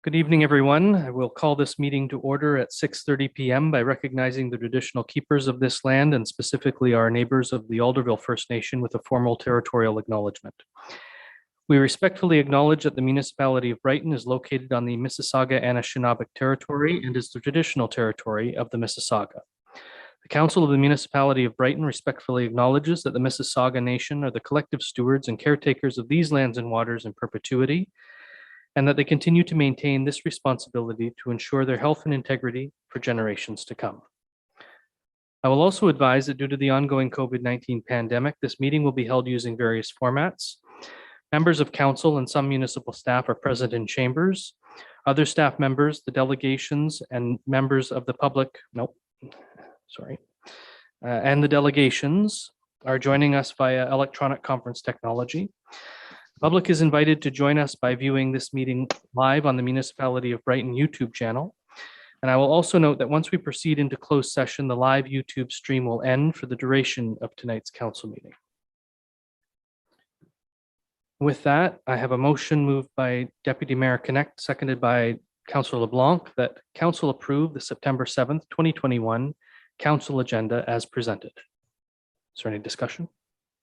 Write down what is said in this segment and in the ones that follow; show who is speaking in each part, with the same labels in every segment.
Speaker 1: Good evening, everyone. I will call this meeting to order at 6:30 p.m. by recognizing the traditional keepers of this land and specifically our neighbors of the Alderville First Nation with a formal territorial acknowledgement. We respectfully acknowledge that the municipality of Brighton is located on the Mississauga-Anishinaabeg territory and is the traditional territory of the Mississauga. The Council of the Municipality of Brighton respectfully acknowledges that the Mississauga Nation are the collective stewards and caretakers of these lands and waters in perpetuity, and that they continue to maintain this responsibility to ensure their health and integrity for generations to come. I will also advise that due to the ongoing COVID-19 pandemic, this meeting will be held using various formats. Members of council and some municipal staff are present in chambers. Other staff members, the delegations, and members of the public, and the delegations are joining us via electronic conference technology. The public is invited to join us by viewing this meeting live on the Municipality of Brighton YouTube channel. And I will also note that once we proceed into closed session, the live YouTube stream will end for the duration of tonight's council meeting. With that, I have a motion moved by Deputy Mayor Connect, seconded by Councillor LeBlanc, that council approve the September 7th, 2021 council agenda as presented. Is there any discussion?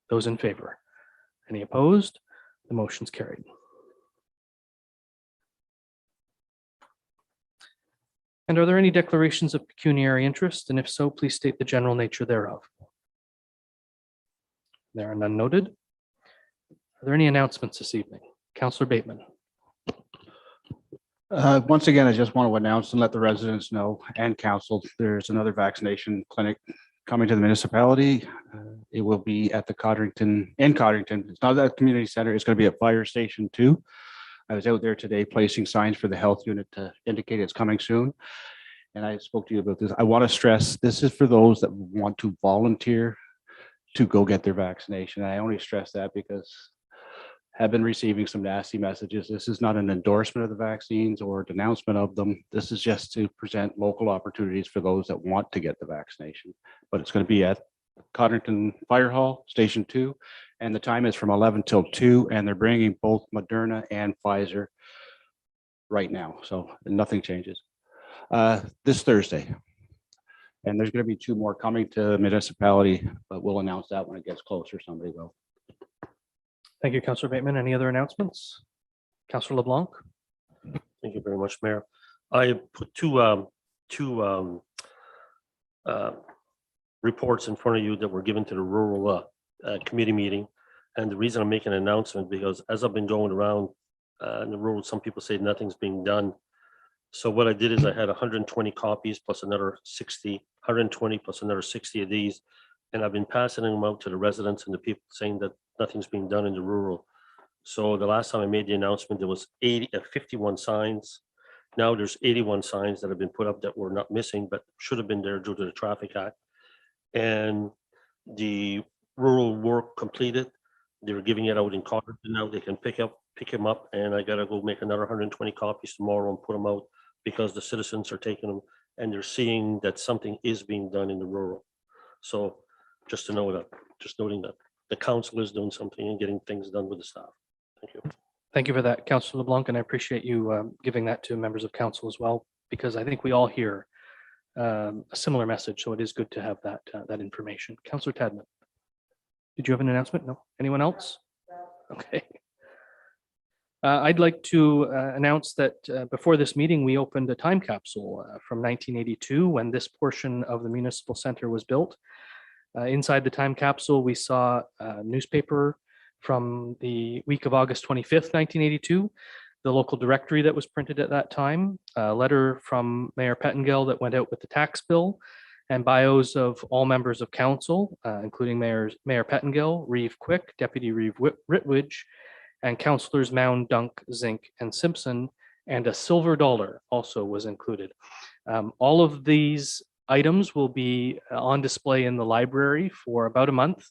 Speaker 1: Those in favor? Any opposed? The motion's carried. And are there any declarations of pecuniary interest? And if so, please state the general nature thereof. There are none noted. Are there any announcements this evening? Councillor Bateman.
Speaker 2: Once again, I just want to announce and let the residents know and council, there's another vaccination clinic coming to the municipality. It will be at the Codrington, in Codrington. It's not at the community center. It's going to be at Fire Station 2. I was out there today placing signs for the health unit to indicate it's coming soon. And I spoke to you about this. I want to stress this is for those that want to volunteer to go get their vaccination. I only stress that because have been receiving some nasty messages. This is not an endorsement of the vaccines or denouncement of them. This is just to present local opportunities for those that want to get the vaccination. But it's going to be at Codrington Fire Hall, Station 2, and the time is from 11 till 2, and they're bringing both Moderna and Pfizer right now, so nothing changes. This Thursday. And there's going to be 2 more coming to the municipality, but we'll announce that when it gets closer, somebody will.
Speaker 1: Thank you, Councillor Bateman. Any other announcements? Councillor LeBlanc.
Speaker 3: Thank you very much, Mayor. I put two reports in front of you that were given to the rural committee meeting. And the reason I'm making an announcement, because as I've been going around in the rural, some people say nothing's being done. So what I did is I had 120 copies plus another 60, 120 plus another 60 of these. And I've been passing them out to the residents and the people saying that nothing's being done in the rural. So the last time I made the announcement, there was 51 signs. Now there's 81 signs that have been put up that were not missing, but should have been there due to the Traffic Act. And the rural work completed. They were giving it out in Codrington. Now they can pick them up, and I gotta go make another 120 copies tomorrow and put them out because the citizens are taking them and they're seeing that something is being done in the rural. So just to know that, just noting that the council is doing something and getting things done with the staff. Thank you.
Speaker 1: Thank you for that, Councillor LeBlanc, and I appreciate you giving that to members of council as well, because I think we all hear a similar message, so it is good to have that that information. Councillor Tadman, did you have an announcement? No. Anyone else? Okay. I'd like to announce that before this meeting, we opened a time capsule from 1982 when this portion of the municipal center was built. Inside the time capsule, we saw a newspaper from the week of August 25th, 1982, the local directory that was printed at that time, a letter from Mayor Pettengill that went out with the tax bill, and bios of all members of council, including Mayor Pettengill, Reeve Quick, Deputy Reeve Ritwidge, and Councillors Mound, Dunk, Zink, and Simpson, and a silver dollar also was included. All of these items will be on display in the library for about a month,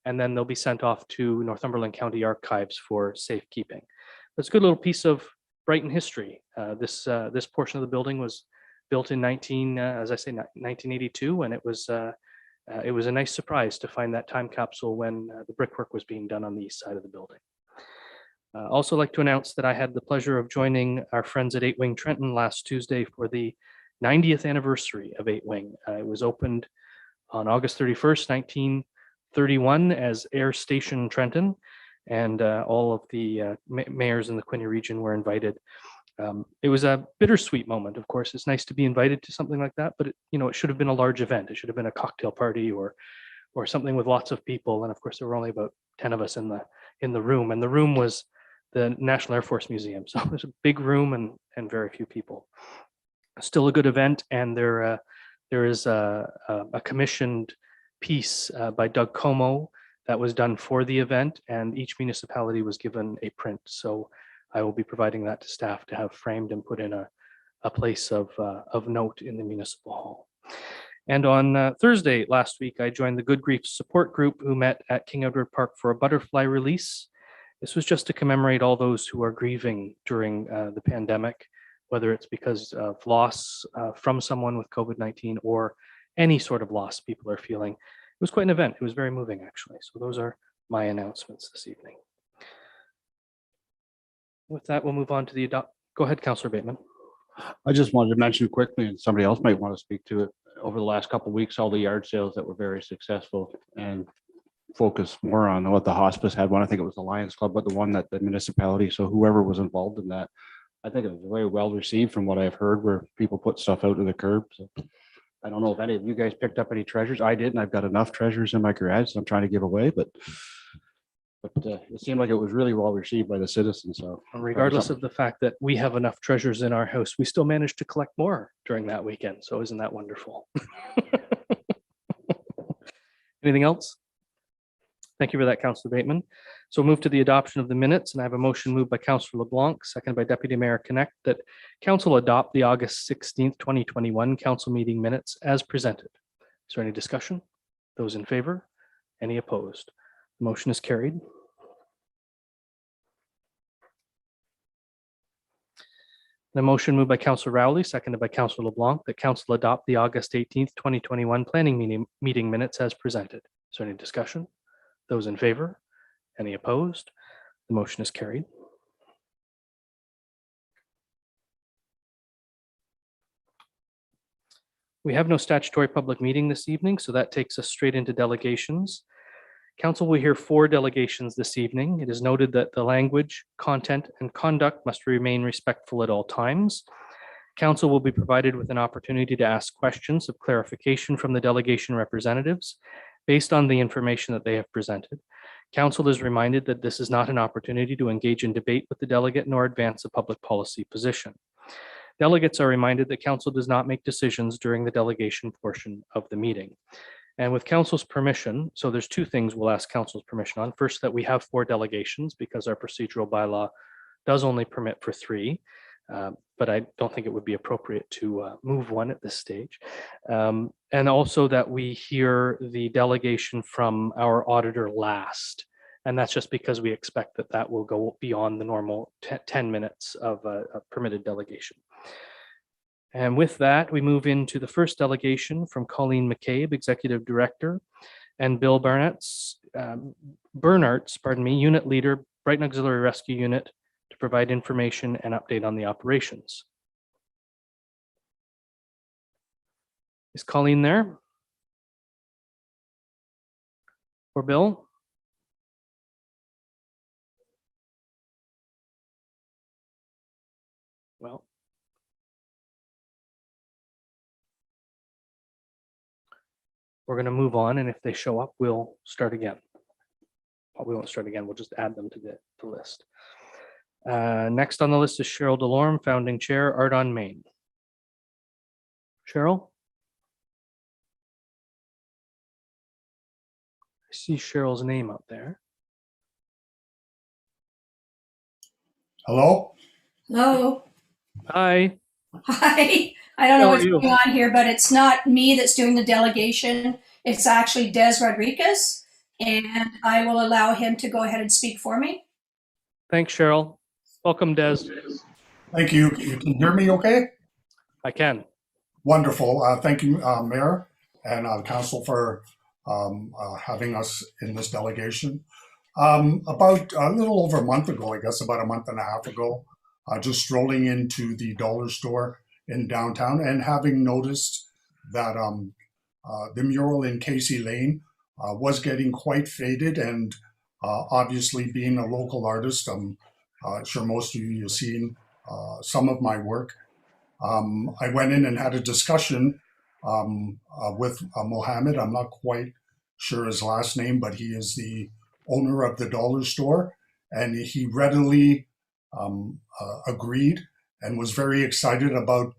Speaker 1: and then they'll be sent off to Northumberland County Archives for safekeeping. It's a good little piece of Brighton history. This portion of the building was built in 1982, and it was a nice surprise to find that time capsule when the brickwork was being done on the east side of the building. Also like to announce that I had the pleasure of joining our friends at 8 Wing Trenton last Tuesday for the 90th anniversary of 8 Wing. It was opened on August 31st, 1931 as Air Station Trenton, and all of the mayors in the Quinte region were invited. It was a bittersweet moment, of course. It's nice to be invited to something like that, but it should have been a large event. It should have been a cocktail party or something with lots of people. And of course, there were only about 10 of us in the room, and the room was the National Air Force Museum. So there's a big room and very few people. Still a good event, and there is a commissioned piece by Doug Como that was done for the event, and each municipality was given a print. So I will be providing that to staff to have framed and put in a place of note in the municipal hall. And on Thursday last week, I joined the Good Grief Support Group who met at King Edward Park for a butterfly release. This was just to commemorate all those who are grieving during the pandemic, whether it's because of loss from someone with COVID-19 or any sort of loss people are feeling. It was quite an event. It was very moving, actually. So those are my announcements this evening. With that, we'll move on to the Go ahead, Councillor Bateman.
Speaker 2: I just wanted to mention quickly, and somebody else might want to speak to it, over the last couple of weeks, all the yard sales that were very successful and focus more on what the hospice had one. I think it was the Lions Club, but the one that the municipality, so whoever was involved in that, I think it was very well received from what I've heard, where people put stuff out to the curb. So I don't know if any of you guys picked up any treasures. I did, and I've got enough treasures in my garage that I'm trying to give away, but it seemed like it was really well received by the citizens. So
Speaker 1: regardless of the fact that we have enough treasures in our house, we still managed to collect more during that weekend. So isn't that wonderful? Anything else? Thank you for that, Councillor Bateman. So we'll move to the adoption of the minutes, and I have a motion moved by Councillor LeBlanc, seconded by Deputy Mayor Connect, that Council adopt the August 16th, 2021 Council meeting minutes as presented. Is there any discussion? Those in favor? Any opposed? The motion is carried. The motion moved by Councillor Rowley, seconded by Councillor LeBlanc, that Council adopt the August 18th, 2021 planning meeting minutes as presented. Is there any discussion? Those in favor? Any opposed? The motion is carried. We have no statutory public meeting this evening, so that takes us straight into delegations. Council will hear 4 delegations this evening. It is noted that the language, content, and conduct must remain respectful at all times. Council will be provided with an opportunity to ask questions of clarification from the delegation representatives based on the information that they have presented. Council is reminded that this is not an opportunity to engage in debate with the delegate nor advance a public policy position. Delegates are reminded that Council does not make decisions during the delegation portion of the meeting. And with Council's permission, so there's 2 things we'll ask Council's permission on. First, that we have 4 delegations because our procedural bylaw does only permit for 3. But I don't think it would be appropriate to move one at this stage. And also that we hear the delegation from our auditor last. And that's just because we expect that that will go beyond the normal 10 minutes of a permitted delegation. And with that, we move into the first delegation from Colleen McCabe, Executive Director, and Bill Bernaerts, Unit Leader, Brighton Auxiliary Rescue Unit, to provide information and update on the operations. Is Colleen there? Or Bill? Well, we're going to move on, and if they show up, we'll start again. Well, we won't start again, we'll just add them to the list. Next on the list is Sheryl Delorme, Founding Chair, Art on Main. Sheryl? I see Cheryl's name up there.
Speaker 4: Hello?
Speaker 5: Hello.
Speaker 1: Hi.
Speaker 5: Hi. I don't know
Speaker 1: How are
Speaker 5: what's
Speaker 1: you?
Speaker 5: going on here, but it's not me that's doing the delegation. It's actually Des Rodrigues, and I will allow him to go ahead and speak for me.
Speaker 1: Thanks, Sheryl. Welcome, Des.
Speaker 4: Thank you. You can hear me okay?
Speaker 1: I can.
Speaker 4: Wonderful. Thank you, Mayor and Council for having us in this delegation. About a little over a month ago, I guess about a month and a half ago, just strolling into the dollar store in downtown and having noticed that the mural in Casey Lane was getting quite faded, and obviously being a local artist, I'm sure most of you have seen some of my work. I went in and had a discussion with Mohammed. I'm not quite sure his last name, but he is the owner of the dollar store, and he readily agreed and was very excited about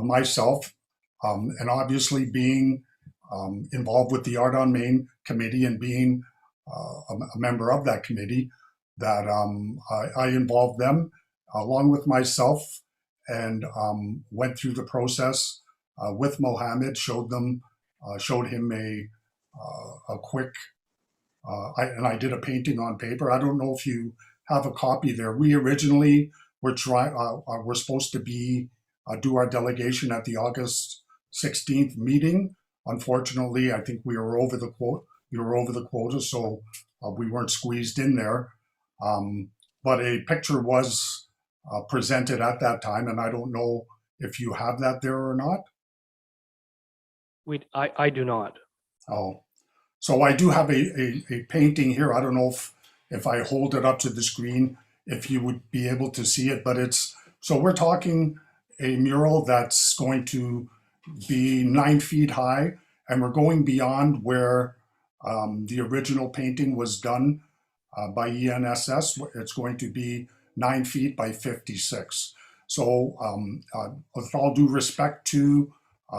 Speaker 4: myself, and obviously being involved with the Art on Main committee and being a member of that committee, that I involved them along with myself, and went through the process with Mohammed, showed him a quick, and I did a painting on paper. I don't know if you have a copy there. We originally were supposed to be do our delegation at the August 16th meeting. Unfortunately, I think we were over the quota, so we weren't squeezed in there. But a picture was presented at that time, and I don't know if you have that there or not.
Speaker 1: I do not.
Speaker 4: Oh, so I do have a painting here. I don't know if I hold it up to the screen, if you would be able to see it, but so we're talking a mural that's going to be 9 feet high, and we're going beyond where the original painting was done by ENSS. It's going to be 9 feet by 56. So with all due respect to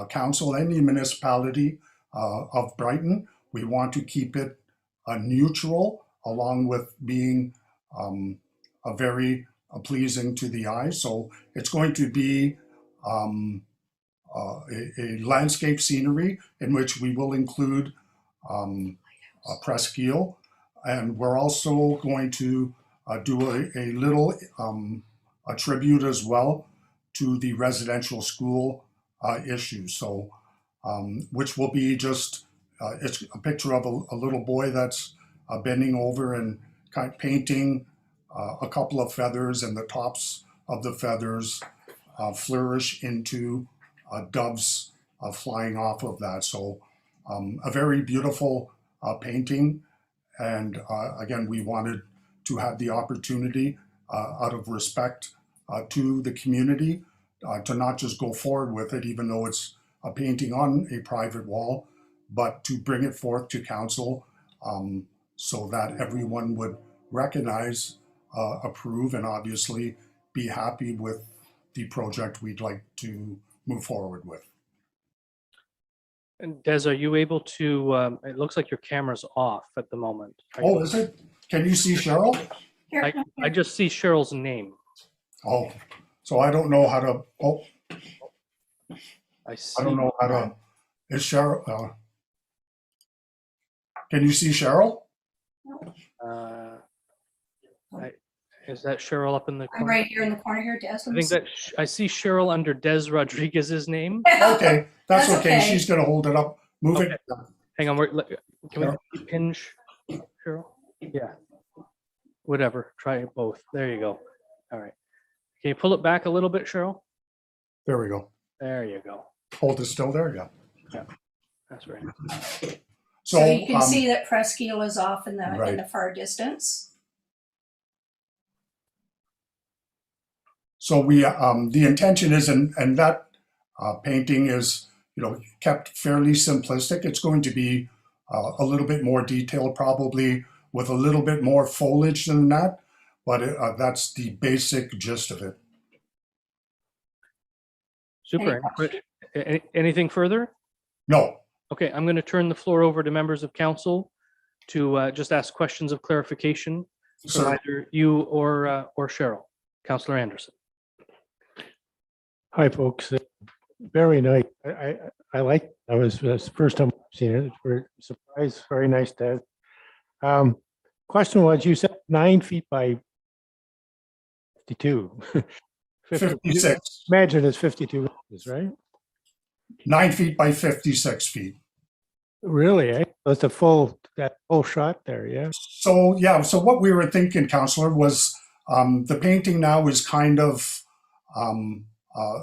Speaker 4: council and the municipality of Brighton, we want to keep it neutral, along with being a very pleasing to the eye. So it's going to be a landscape scenery in which we will include a presqu'île, and we're also going to do a little a tribute as well to the residential school issue. So which will be just it's a picture of a little boy that's bending over and kind of painting a couple of feathers, and the tops of the feathers flourish into doves flying off of that. So a very beautiful painting. And again, we wanted to have the opportunity, out of respect to the community, to not just go forward with it, even though it's a painting on a private wall, but to bring it forth to council so that everyone would recognize, approve, and obviously be happy with the project we'd like to move forward with.
Speaker 1: And Des, are you able to, it looks like your camera's off at the moment.
Speaker 4: Oh, is it? Can you see Sheryl?
Speaker 5: Here,
Speaker 1: I just see Cheryl's name.
Speaker 4: Oh, so I don't know how to, oh,
Speaker 1: I see.
Speaker 4: I don't know how to, is Sheryl, can you see Sheryl?
Speaker 1: Is that Sheryl up in the
Speaker 5: I'm
Speaker 1: corner?
Speaker 5: right here in the corner here, Des.
Speaker 1: I think that I see Sheryl under Des Rodriguez's name.
Speaker 4: Okay, that's
Speaker 5: That's
Speaker 4: okay.
Speaker 5: okay.
Speaker 4: She's gonna hold it up. Move it.
Speaker 1: Hang on, can we pinch Sheryl? Yeah. Whatever, try it both. There you go. All right. Can you pull it back a little bit, Sheryl?
Speaker 4: There we go.
Speaker 1: There you go.
Speaker 4: Hold it still there, yeah.
Speaker 1: That's right.
Speaker 5: So you can see that presqu'île is off in the
Speaker 4: Right.
Speaker 5: far distance.
Speaker 4: So we, the intention is, and that painting is, kept fairly simplistic. It's going to be a little bit more detailed, probably with a little bit more foliage than that, but that's the basic gist of it.
Speaker 1: Super. Anything further?
Speaker 4: No,
Speaker 1: Okay, I'm going to turn the floor over to members of council to just ask questions of clarification from
Speaker 4: sir.
Speaker 1: either you or Sheryl. Councillor Anderson.
Speaker 6: Hi, folks. Very nice. I like. I was the first time I've seen it. We're surprised. Very nice, Dad. Question was, you said 9 feet by 52.
Speaker 4: 56,
Speaker 6: Imagine it's 52 inches, right?
Speaker 4: 9 feet by 56 feet.
Speaker 6: Really, eh? That's that full shot there, yeah.
Speaker 4: So, yeah, so what we were thinking, Councillor, was the painting now is um, uh,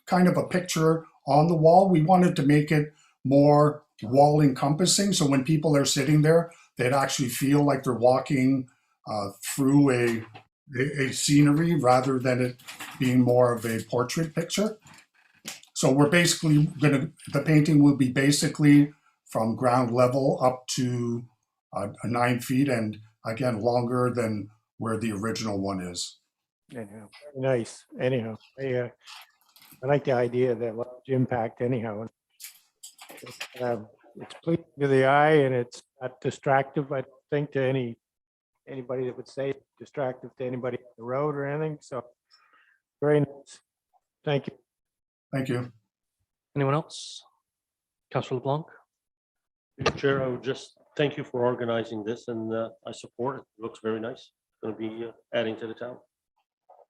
Speaker 4: kind of a picture on the wall. We wanted to make it more wall encompassing. So when people are sitting there, they'd actually feel like they're walking through a scenery rather than it being more of a portrait picture. So we're basically the painting will be basically from ground level up to 9 feet, and again, longer than where the original one is.
Speaker 6: Anyhow, very nice. Anyhow, I like the idea of that large impact anyhow. It's pleasing to the eye and it's not distractive, I think, to anybody that would say distractive to anybody on the road or anything. So very nice. Thank you.
Speaker 4: Thank you.
Speaker 1: Anyone else? Councillor LeBlanc?
Speaker 3: Chair, I would just thank you for organizing this, and I support it. It looks very nice. Going to be adding to the town.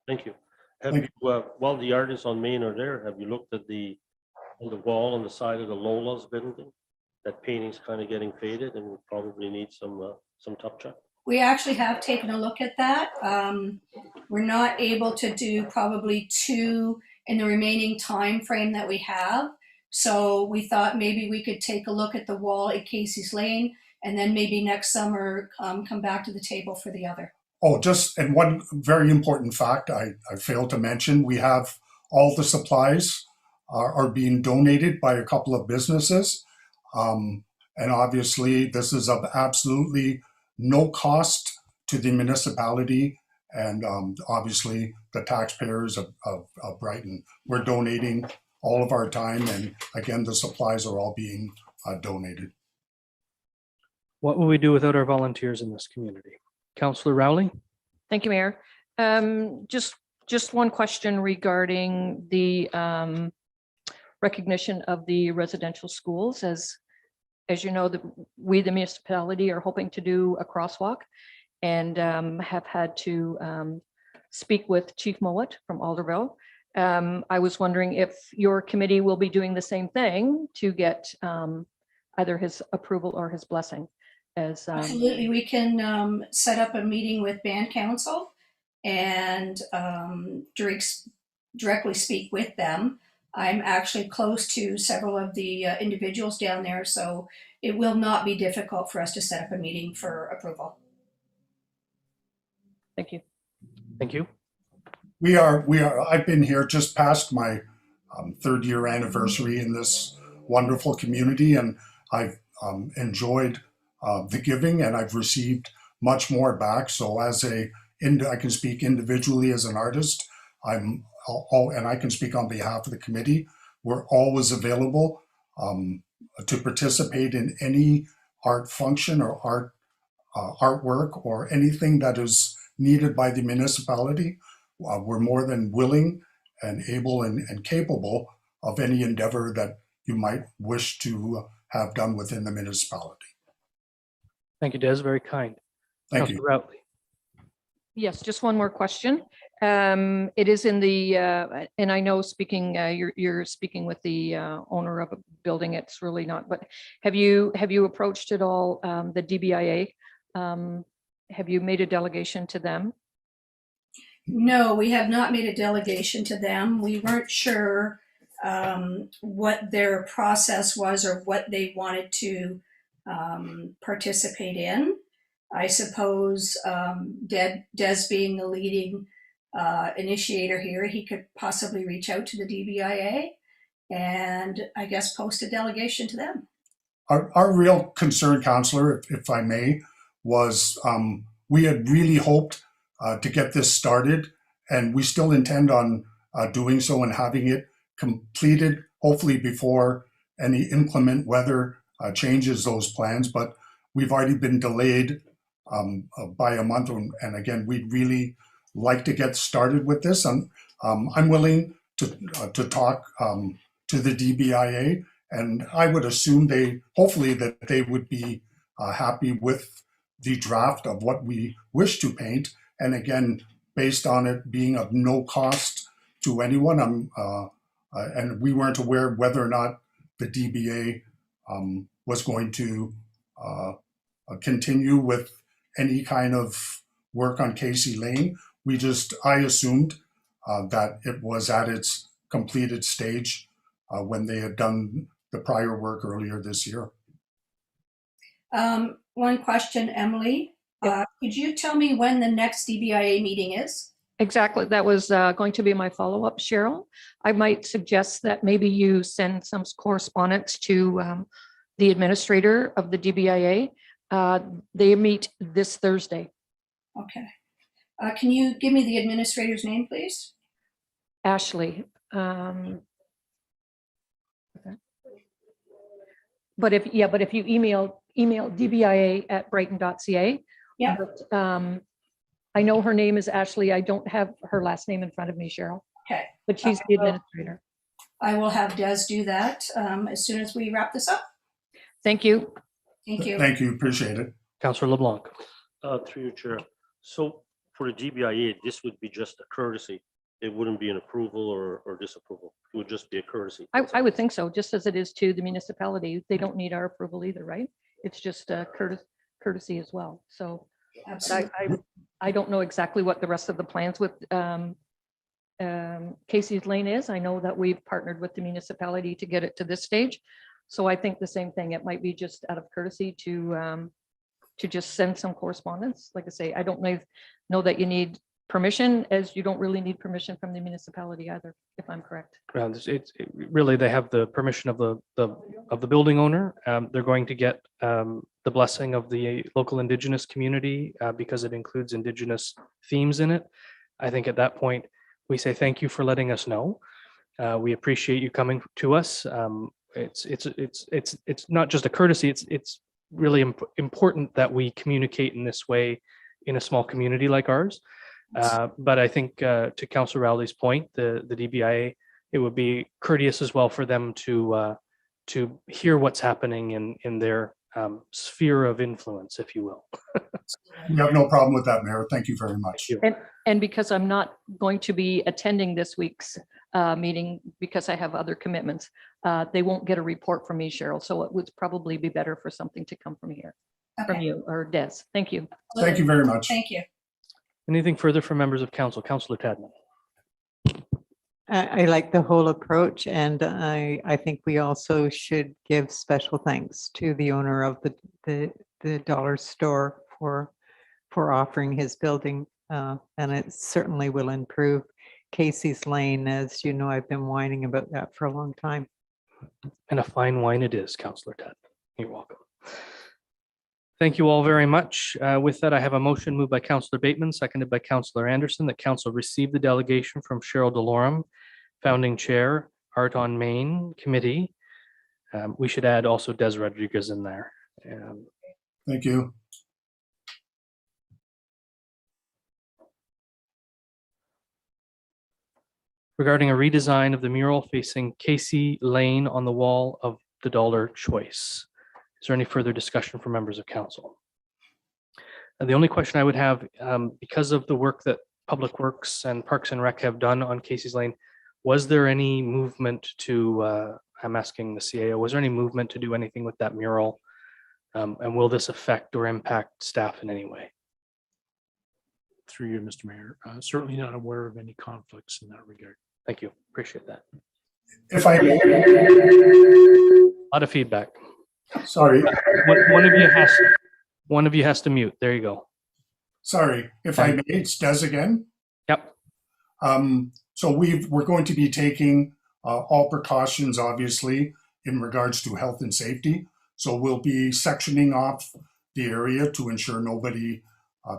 Speaker 3: Thank you. Have
Speaker 4: Thank
Speaker 3: you, while the artists on Main are there, have you looked at on the wall on the side of the Lola's building? That painting's kind of getting faded and probably needs some touch-up.
Speaker 5: We actually have taken a look at that. We're not able to do probably 2 in the remaining time frame that we have. So we thought maybe we could take a look at the wall at Casey's Lane and then maybe next summer come back to the table for the other.
Speaker 4: Oh, and one very important fact I failed to mention, we have all the supplies are being donated by a couple of businesses. And obviously this is of absolutely no cost to the municipality and obviously the taxpayers of Brighton. We're donating all of our time, and again, the supplies are all being donated.
Speaker 1: What will we do without our volunteers in this community? Councillor Rowley?
Speaker 7: Thank you, Mayor. Just one question regarding the recognition of the residential schools. As you know, we, the municipality, are hoping to do a crosswalk and have had to speak with Chief Mowat from Alderville. I was wondering if your committee will be doing the same thing to get either his approval or his blessing.
Speaker 5: Absolutely, we can set up a meeting with band council and directly speak with them. I'm actually close to several of the individuals down there, so it will not be difficult for us to set up a meeting for approval.
Speaker 7: Thank you.
Speaker 1: Thank you.
Speaker 4: We are. I've been here just past my 3rd year anniversary in this wonderful community, and I've enjoyed the giving, and I've received much more back. So I can speak individually as an artist. And I can speak on behalf of the committee. We're always available to participate in any art function or artwork or anything that is needed by the municipality. We're more than willing and able and capable of any endeavor that you might wish to have done within the municipality.
Speaker 1: Thank you, Des. Very kind.
Speaker 4: Thank you.
Speaker 1: Councillor Routley?
Speaker 7: Yes, just one more question. It is in the, and I know you're speaking with the owner of a building. It's really not, but have you approached at all the DBIA? Have you made a delegation to them?
Speaker 5: No, we have not made a delegation to them. We weren't sure what their process was or what they wanted to participate in. I suppose Des being the leading initiator here, he could possibly reach out to the DBIA and I guess post a delegation to them.
Speaker 4: Our real concern, Councillor, if I may, was we had really hoped to get this started, and we still intend on doing so and having it completed, hopefully before any inclement weather changes those plans. But we've already been delayed by a month, and again, we'd really like to get started with this. And I'm willing to talk to the DBIA, and I would assume hopefully that they would be happy with the draft of what we wish to paint. And again, based on it being of no cost to anyone, and we weren't aware whether or not the DBA was going to continue with any kind of work on Casey Lane. I assumed that it was at its completed stage when they had done the prior work earlier this year.
Speaker 5: One question, Emily. Could you tell me when the next DBIA meeting is?
Speaker 7: Exactly. That was going to be my follow-up, Sheryl. I might suggest that maybe you send some correspondence to the administrator of the DBIA. They meet this Thursday.
Speaker 5: Okay. Can you give me the administrator's name, please?
Speaker 7: Ashley. But if you email dbia@brighton.ca.
Speaker 5: Yeah.
Speaker 7: I know her name is Ashley. I don't have her last name in front of me, Sheryl.
Speaker 5: Okay.
Speaker 7: But she's the administrator.
Speaker 5: I will have Des do that as soon as we wrap this up.
Speaker 7: Thank you.
Speaker 5: Thank you.
Speaker 4: Thank you, appreciate it.
Speaker 1: Councillor LeBlanc.
Speaker 3: Through your chair. So for the DBIA, this would be just a courtesy. It wouldn't be an approval or disapproval. It would just be a courtesy.
Speaker 7: I would think so, just as it is to the municipality. They don't need our approval either, right? It's just a courtesy as well. So
Speaker 5: Absolutely.
Speaker 7: I don't know exactly what the rest of the plans with Casey's Lane is. I know that we've partnered with the municipality to get it to this stage. So I think the same thing. It might be just out of courtesy to just send some correspondence. Like I say, I don't know that you need permission, as you don't really need permission from the municipality either, if I'm correct.
Speaker 1: Well, really, they have the permission of the building owner. They're going to get the blessing of the local Indigenous community because it includes Indigenous themes in it. I think at that point, we say thank you for letting us know. We appreciate you coming to us. It's not just a courtesy. It's really important that we communicate in this way in a small community like ours. But I think to Councillor Rowley's point, the DBIA, it would be courteous as well for them to hear what's happening in their sphere of influence, if you will.
Speaker 4: We have no problem with that, Mayor. Thank you very much.
Speaker 7: And because I'm not going to be attending this week's meeting because I have other commitments, they won't get a report from me, Sheryl. So it would probably be better for something to come from here, from
Speaker 5: Okay.
Speaker 7: you or Des. Thank you.
Speaker 4: Thank you very much.
Speaker 5: Thank you.
Speaker 1: Anything further from members of council? Councillor Tadman.
Speaker 8: I like the whole approach, and I think we also should give special thanks to the owner of the dollar store for offering his building, and it certainly will improve Casey's Lane. As you know, I've been whining about that for a long time.
Speaker 1: And a fine wine it is, Councillor Tadman. You're welcome. Thank you all very much. With that, I have a motion moved by Councillor Bateman, seconded by Councillor Anderson, that council receive the delegation from Sheryl Delorme, founding chair, Art on Main Committee. We should add also Des Rodrigues in there.
Speaker 4: Thank you.
Speaker 1: Regarding a redesign of the mural facing Casey Lane on the wall of the Dollar Choice. Is there any further discussion from members of council? The only question I would have, because of the work that Public Works and Parks and Rec have done on Casey's Lane, was there any movement to, I'm asking the CAO, was there any movement to do anything with that mural? And will this affect or impact staff in any way?
Speaker 9: Through you, Mr. Mayor. Certainly not aware of any conflicts in that regard.
Speaker 1: Thank you. Appreciate that.
Speaker 4: If I may,
Speaker 1: A lot of feedback.
Speaker 4: sorry,
Speaker 1: One of you has to mute. There you go.
Speaker 4: sorry, if I may, it's Des again.
Speaker 1: Yep.
Speaker 4: So we're going to be taking all precautions, obviously, in regards to health and safety. So we'll be sectioning off the area to ensure nobody,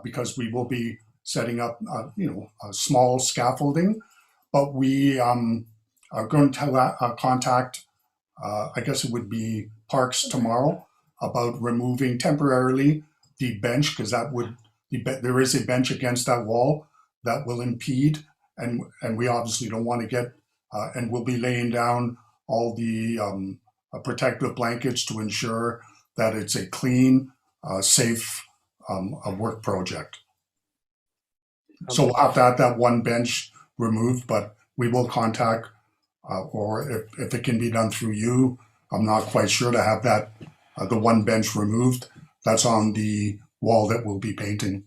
Speaker 4: because we will be setting up, a small scaffolding. But we are going to contact, I guess it would be Parks tomorrow, about removing temporarily the bench, because there is a bench against that wall that will impede, and we obviously don't want to get, and we'll be laying down all the protective blankets to ensure that it's a clean, safe work project. So we'll have to have that one bench removed, but we will contact, or if it can be done through you, I'm not quite sure, to have that the one bench removed. That's on the wall that we'll be painting.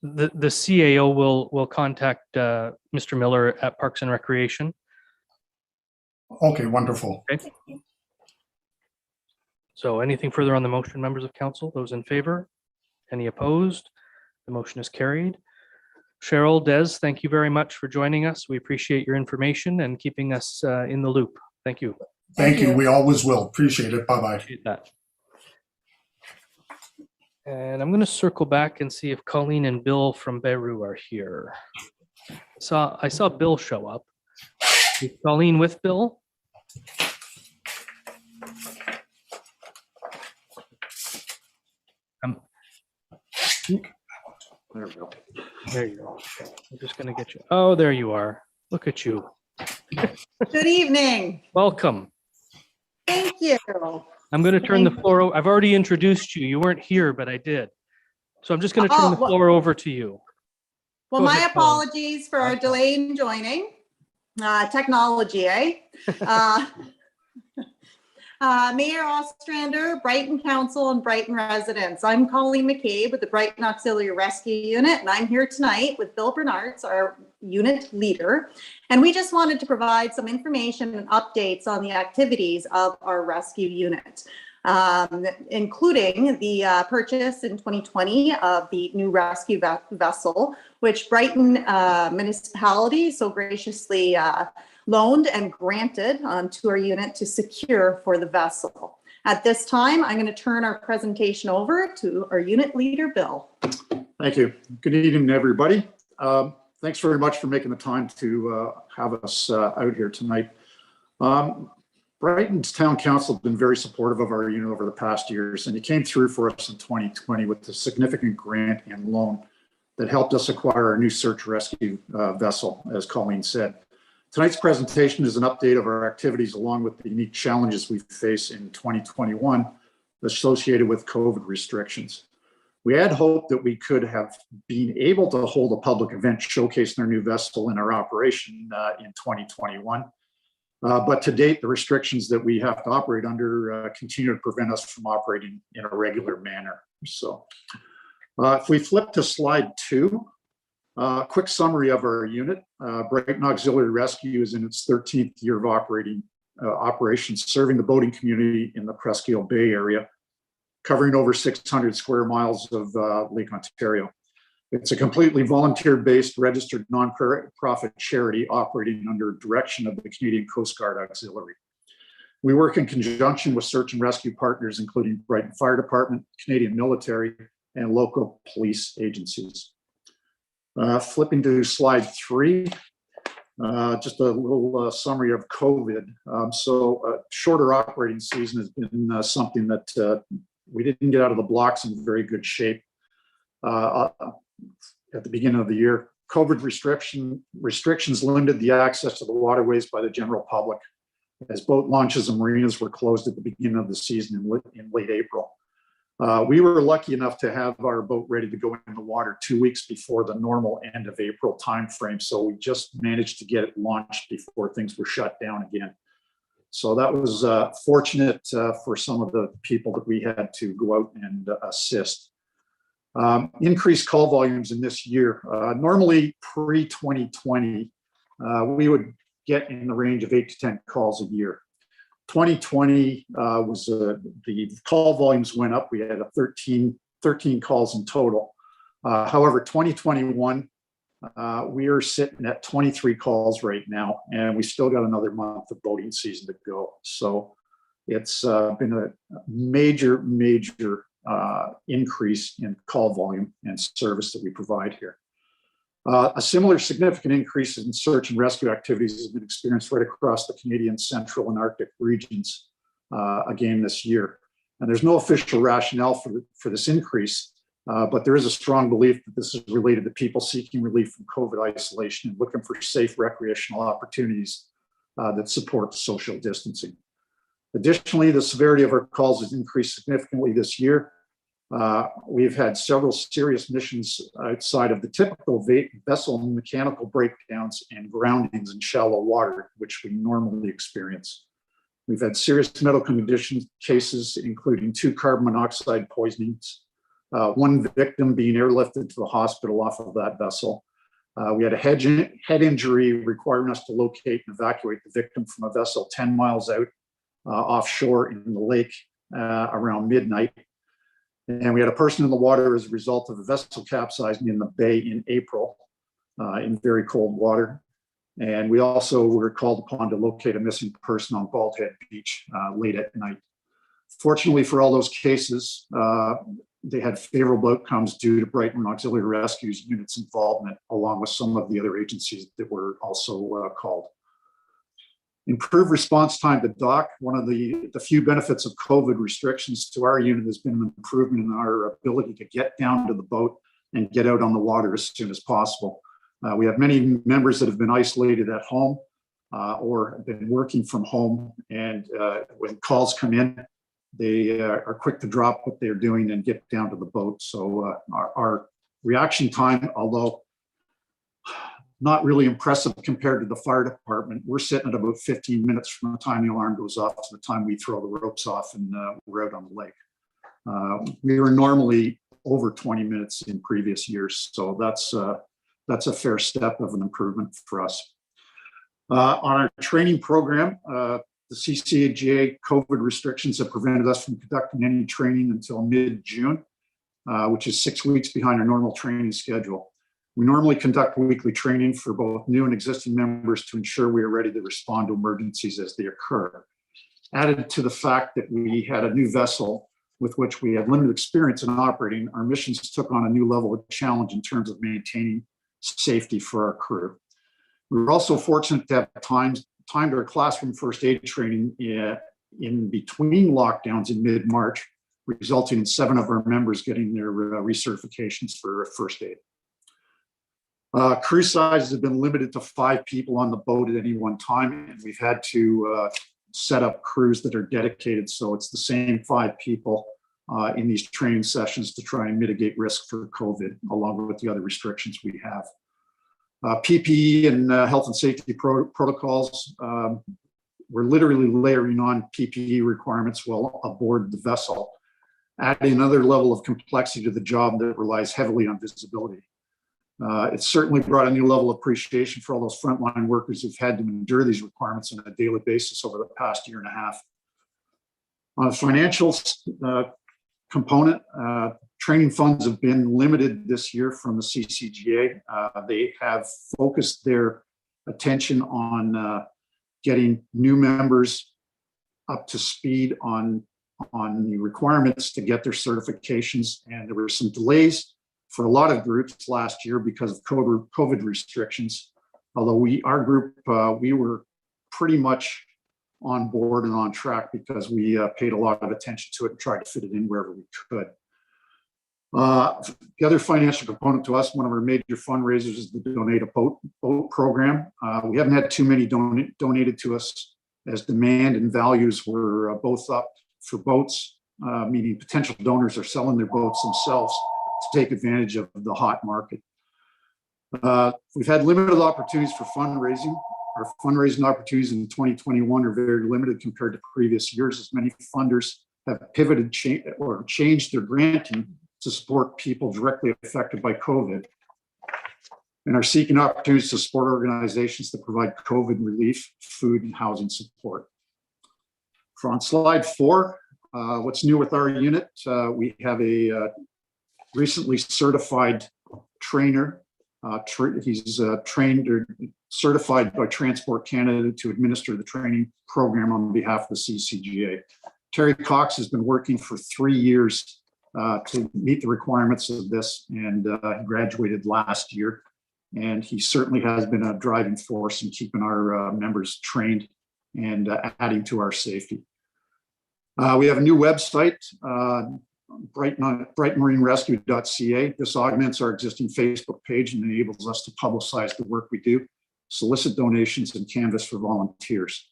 Speaker 1: The CAO will contact Mr. Miller at Parks and Recreation.
Speaker 4: Okay, wonderful.
Speaker 1: Okay. So anything further on the motion, members of council? Those in favor? Any opposed? The motion is carried. Sheryl, Des, thank you very much for joining us. We appreciate your information and keeping us in the loop. Thank you.
Speaker 4: Thank you. We always will. Appreciate it. Bye-bye.
Speaker 1: Appreciate that. And I'm going to circle back and see if Colleen and Bill from Beru are here. I saw Bill show up. Is Colleen with Bill?
Speaker 10: There we go.
Speaker 1: There you go. I'm just going to get you. Oh, there you are. Look at you.
Speaker 11: Good evening.
Speaker 1: Welcome.
Speaker 11: Thank you.
Speaker 1: I'm going to turn the floor. I've already introduced you. You weren't here, but I did. So I'm just going to turn the floor over to you.
Speaker 11: Well,
Speaker 1: Go
Speaker 11: my
Speaker 1: ahead, Colleen.
Speaker 11: apologies for our delay in joining. Technology, eh? Mayor Ostrander, Brighton Council, and Brighton residents. I'm Colleen McCabe with the Brighton Auxiliary Rescue Unit, and I'm here tonight with Bill Bernaerts, our unit leader. And we just wanted to provide some information and updates on the activities of our rescue unit, including the purchase in 2020 of the new rescue vessel, which Brighton municipality so graciously loaned and granted to our unit to secure for the vessel. At this time, I'm going to turn our presentation over to our unit leader, Bill.
Speaker 10: Thank you. Good evening, everybody. Thanks very much for making the time to have us out here tonight. Brighton's Town Council has been very supportive of our unit over the past years, and it came through for us in 2020 with a significant grant and loan that helped us acquire our new search rescue vessel, as Colleen said. Tonight's presentation is an update of our activities along with the unique challenges we face in 2021 associated with COVID restrictions. We had hoped that we could have been able to hold a public event showcasing our new vessel and our operation in 2021. But to date, the restrictions that we have to operate under continue to prevent us from operating in a regular manner. So if we flip to slide 2, quick summary of our unit. Brighton Auxiliary Rescue is in its 13th year of operations, serving the boating community in the Presqu'île Bay area, covering over 600 square miles of Lake Ontario. It's a completely volunteer-based registered non-profit charity operating under direction of the Canadian Coast Guard Auxiliary. We work in conjunction with search and rescue partners, including Brighton Fire Department, Canadian military, and local police agencies. Flipping to slide 3, just a little summary of COVID. So a shorter operating season has been something that we didn't get out of the blocks in very good shape at the beginning of the year. COVID restrictions limited the access to the waterways by the general public, as boat launches and marinas were closed at the beginning of the season in late April. We were lucky enough to have our boat ready to go in the water 2 weeks before the normal end of April timeframe. So we just managed to get it launched before things were shut down again. So that was fortunate for some of the people that we had to go out and assist. Increased call volumes in this year. Normally pre-2020, we would get in the range of 8 to 10 calls a year. 2020 was the call volumes went up. We had 13 calls in total. However, 2021, we are sitting at 23 calls right now, and we still got another month of boating season to go. So it's been a major increase in call volume and service that we provide here. A similar significant increase in search and rescue activities has been experienced right across the Canadian Central and Arctic regions again this year. And there's no official rationale for this increase, but there is a strong belief that this is related to people seeking relief from COVID isolation and looking for safe recreational opportunities that support social distancing. Additionally, the severity of our calls has increased significantly this year. We've had several serious missions outside of the typical vessel mechanical breakdowns and groundings in shallow water, which we normally experience. We've had serious medical condition cases, including 2 carbon monoxide poisonings, 1 victim being airlifted to the hospital off of that vessel. We had a head injury requiring us to locate and evacuate the victim from a vessel 10 miles out offshore in the lake around midnight. And we had a person in the water as a result of a vessel capsizing in the bay in April in very cold water. And we also were called upon to locate a missing person on Bald Head Beach late at night. Fortunately for all those cases, they had favorable outcomes due to Brighton Auxiliary Rescue Unit's involvement, along with some of the other agencies that were also called. Improved response time to dock. One of the few benefits of COVID restrictions to our unit has been an improvement in our ability to get down to the boat and get out on the water as soon as possible. We have many members that have been isolated at home or have been working from home, and when calls come in, they are quick to drop what they're doing and get down to the boat. So our reaction time, although not really impressive compared to the fire department, we're sitting at about 15 minutes from the time the alarm goes off to the time we throw the ropes off and we're out on the lake. We were normally over 20 minutes in previous years, so that's a fair step of an improvement for us. On our training program, the CCAGA COVID restrictions have prevented us from conducting any training until mid-June, which is 6 weeks behind our normal training schedule. We normally conduct weekly training for both new and existing members to ensure we are ready to respond to emergencies as they occur. Added to the fact that we had a new vessel with which we had limited experience in operating, our missions took on a new level of challenge in terms of maintaining safety for our crew. We were also fortunate to have timed our classroom first aid training in between lockdowns in mid-March, resulting in 7 of our members getting their recertifications for first aid. Crew sizes have been limited to 5 people on the boat at any one time, and we've had to set up crews that are dedicated, so it's the same 5 people in these training sessions to try and mitigate risk for COVID, along with the other restrictions we have. PPE and health and safety protocols, we're literally layering on PPE requirements while aboard the vessel, adding another level of complexity to the job that relies heavily on visibility. It's certainly brought a new level of appreciation for all those frontline workers who've had to endure these requirements on a daily basis over the past year and a half. On the financial component, training funds have been limited this year from the CCGA. They have focused their attention on getting new members up to speed on the requirements to get their certifications. And there were some delays for a lot of groups last year because of COVID restrictions. Although our group, we were pretty much on board and on track because we paid a lot of attention to it and tried to fit it in wherever we could. The other financial component to us, one of our major fundraisers, is the Donate a Boat program. We haven't had too many donated to us as demand and values were both up for boats, meaning potential donors are selling their boats themselves to take advantage of the hot market. We've had limited opportunities for fundraising. Our fundraising opportunities in 2021 are very limited compared to previous years, as many funders have pivoted or changed their granting to support people directly affected by COVID, and are seeking opportunities to support organizations that provide COVID relief, food, and housing support. For on slide 4, what's new with our unit? We have a recently certified trainer. He's trained or certified by Transport Canada to administer the training program on behalf of the CCGA. Terry Cox has been working for 3 years to meet the requirements of this, and he graduated last year. And he certainly has been a driving force in keeping our members trained and adding to our safety. We have a new website, brightmarinerescue.ca. This augments our existing Facebook page and enables us to publicize the work we do, solicit donations, and canvass for volunteers.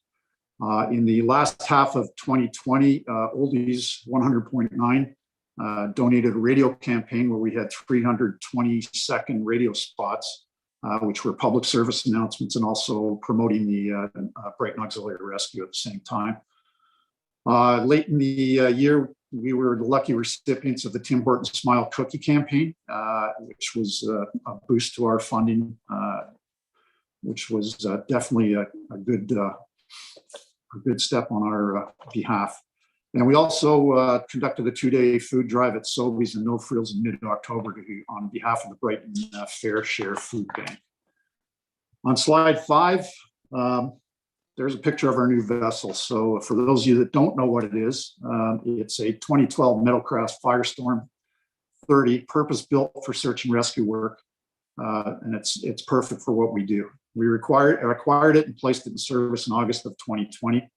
Speaker 10: In the last half of 2020, Oldies 100.9 donated a radio campaign where we had 320-second radio spots, which were public service announcements and also promoting the Brighton Auxiliary Rescue at the same time. Late in the year, we were the lucky recipients of the Tim Hortons Smile Cookie campaign, which was a boost to our funding, which was definitely a good step on our behalf. And we also conducted a 2-day food drive at Sobeys and No Frills in mid-October on behalf of the Brighton Fair Share Food Bank. On slide 5, there's a picture of our new vessel. So for those of you that don't know what it is, it's a 2012 Metalcraft Firestorm 30, purpose-built for search and rescue work. And it's perfect for what we do. We acquired it and placed it in service in August of 2020.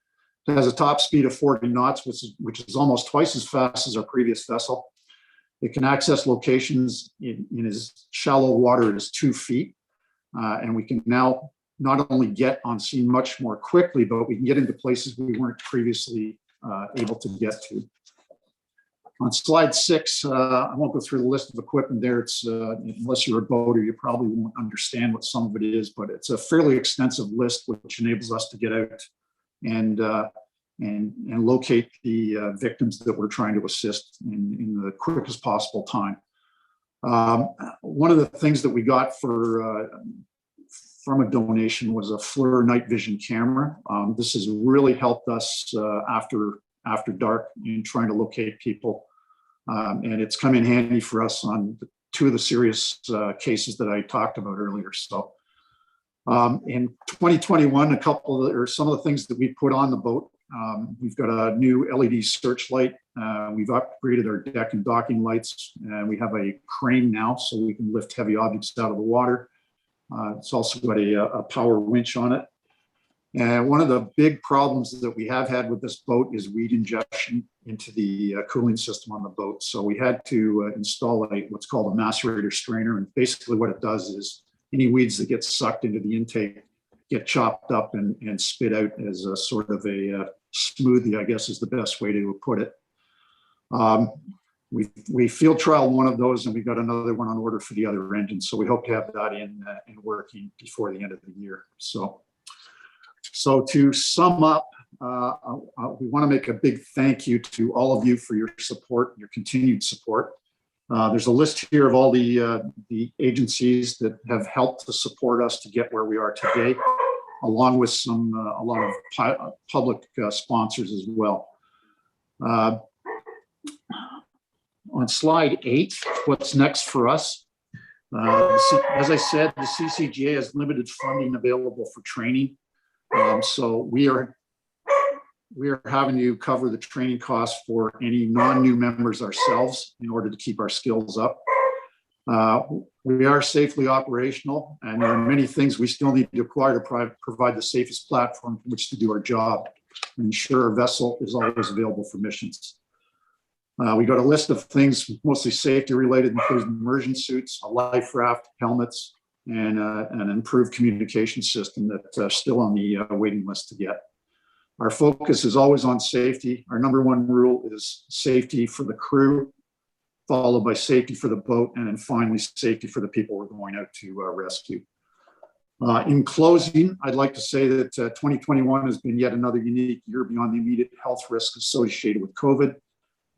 Speaker 10: It has a top speed of 40 knots, which is almost twice as fast as our previous vessel. It can access locations in as shallow water as 2 feet. And we can now not only get on scene much more quickly, but we can get into places we weren't previously able to get to. On slide 6, I won't go through the list of equipment there. It's unless you're a boater, you probably won't understand what some of it is, but it's a fairly extensive list which enables us to get out and locate the victims that we're trying to assist in the quickest possible time. One of the things that we got from a donation was a FLIR night vision camera. This has really helped us after dark in trying to locate people. And it's come in handy for us on 2 of the serious cases that I talked about earlier. So in 2021, some of the things that we put on the boat, we've got a new LED searchlight. We've upgraded our deck and docking lights, and we have a crane now so we can lift heavy objects out of the water. It's also got a power winch on it. And one of the big problems that we have had with this boat is weed injection into the cooling system on the boat. So we had to install what's called a macerator strainer. And basically what it does is any weeds that get sucked into the intake get chopped up and spit out as a sort of a smoothie, I guess is the best way to put it. We field trialed one of those, and we got another one on order for the other engine. So we hope to have that in working before the end of the year. So to sum up, we want to make a big thank you to all of you for your support, your continued support. There's a list here of all the agencies that have helped to support us to get where we are today, along with a lot of public sponsors as well. On slide 8, what's next for us? As I said, the CCGA has limited funding available for training. So we are having to cover the training costs for any non-new members ourselves in order to keep our skills up. We are safely operational, and there are many things we still need to acquire to provide the safest platform from which to do our job and ensure our vessel is always available for missions. We got a list of things mostly safety related, including immersion suits, a life raft, helmets, and an improved communication system that's still on the waiting list to get. Our focus is always on safety. Our number 1 rule is safety for the crew, followed by safety for the boat, and then finally safety for the people we're going out to rescue. In closing, I'd like to say that 2021 has been yet another unique year beyond the immediate health risks associated with COVID.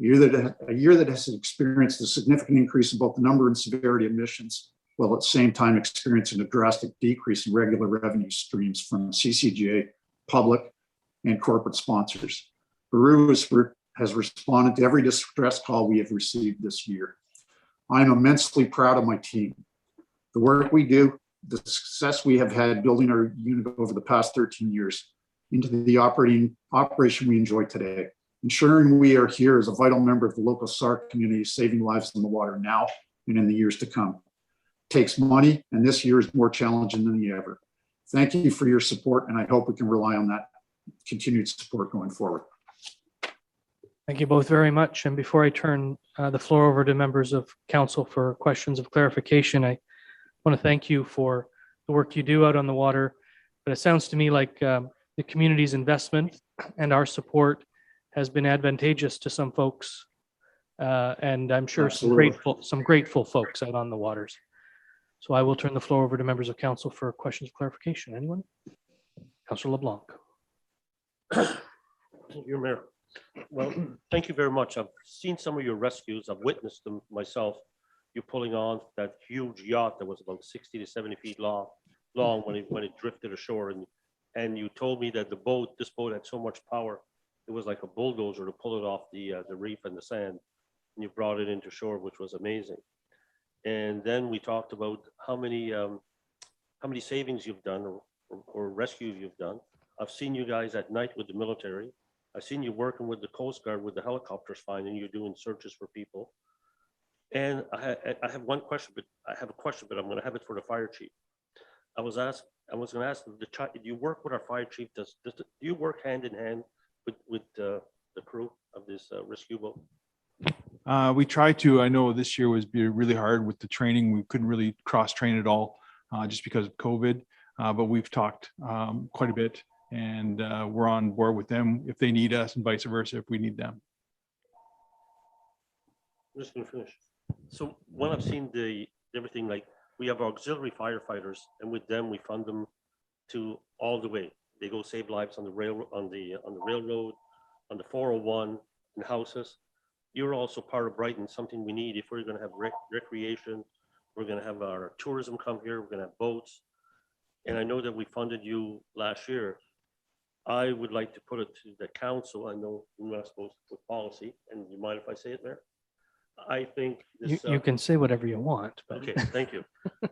Speaker 10: A year that has experienced a significant increase in both the number and severity of missions, while at the same time experiencing a drastic decrease in regular revenue streams from CCGA, public, and corporate sponsors. Peru has responded to every distress call we have received this year. I'm immensely proud of my team. The work we do, the success we have had building our unit over the past 13 years into the operation we enjoy today. Ensuring we are here as a vital member of the local SARC community, saving lives in the water now and in the years to come. It takes money, and this year is more challenging than ever. Thank you for your support, and I hope we can rely on that continued support going forward.
Speaker 1: Thank you both very much. And before I turn the floor over to members of council for questions of clarification, I want to thank you for the work you do out on the water. But it sounds to me like the community's investment and our support has been advantageous to some folks. And I'm sure some grateful folks out on the waters. So I will turn the floor over to members of council for questions of clarification. Anyone? Councillor LeBlanc.
Speaker 3: Your Mayor. Well, thank you very much. I've seen some of your rescues. I've witnessed them myself. You're pulling on that huge yacht that was about 60 to 70 feet long when it drifted ashore. And you told me that this boat had so much power, it was like a bulldozer to pull it off the reef and the sand. And you brought it into shore, which was amazing. And then we talked about how many savings you've done or rescues you've done. I've seen you guys at night with the military. I've seen you working with the Coast Guard with the helicopters finding you're doing searches for people. And I have one question, but I'm going to have it for the fire chief. I was going to ask, do you work with our fire chief? Do you work hand in hand with the crew of this rescue boat?
Speaker 12: We tried to. I know this year was really hard with the training. We couldn't really cross train at all just because of COVID. But we've talked quite a bit, and we're on board with them if they need us, and vice versa if we need them.
Speaker 3: I'm just going to finish. So when I've seen everything, like we have auxiliary firefighters, and with them we fund them to all the way. They go save lives on the railroad, on the railroad, on the 401, in houses. You're also part of Brighton, something we need if we're going to have recreation. We're going to have our tourism come here. We're going to have boats. And I know that we funded you last year. I would like to put it to the council. I know you're not supposed to put policy, and you mind if I say it there? I think this,
Speaker 1: You can say whatever you want, but
Speaker 3: okay, thank you.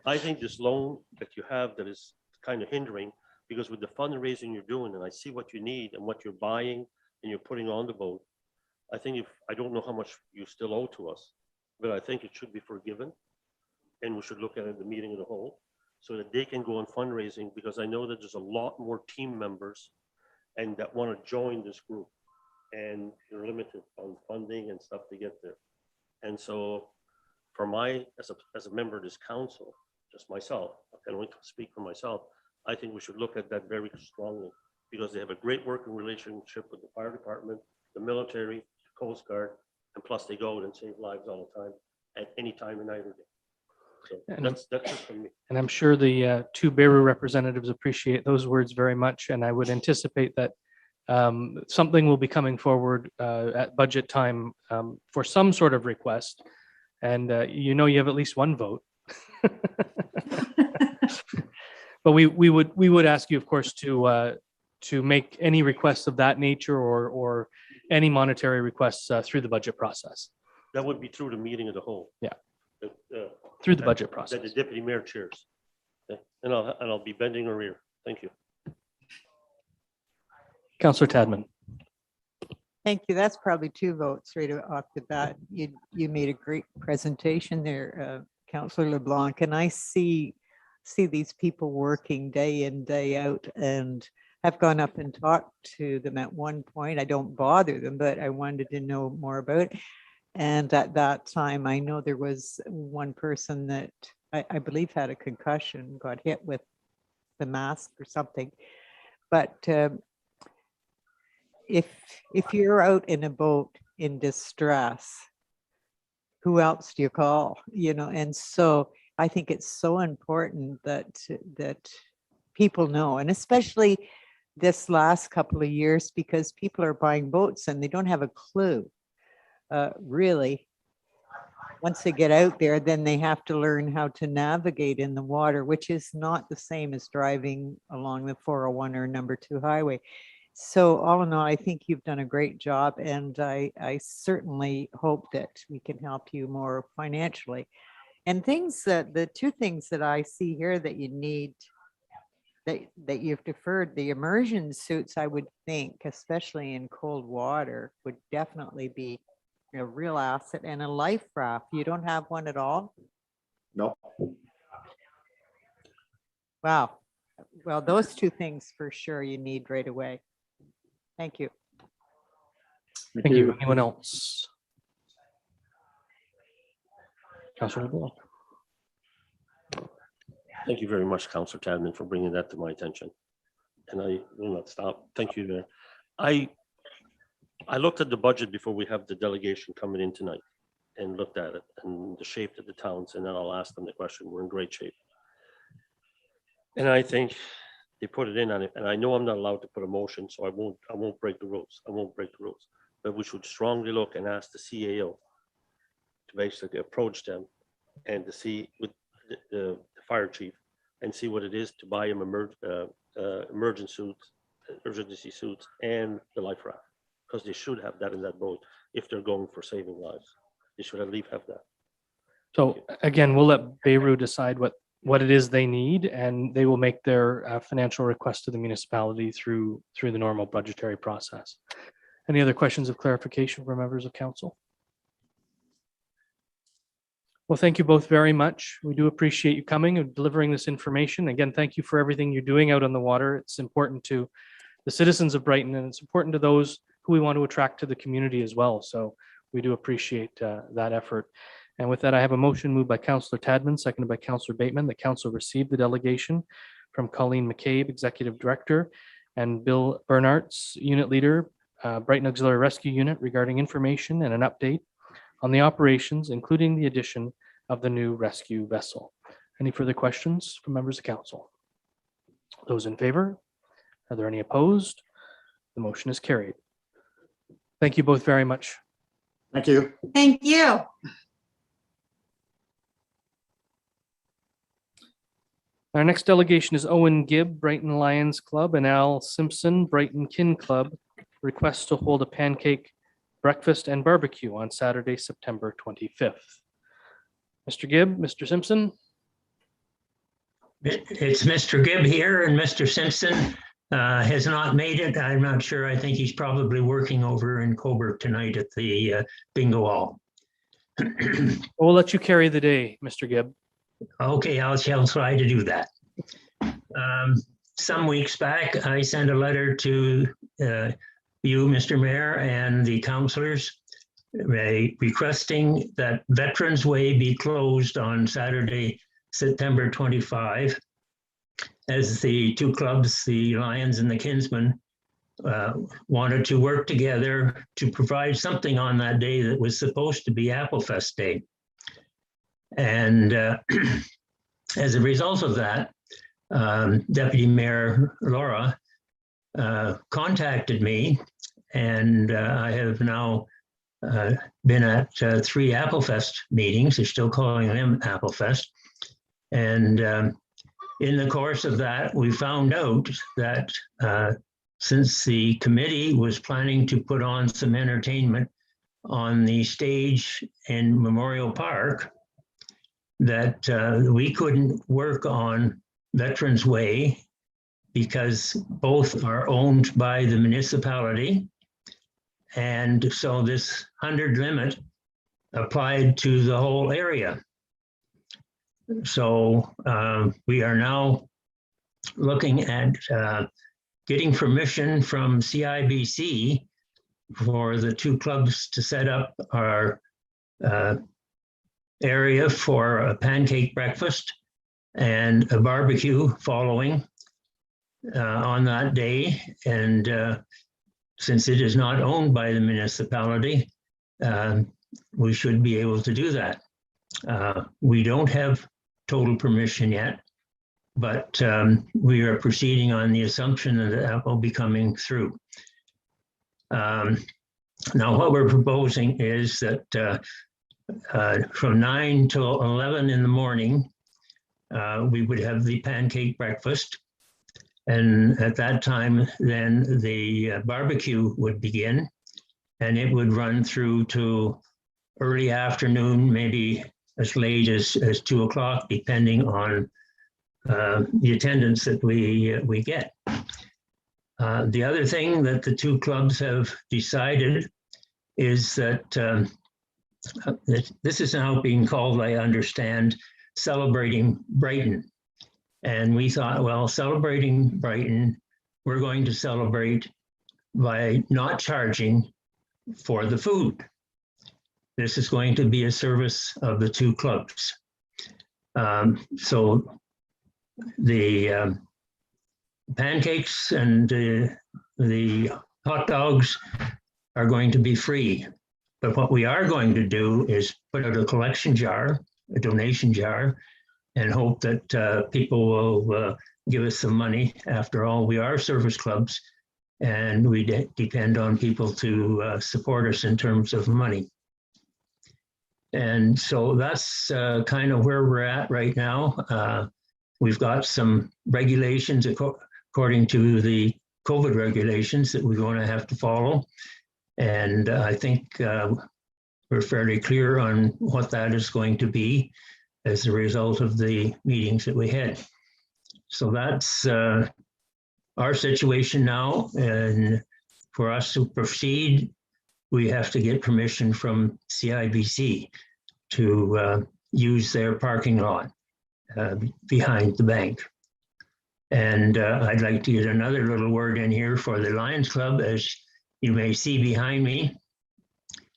Speaker 3: I think this loan that you have that is kind of hindering, because with the fundraising you're doing, and I see what you need and what you're buying and you're putting on the boat, I think I don't know how much you still owe to us, but I think it should be forgiven. And we should look at it in the meeting of the whole, so that they can go on fundraising, because I know that there's a lot more team members and that want to join this group, and they're limited on funding and stuff to get there. And so for as a member of this council, just myself, I can only speak for myself, I think we should look at that very strongly, because they have a great working relationship with the fire department, the military, the Coast Guard, and plus they go out and save lives all the time, at any time of night or day. So
Speaker 1: And
Speaker 3: that's just from me.
Speaker 1: and I'm sure the two Beru representatives appreciate those words very much. And I would anticipate that something will be coming forward at budget time for some sort of request. And you have at least one vote. But we would ask you, of course, to make any requests of that nature or any monetary requests through the budget process.
Speaker 3: That would be through the meeting of the whole.
Speaker 1: Yeah. Through the budget process.
Speaker 3: That the deputy mayor chairs. Okay. And I'll be bending her ear. Thank you.
Speaker 1: Councillor Tadman.
Speaker 8: Thank you. That's probably 2 votes right off the bat. You made a great presentation there, Councillor LeBlanc, and I see these people working day in, day out, and I've gone up and talked to them at one point. I don't bother them, but I wanted to know more about it. And at that time, I know there was one person that I believe had a concussion, got hit with the mask or something. But if you're out in a boat in distress, who else do you call? And so I think it's so important that people know, and especially this last couple of years, because people are buying boats and they don't have a clue. Really, once they get out there, then they have to learn how to navigate in the water, which is not the same as driving along the 401 or number 2 highway. So all in all, I think you've done a great job, and I certainly hope that we can help you more financially. And the 2 things that I see here that you need, that you've deferred, the immersion suits, I would think, especially in cold water, would definitely be a real asset, and a life raft. You don't have one at all?
Speaker 10: No.
Speaker 8: Wow. Well, those 2 things for sure you need right away. Thank you.
Speaker 1: Thank you. Anyone else? Councillor LeBlanc.
Speaker 3: Thank you very much, Councillor Tadman, for bringing that to my attention. And I will not stop. Thank you there. I looked at the budget before we have the delegation coming in tonight, and looked at it and the shape of the towns, and then I'll ask them the question. We're in great shape. And I think they put it in on it, and I know I'm not allowed to put a motion, so I won't break the rules. I won't break the rules. but we should strongly look and ask the CAO to basically approach them and to see with the fire chief and see what it is to buy them emergency suits and the life raft, because they should have that in that boat if they're going for saving lives. They should at least have that.
Speaker 1: So again, we'll let Beirut decide what it is they need, and they will make their financial request to the municipality through the normal budgetary process. Any other questions of clarification for members of council? Well, thank you both very much. We do appreciate you coming and delivering this information. Again, thank you for everything you're doing out on the water. It's important to the citizens of Brighton, and it's important to those who we want to attract to the community as well. So we do appreciate that effort. And with that, I have a motion moved by Councillor Tadman, seconded by Councillor Bateman, that council receive the delegation from Colleen McCabe, Executive Director, and Bill Bernaerts, Unit Leader, Brighton Auxiliary Rescue Unit, regarding information and an update on the operations, including the addition of the new rescue vessel. Any further questions from members of council? Those in favor? Are there any opposed? The motion is carried. Thank you both very much.
Speaker 10: Thank you.
Speaker 11: Thank you.
Speaker 1: Our next delegation is Owen Gibb, Brighton Lions Club, and Al Simpson, Brighton Kin Club, request to hold a pancake breakfast and barbecue on Saturday, September 25th. Mr. Gibb, Mr. Simpson.
Speaker 13: It's Mr. Gibb here, and Mr. Simpson has not made it. I'm not sure. I think he's probably working over in Coburg tonight at the bingo hall.
Speaker 1: We'll let you carry the day, Mr. Gibb.
Speaker 13: Okay, I'll try to do that. Some weeks back, I sent a letter to you, Mr. Mayor, and the councillors requesting that Veterans Way be closed on Saturday, September 25, as the two clubs, the Lions and the Kinsmen, wanted to work together to provide something on that day that was supposed to be Applefest Day. And as a result of that, Deputy Mayor Laura contacted me, and I have now been at 3 Applefest meetings. They're still calling them Applefest. And in the course of that, we found out that since the committee was planning to put on some entertainment on the stage in Memorial Park, that we couldn't work on Veterans Way because both are owned by the municipality. And so this 100 limit applied to the whole area. So we are now looking at getting permission from CIBC for the two clubs to set up our area for a pancake breakfast and a barbecue following on that day. And since it is not owned by the municipality, we should be able to do that. We don't have total permission yet, but we are proceeding on the assumption that that will be coming through. Now, what we're proposing is that from 9 till 11 in the morning, we would have the pancake breakfast. And at that time, then the barbecue would begin, and it would run through to early afternoon, maybe as late as 2 o'clock, depending on the attendance that we get. The other thing that the two clubs have decided is that this is now being called, I understand, Celebrating Brighton. And we thought, well, Celebrating Brighton, we're going to celebrate by not charging for the food. This is going to be a service of the two clubs. So the pancakes and the hot dogs are going to be free. But what we are going to do is put out a collection jar, a donation jar, and hope that people will give us some money. After all, we are service clubs, and we depend on people to support us in terms of money. And so that's kind of where we're at right now. We've got some regulations according to the COVID regulations that we're going to have to follow. And I think we're fairly clear on what that is going to be as a result of the meetings that we had. So that's our situation now. And for us to proceed, we have to get permission from CIBC to use their parking lot behind the bank. And I'd like to get another little word in here for the Lions Club. As you may see behind me,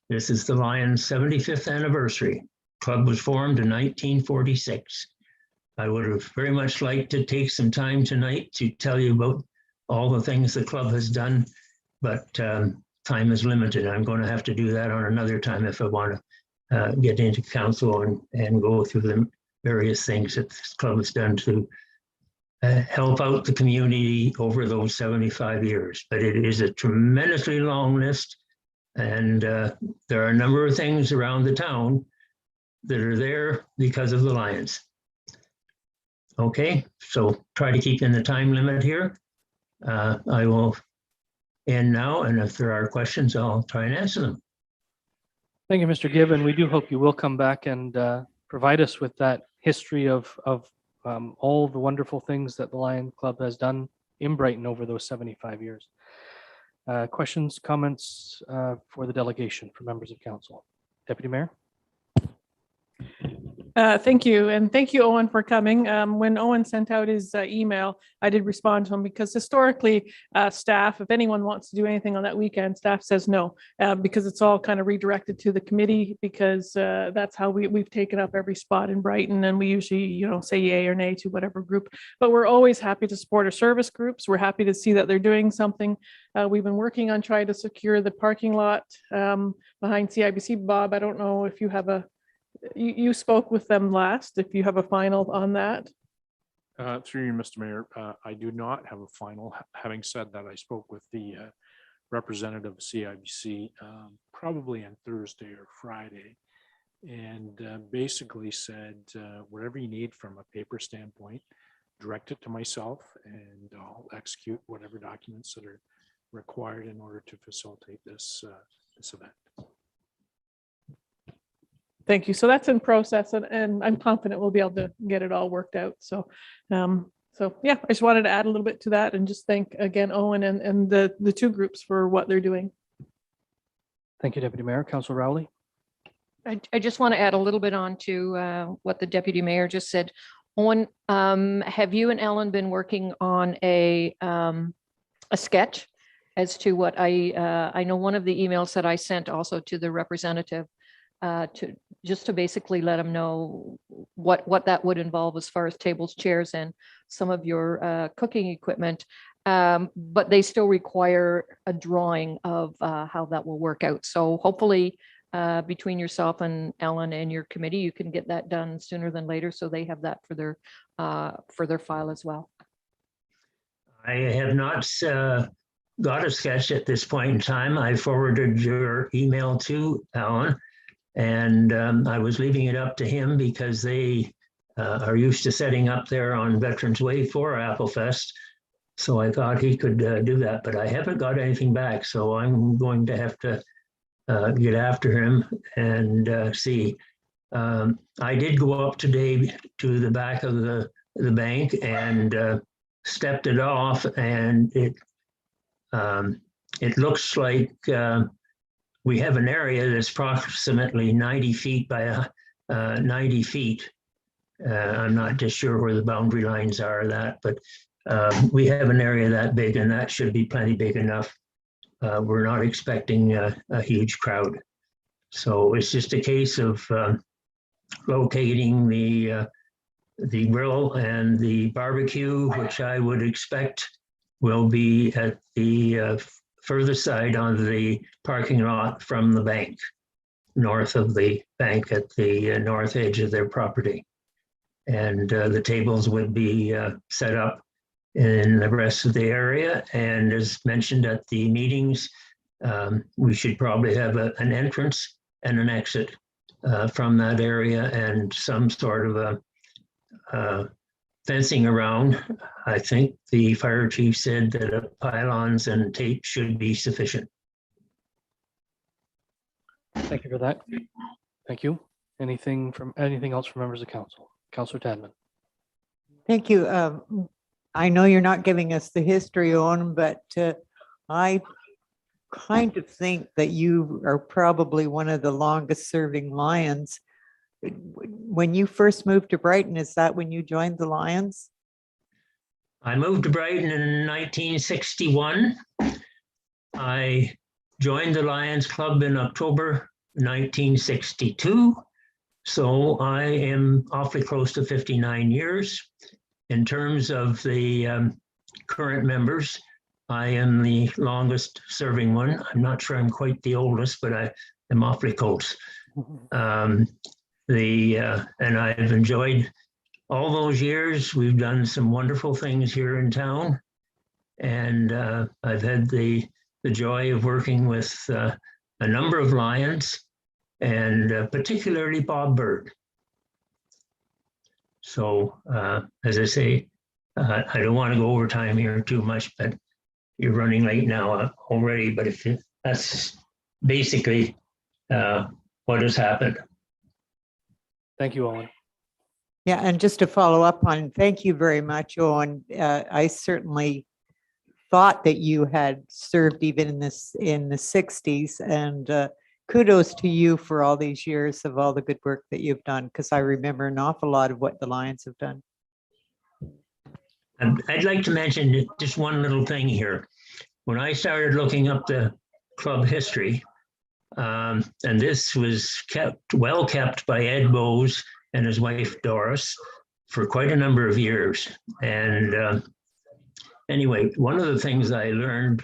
Speaker 13: this is the Lions 75th anniversary. Club was formed in 1946. I would have very much liked to take some time tonight to tell you about all the things the club has done, but time is limited. I'm going to have to do that on another time if I want to get into council and go through the various things that this club has done to help out the community over those 75 years. But it is a tremendously long list, and there are a number of things around the town that are there because of the Lions. Okay, so try to keep in the time limit here. I will end now, and if there are questions, I'll try and answer them.
Speaker 1: Thank you, Mr. Gibbon. We do hope you will come back and provide us with that history of all the wonderful things that the Lion Club has done in Brighton over those 75 years. Questions, comments for the delegation for members of council? Deputy Mayor?
Speaker 14: Thank you. And thank you, Owen, for coming. When Owen sent out his email, I did respond to him because historically, staff, if anyone wants to do anything on that weekend, staff says no, because it's all kind of redirected to the committee, because that's how we've taken up every spot in Brighton. And we usually, say yay or nay to whatever group, but we're always happy to support our service groups. We're happy to see that they're doing something. We've been working on trying to secure the parking lot behind CIBC. Bob, I don't know if you have you spoke with them last, if you have a final on that.
Speaker 9: Through you, Mr. Mayor, I do not have a final. Having said that, I spoke with the representative of CIBC probably on Thursday or Friday, and basically said, whatever you need from a paper standpoint, direct it to myself and I'll execute whatever documents that are required in order to facilitate this event.
Speaker 14: Thank you. So that's in process, and I'm confident we'll be able to get it all worked out. So, yeah, I just wanted to add a little bit to that and just thank again Owen and the two groups for what they're doing.
Speaker 1: Thank you, Deputy Mayor. Councillor Rowley?
Speaker 7: I just want to add a little bit on to what the Deputy Mayor just said. Owen, have you and Ellen been working on a sketch as to what I know one of the emails that I sent also to the representative to basically let them know what that would involve as far as tables, chairs, and some of your cooking equipment. But they still require a drawing of how that will work out. So hopefully between yourself and Ellen and your committee, you can get that done sooner than later, so they have that for their file as well.
Speaker 13: I have not got a sketch at this point in time. I forwarded your email to Alan, and I was leaving it up to him because they are used to setting up there on Veterans Way for Applefest. So I thought he could do that, but I haven't got anything back. So I'm going to have to get after him and see. I did go up today to the back of the bank and stepped it off, and it looks like we have an area that's approximately 90 feet by 90 feet. I'm not just sure where the boundary lines are of that, but we have an area that big, and that should be plenty big enough. We're not expecting a huge crowd. So it's just a case of locating the grill and the barbecue, which I would expect will be at the further side on the parking lot from the bank, north of the bank at the north edge of their property. And the tables would be set up in the rest of the area. And as mentioned at the meetings, we should probably have an entrance and an exit from that area and some sort of a fencing around. I think the fire chief said that pylons and tape should be sufficient.
Speaker 1: Thank you for that. Thank you. Anything else from members of council? Councillor Tadman.
Speaker 8: Thank you. I know you're not giving us the history on, but I kind of think that you are probably one of the longest serving Lions. When you first moved to Brighton, is that when you joined the Lions?
Speaker 13: I moved to Brighton in 1961. I joined the Lions Club in October 1962. So I am awfully close to 59 years. In terms of the current members, I am the longest serving one. I'm not sure I'm quite the oldest, but I am awfully close. And I've enjoyed all those years. We've done some wonderful things here in town. And I've had the joy of working with a number of Lions, and particularly Bob Bird. So as I say, I don't want to go over time here too much, but you're running late now already. But that's basically what has happened.
Speaker 1: Thank you, Owen.
Speaker 8: Yeah, and just to follow up on, thank you very much, Owen. I certainly thought that you had served even in the 60s, and kudos to you for all these years of all the good work that you've done, because I remember an awful lot of what the Lions have done.
Speaker 13: I'd like to mention just one little thing here. When I started looking up the club history, and this was well kept by Ed Bowes and his wife Doris for quite a number of years. And anyway, one of the things I learned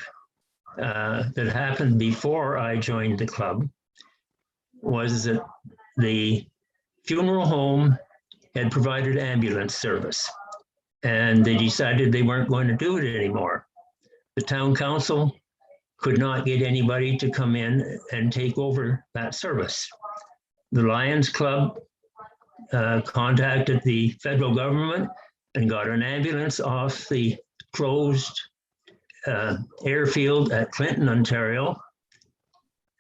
Speaker 13: that happened before I joined the club was that the funeral home had provided ambulance service, and they decided they weren't going to do it anymore. The town council could not get anybody to come in and take over that service. The Lions Club contacted the federal government and got an ambulance off the closed airfield at Clinton, Ontario,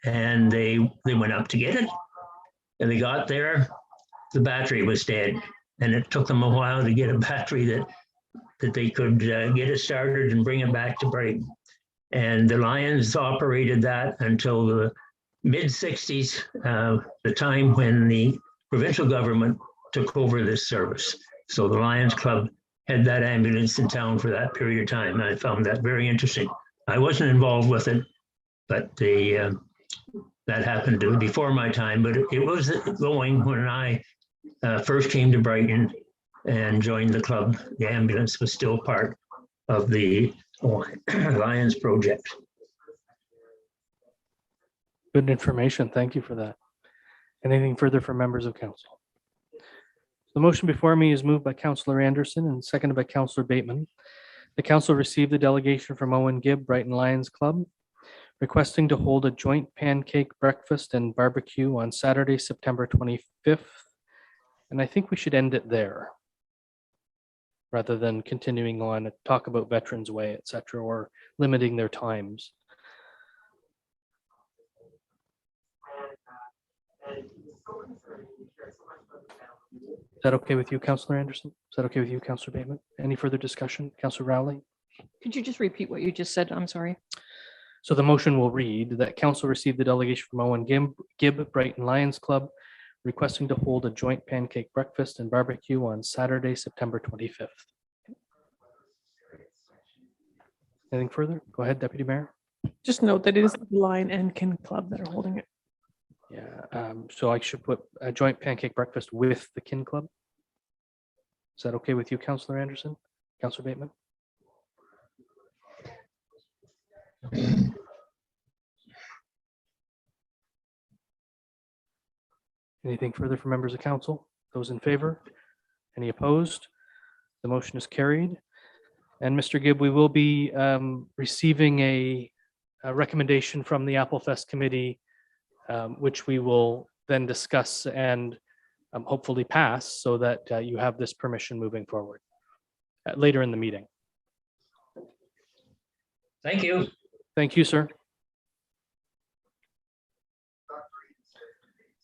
Speaker 13: and they went up to get it. And they got there, the battery was dead, and it took them a while to get a battery that they could get it started and bring it back to Brighton. And the Lions operated that until the mid-60s, the time when the provincial government took over this service. So the Lions Club had that ambulance in town for that period of time. I found that very interesting. I wasn't involved with it, but that happened before my time, but it was going when I first came to Brighton and joined the club. The ambulance was still part of the Lions project.
Speaker 1: Good information. Thank you for that. Anything further from members of council? The motion before me is moved by Councillor Anderson and seconded by Councillor Bateman. The council received a delegation from Owen Gibb, Brighton Lions Club, requesting to hold a joint pancake breakfast and barbecue on Saturday, September 25th. And I think we should end it there, rather than continuing on to talk about Veterans Way, et cetera, or limiting their times. Is that okay with you, Councillor Anderson? Is that okay with you, Councillor Bateman? Any further discussion? Councillor Rowley?
Speaker 7: Could you just repeat what you just said? I'm sorry.
Speaker 1: So the motion will read that council received the delegation from Owen Gibb, Brighton Lions Club, requesting to hold a joint pancake breakfast and barbecue on Saturday, September 25th. Anything further? Go ahead, Deputy Mayor.
Speaker 14: Just note that it is the Lion and Kin Club that are holding it.
Speaker 1: Yeah, so I should put a joint pancake breakfast with the Kin Club. Is that okay with you, Councillor Anderson? Councillor Bateman? Anything further from members of council? Those in favor? Any opposed? The motion is carried. And Mr. Gibb, we will be receiving a recommendation from the Apple Fest Committee, which we will then discuss and hopefully pass so that you have this permission moving forward later in the meeting.
Speaker 13: Thank you.
Speaker 1: Thank you, sir.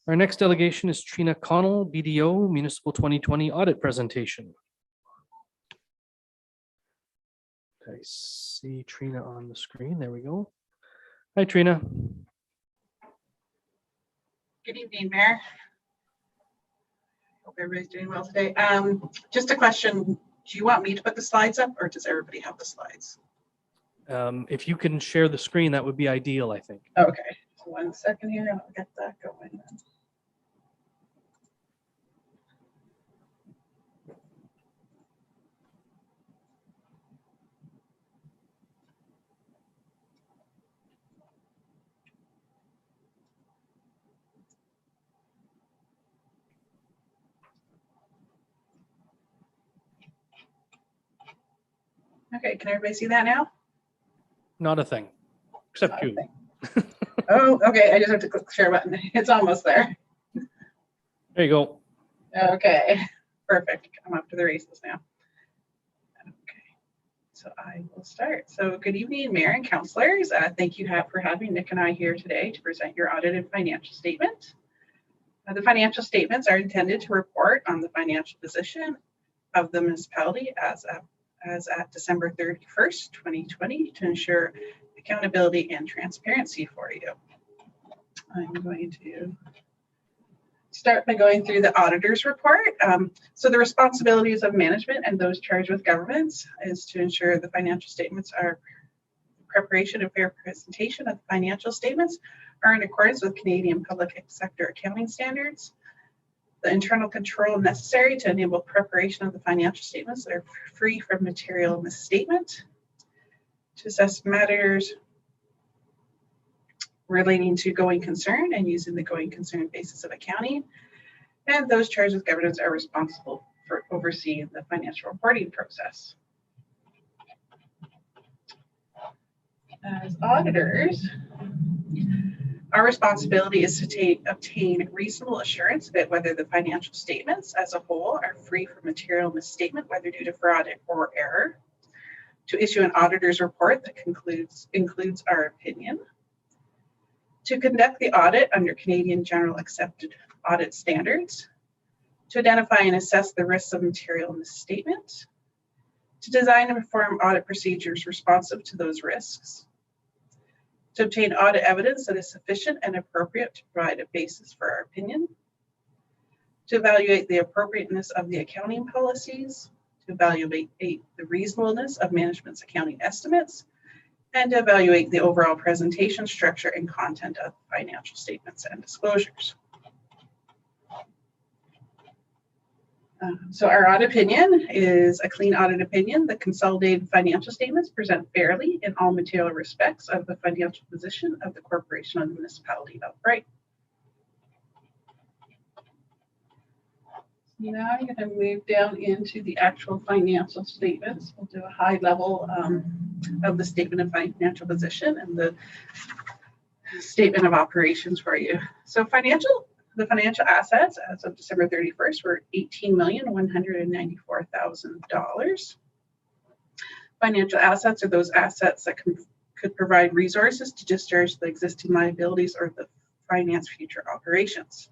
Speaker 1: Our next delegation is Trina Connell, BDO Municipal 2020 Audit Presentation. I see Trina on the screen. There we go. Hi, Trina.
Speaker 15: Good evening, Mayor. Hope everybody's doing well today. Just a question. Do you want me to put the slides up or does everybody have the slides?
Speaker 1: If you can share the screen, that would be ideal, I think.
Speaker 15: Okay, so 1 second here. I'll get that going. Okay, can everybody see that now?
Speaker 1: Not a thing, except you.
Speaker 15: Oh, okay. I just have to click the share button. It's almost there.
Speaker 1: There you go.
Speaker 15: Okay, perfect. I'm up to the races now. Okay, so I will start. So good evening, Mayor and councillors. Thank you for having Nick and I here today to present your audited financial statement. The financial statements are intended to report on the financial position of the municipality as at December 31st, 2020 to ensure accountability and transparency for you. I'm going to start by going through the auditor's report. So the responsibilities of management and those charged with governance is to ensure the financial statements are preparation and fair presentation of the financial statements are in accordance with Canadian public sector accounting standards. The internal control necessary to enable preparation of the financial statements that are free from material misstatement, to assess matters relating to going concern and using the going concern basis of accounting, and those charged with governance are responsible for overseeing the financial reporting process. As auditors, our responsibility is to obtain reasonable assurance that whether the financial statements as a whole are free from material misstatement, whether due to fraud or error, to issue an auditor's report that includes our opinion, to conduct the audit under Canadian General Accepted Audit Standards, to identify and assess the risks of material misstatement, to design and perform audit procedures responsive to those risks, to obtain audit evidence that is sufficient and appropriate to provide a basis for our opinion, to evaluate the appropriateness of the accounting policies, to evaluate the reasonableness of management's accounting estimates, and to evaluate the overall presentation structure and content of financial statements and disclosures. So our audit opinion is a clean audit opinion. The consolidated financial statements present fairly in all material respects of the financial position of the corporation of the municipality of Brighton. Now I'm going to move down into the actual financial statements. We'll do a high level of the statement of financial position and the statement of operations for you. So the financial assets as of December 31st were $18,194,000. Financial assets are those assets that could provide resources to discharge the existing liabilities or the finance future operations.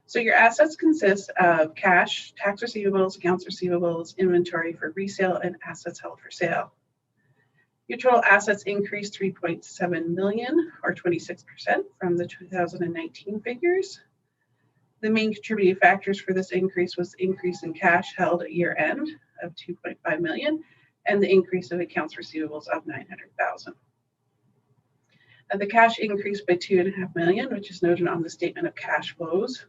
Speaker 15: So your assets consist of cash, tax receivables, accounts receivables, inventory for resale, and assets held for sale. Your total assets increased 3.7 million or 26% from the 2019 figures. The main contributing factors for this increase was the increase in cash held at year end of 2.5 million and the increase of accounts receivables of 900,000. The cash increased by 2.5 million, which is noted on the statement of cash flows,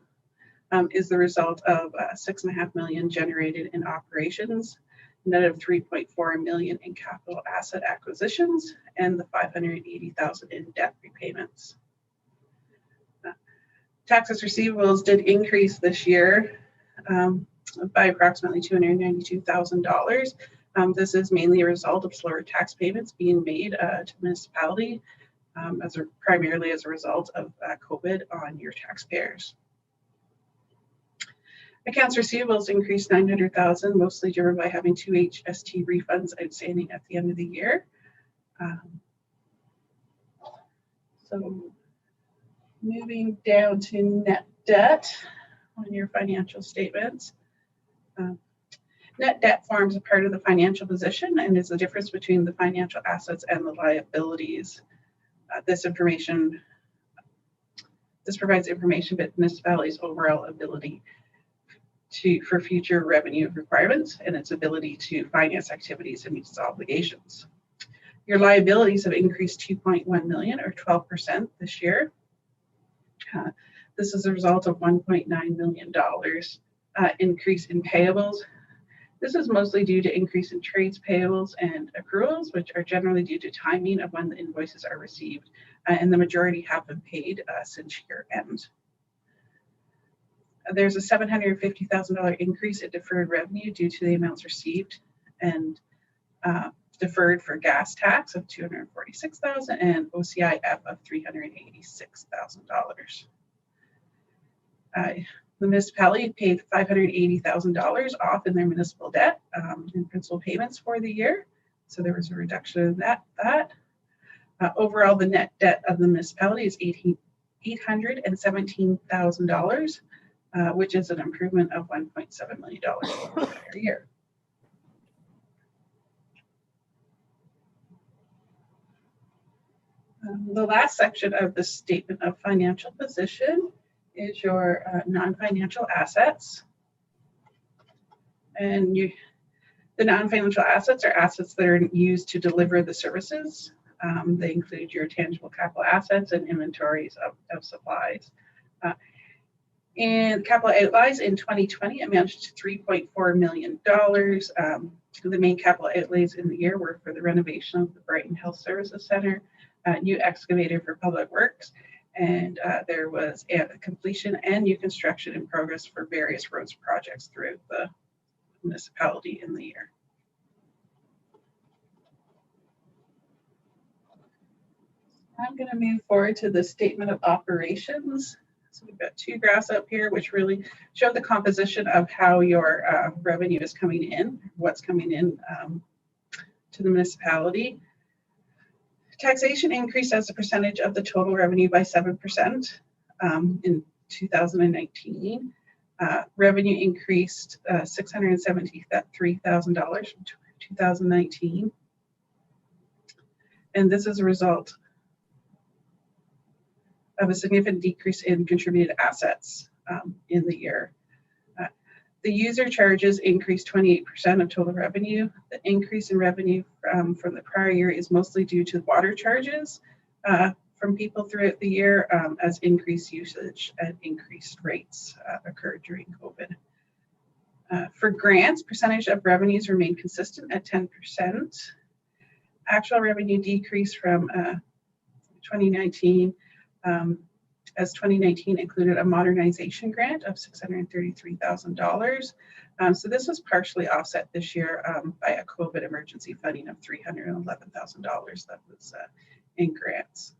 Speaker 15: is the result of 6.5 million generated in operations, net of 3.4 million in capital asset acquisitions, and the 580,000 in debt repayments. Taxes receivables did increase this year by approximately $292,000, This is mainly a result of slower tax payments being made to the municipality primarily as a result of COVID on your taxpayers. Accounts receivables increased 900,000, mostly driven by having 2 HST refunds outstanding at the end of the year. So moving down to net debt on your financial statements. Net debt forms a part of the financial position and is the difference between the financial assets and the liabilities. This provides information about the municipality's overall ability for future revenue requirements and its ability to finance activities and meet its obligations. Your liabilities have increased 2.1 million or 12% this year. This is a result of $1.9 million increase in payables. This is mostly due to increase in trades payables and accruals, which are generally due to timing of when the invoices are received, and the majority have been paid since year end. There's a $750,000 increase in deferred revenue due to the amounts received and deferred for gas tax of $246,000 and OCIF of $386,000. The municipality paid $580,000 off in their municipal debt in principal payments for the year. So there was a reduction in that. Overall, the net debt of the municipality is $817,000, which is an improvement of $1.7 million over the prior year. The last section of the statement of financial position is your non-financial assets. And the non-financial assets are assets that are used to deliver the services. They include your tangible capital assets and inventories of supplies. And capital outlays in 2020 amounted to $3.4 million. The main capital outlays in the year were for the renovation of the Brighton Health Services Centre, new excavator for public works, and there was a completion and new construction in progress for various roads projects throughout the municipality in the year. I'm going to move forward to the statement of operations. So we've got 2 graphs up here which really show the composition of how your revenue is coming in, what's coming in to the municipality. Taxation increased as a percentage of the total revenue by 7% in 2019. Revenue increased $673,000 from 2019. And this is a result of a significant decrease in contributed assets in the year. The user charges increased 28% of total revenue. The increase in revenue from the prior year is mostly due to water charges from people throughout the year as increased usage and increased rates occurred during COVID. For grants, percentage of revenues remained consistent at 10%. Actual revenue decreased from 2019 as 2019 included a modernization grant of $633,000. So this was partially offset this year by a COVID emergency funding of $311,000 that was in grants.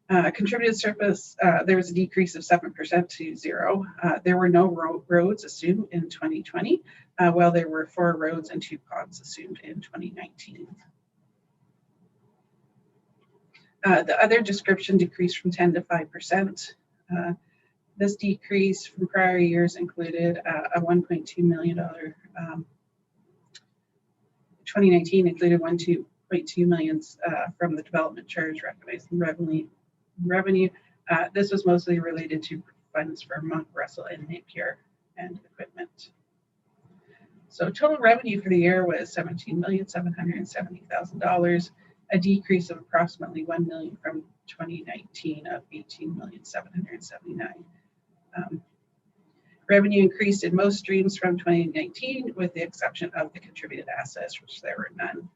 Speaker 15: Contributed surface, there was a decrease of 7% to 0. There were no roads assumed in 2020, while there were 4 roads and 2 ponds assumed in 2019. The other description decreased from 10 to 5%. This decrease from prior years included a $1.2 million, 2019 included $1.2 million from the development charge recognized in revenue. This was mostly related to funds for Monk, Russell, and Napier and equipment. So total revenue for the year was $17,770,000. A decrease of approximately $1 million from 2019 of $18,779,000. Revenue increased in most streams from 2019, with the exception of the contributed assets, which there were none,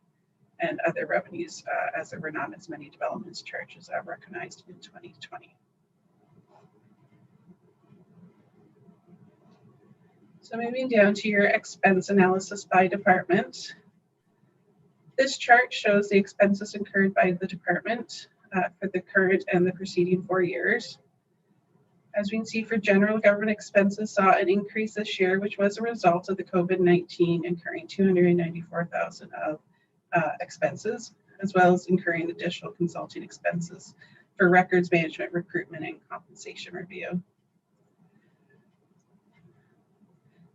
Speaker 15: and other revenues, as there were not as many development charges recognized in 2020. So moving down to your expense analysis by department. This chart shows the expenses incurred by the department for the current and the preceding 4 years. As we can see, for general government expenses saw an increase this year, which was a result of the COVID-19 incurring $294,000 of expenses, as well as incurring additional consulting expenses for records management, recruitment, and compensation review.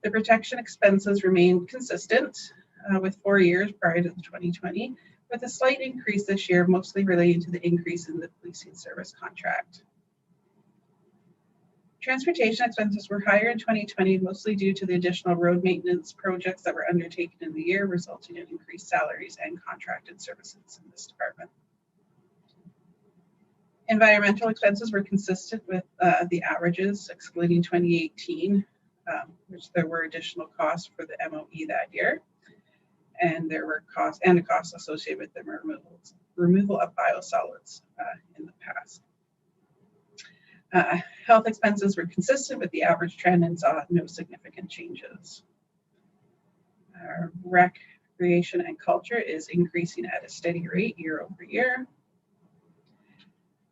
Speaker 15: The protection expenses remained consistent with 4 years prior to 2020, with a slight increase this year, mostly relating to the increase in the policing service contract. Transportation expenses were higher in 2020, mostly due to the additional road maintenance projects that were undertaken in the year, resulting in increased salaries and contracted services in this department. Environmental expenses were consistent with the averages, excluding 2018, which there were additional costs for the MOE that year. And there were costs and a cost associated with the removal of biosolids in the past. Health expenses were consistent with the average trend and saw no significant changes. Recreation and culture is increasing at a steady rate year over year.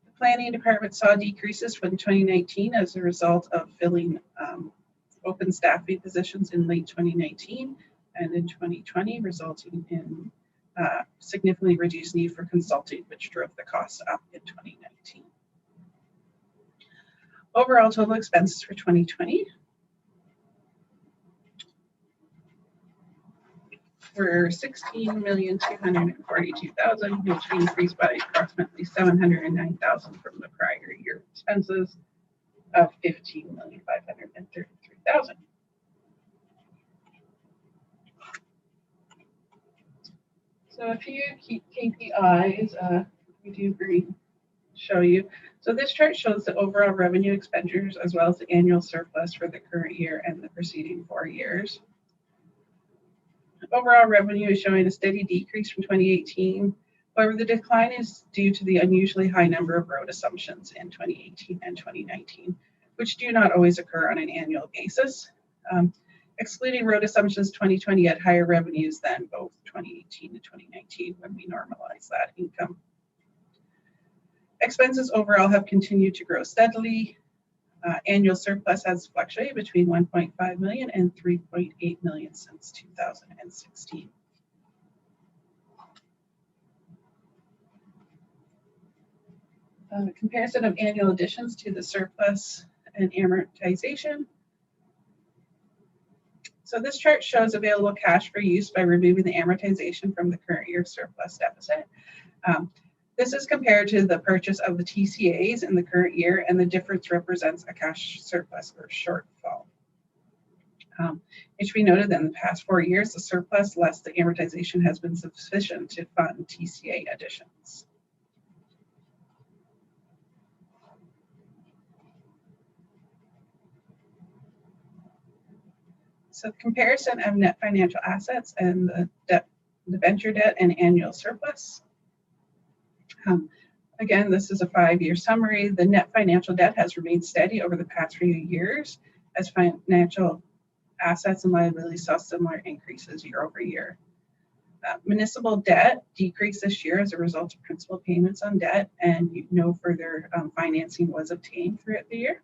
Speaker 15: The planning department saw decreases from 2019 as a result of filling open staffing positions in late 2019 and in 2020, resulting in significantly reduced need for consulting, which drove the costs up in 2019. Overall total expenses for 2020 were $16,242,000, which increased by approximately $709,000 from the prior year expenses of $15,533,000. So a few key KPIs we do show you. So this chart shows the overall revenue expenditures as well as the annual surplus for the current year and the preceding 4 years. Overall revenue is showing a steady decrease from 2018. However, the decline is due to the unusually high number of road assumptions in 2018 and 2019, which do not always occur on an annual basis. Excluding road assumptions, 2020 had higher revenues than both 2018 and 2019 when we normalize that income. Expenses overall have continued to grow steadily. Annual surplus has fluctuated between 1.5 million and 3.8 million since 2016. Comparison of annual additions to the surplus and amortization. So this chart shows available cash for use by removing the amortization from the current year surplus deficit. This is compared to the purchase of the TCAs in the current year, and the difference represents a cash surplus or shortfall. It should be noted that in the past 4 years, the surplus less the amortization has been sufficient to fund TCA additions. So comparison of net financial assets and the debenture debt and annual surplus. Again, this is a 5-year summary. The net financial debt has remained steady over the past few years as financial assets and liabilities saw similar increases year over year. Municipal debt decreased this year as a result of principal payments on debt, and no further financing was obtained throughout the year.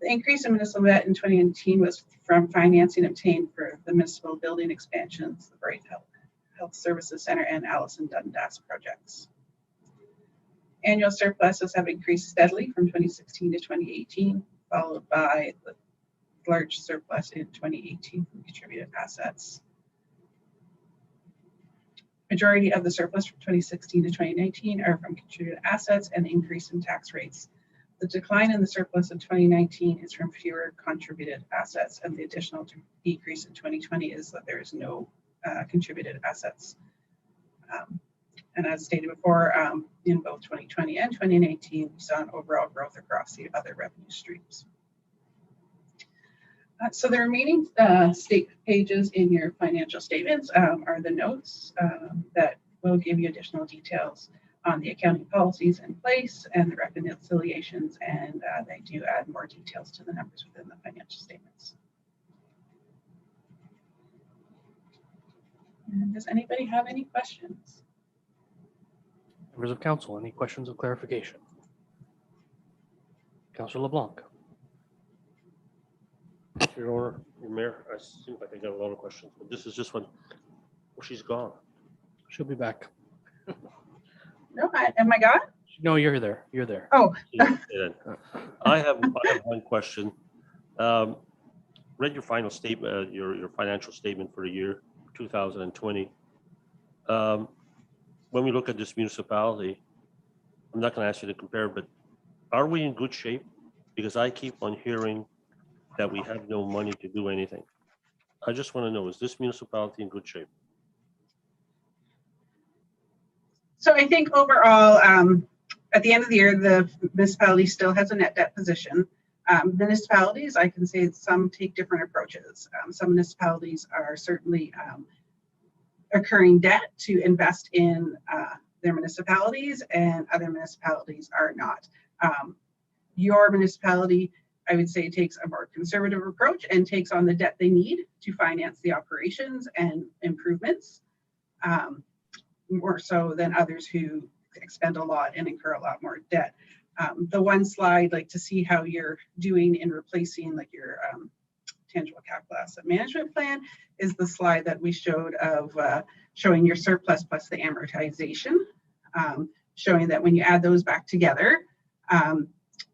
Speaker 15: The increase in municipal debt in 2019 was from financing obtained for the municipal building expansions, the Brighton Health Services Center, and Allison Dundas projects. Annual surpluses have increased steadily from 2016 to 2018, followed by the large surplus in 2018 from contributed assets. Majority of the surplus from 2016 to 2019 are from contributed assets and increase in tax rates. The decline in the surplus in 2019 is from fewer contributed assets, and the additional decrease in 2020 is that there is no contributed assets. And as stated before, in both 2020 and 2019, we saw an overall growth across the other revenue streams. So the remaining pages in your financial statements are the notes that will give you additional details on the accounting policies in place and the reconciliations, and they do add more details to the numbers within the financial statements. And does anybody have any questions?
Speaker 1: Members of council, any questions of clarification? Councillor LeBlanc.
Speaker 3: Your Mayor, I seem like I got a lot of questions, but this is just one. Oh, she's gone.
Speaker 1: She'll be back.
Speaker 15: No, am I gone?
Speaker 1: No, you're there. You're there.
Speaker 15: Oh,
Speaker 3: I have one question. Read your final statement, your financial statement for the year 2020. When we look at this municipality, I'm not going to ask you to compare, but are we in good shape? Because I keep on hearing that we have no money to do anything. I just want to know, is this municipality in good shape?
Speaker 15: so I think overall, at the end of the year, the municipality still has a net debt position. Municipalities, I can say some take different approaches. Some municipalities are certainly incurring debt to invest in their municipalities, and other municipalities are not. Your municipality, I would say, takes a more conservative approach and takes on the debt they need to finance the operations and improvements, more so than others who expend a lot and incur a lot more debt. The one slide, like to see how you're doing in replacing like your tangible capital asset management plan, is the slide that we showed of showing your surplus plus the amortization, showing that when you add those back together,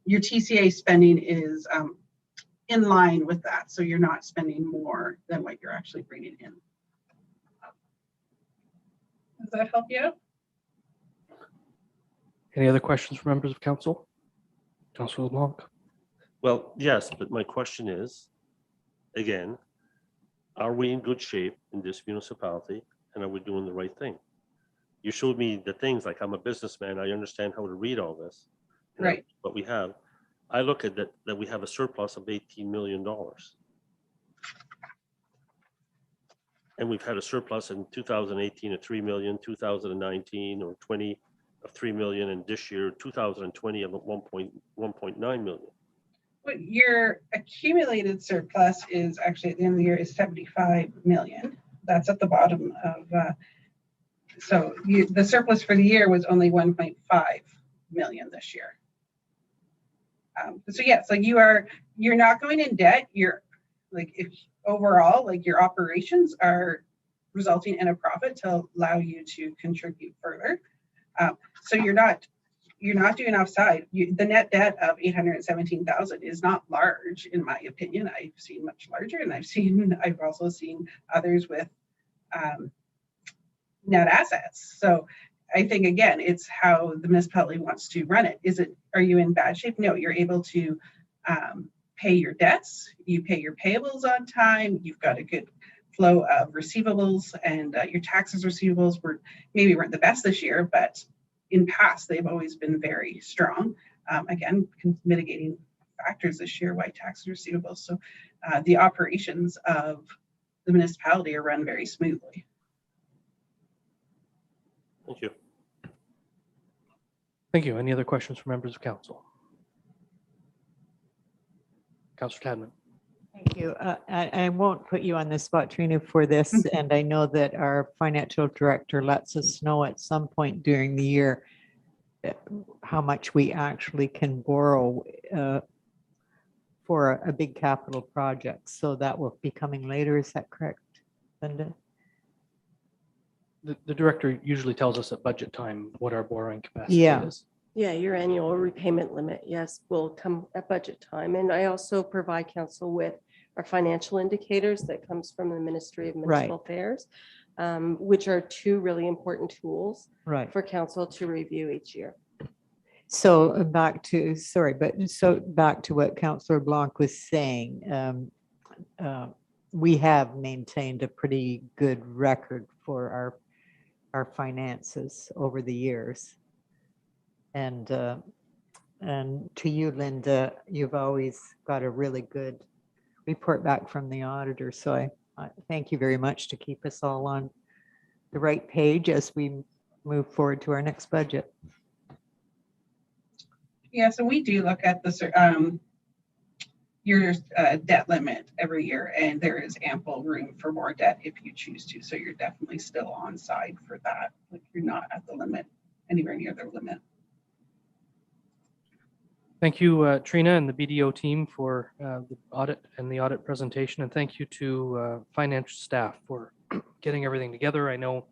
Speaker 15: your TCA spending is in line with that. So you're not spending more than what you're actually bringing in. Does that help you out?
Speaker 1: Any other questions from members of council? Councillor LeBlanc.
Speaker 3: Well, yes, but my question is, again, are we in good shape in this municipality, and are we doing the right thing? You showed me the things, like I'm a businessman, I understand how to read all this.
Speaker 15: Right.
Speaker 3: What we have. I look at that we have a surplus of $18 million. And we've had a surplus in 2018 of 3 million, 2019 or 20 of 3 million, and this year 2020 of 1.9 million.
Speaker 15: But your accumulated surplus is actually at the end of the year is 75 million. That's at the bottom of so the surplus for the year was only 1.5 million this year. So yes, like you're not going in debt. You're like, if overall, like your operations are resulting in a profit to allow you to contribute further. So you're not doing offside. The net debt of 817,000 is not large, in my opinion. I've seen much larger, and I've also seen others with net assets. So I think, again, it's how the municipality wants to run it. Are you in bad shape? No, you're able to pay your debts, you pay your payables on time, you've got a good flow of receivables, and your taxes receivables maybe weren't the best this year, but in past they've always been very strong. Again, mitigating factors this year, why taxes receivables. So the operations of the municipality are run very smoothly.
Speaker 3: Thank you.
Speaker 1: Thank you. Any other questions from members of council? Councillor Tadman.
Speaker 8: Thank you. I won't put you on the spot, Trina, for this, and I know that our financial director lets us know at some point during the year how much we actually can borrow for a big capital project. So that will be coming later. Is that correct, Linda?
Speaker 1: The director usually tells us at budget time what our borrowing capacity
Speaker 8: Yeah.
Speaker 1: is.
Speaker 16: Yeah, your annual repayment limit, yes, will come at budget time. And I also provide council with our financial indicators that comes from the Ministry of Municipal Affairs, which are two really important tools for council to review each year.
Speaker 8: So back to what Councillor Blanc was saying, we have maintained a pretty good record for our finances over the years. And to you, Linda, you've always got a really good report back from the auditor. So I thank you very much to keep us all on the right page as we move forward to our next budget.
Speaker 15: Yeah, so we do look at your debt limit every year, and there is ample room for more debt if you choose to. So you're definitely still on side for that. Like you're not at the limit, anywhere near the limit.
Speaker 1: Thank you, Trina and the BDO team for the audit and the audit presentation. And thank you to financial staff for getting everything together. I know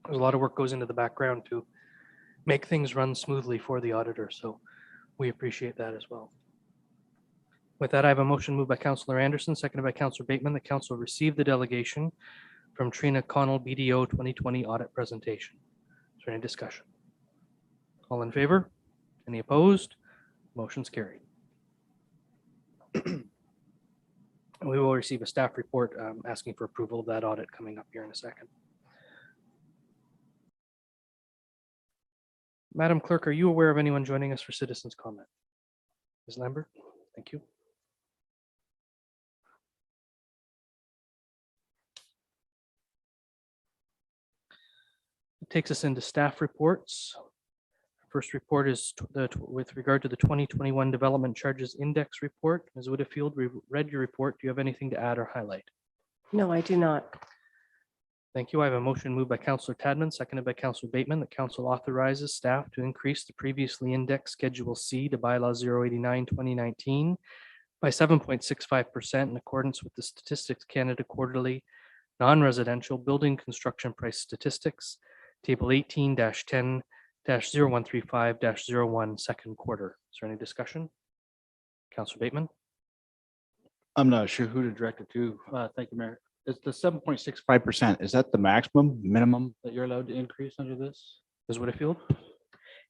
Speaker 1: there's a lot of work goes into the background to make things run smoothly for the auditor. So we appreciate that as well. With that, I have a motion moved by Councillor Anderson, seconded by Councillor Bateman. The council received the delegation from Trina Connell BDO 2020 audit presentation. Is there any discussion? All in favor? Any opposed? Motion's carried. And we will receive a staff report asking for approval of that audit coming up here in a second. Madam Clerk, are you aware of anyone joining us for citizens' comment? Ms. Lambert, thank you. It takes us into staff reports. First report is with regard to the 2021 Development Charges Index report. Ms. Whitfield, we read your report. Do you have anything to add or highlight?
Speaker 16: No, I do not.
Speaker 1: Thank you. I have a motion moved by Councillor Tadman, seconded by Councillor Bateman. The council authorizes staff to increase the previously indexed Schedule C to Bylaw 089-2019 by 7.65% in accordance with the Statistics Canada Quarterly Non-Residential Building Construction Price Statistics, Table 18-10-0135-01 second quarter. Is there any discussion? Councillor Bateman?
Speaker 2: I'm not sure who to direct it to. Thank you, Mayor. It's the 7.65%. Is that the maximum minimum that you're allowed to increase under this?
Speaker 1: Ms. Whitfield?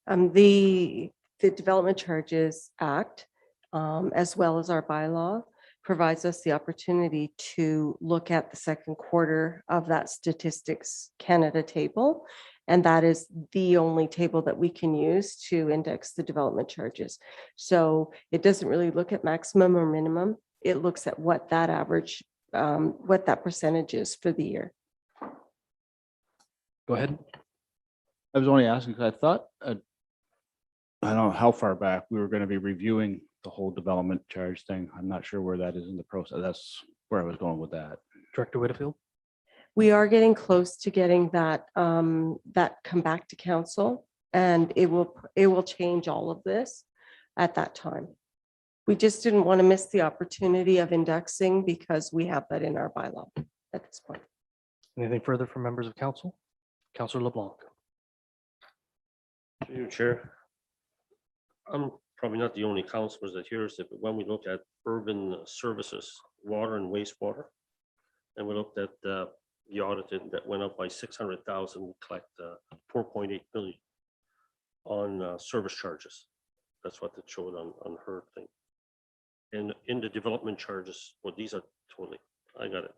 Speaker 16: The Development Charges Act, as well as our bylaw, provides us the opportunity to look at the second quarter of that Statistics Canada table. And that is the only table that we can use to index the development charges. So it doesn't really look at maximum or minimum. It looks at what that average, what that percentage is for the year.
Speaker 1: Go ahead.
Speaker 2: I was only asking because I thought, I don't know how far back we were going to be reviewing the whole development charge thing. I'm not sure where that is in the process. That's where I was going with that.
Speaker 1: Director Whitfield?
Speaker 16: We are getting close to getting that that come back to council, and it will change all of this at that time. We just didn't want to miss the opportunity of indexing because we have that in our bylaw at this point.
Speaker 1: Anything further from members of council? Councillor LeBlanc.
Speaker 3: Through you, Chair. I'm probably not the only councillor that hears it, but when we look at urban services, water and wastewater, and we looked at the audited that went up by 600,000, we collect 4.8 million on service charges. That's what it showed on her thing. And in the development charges, well, these are totally, I got it.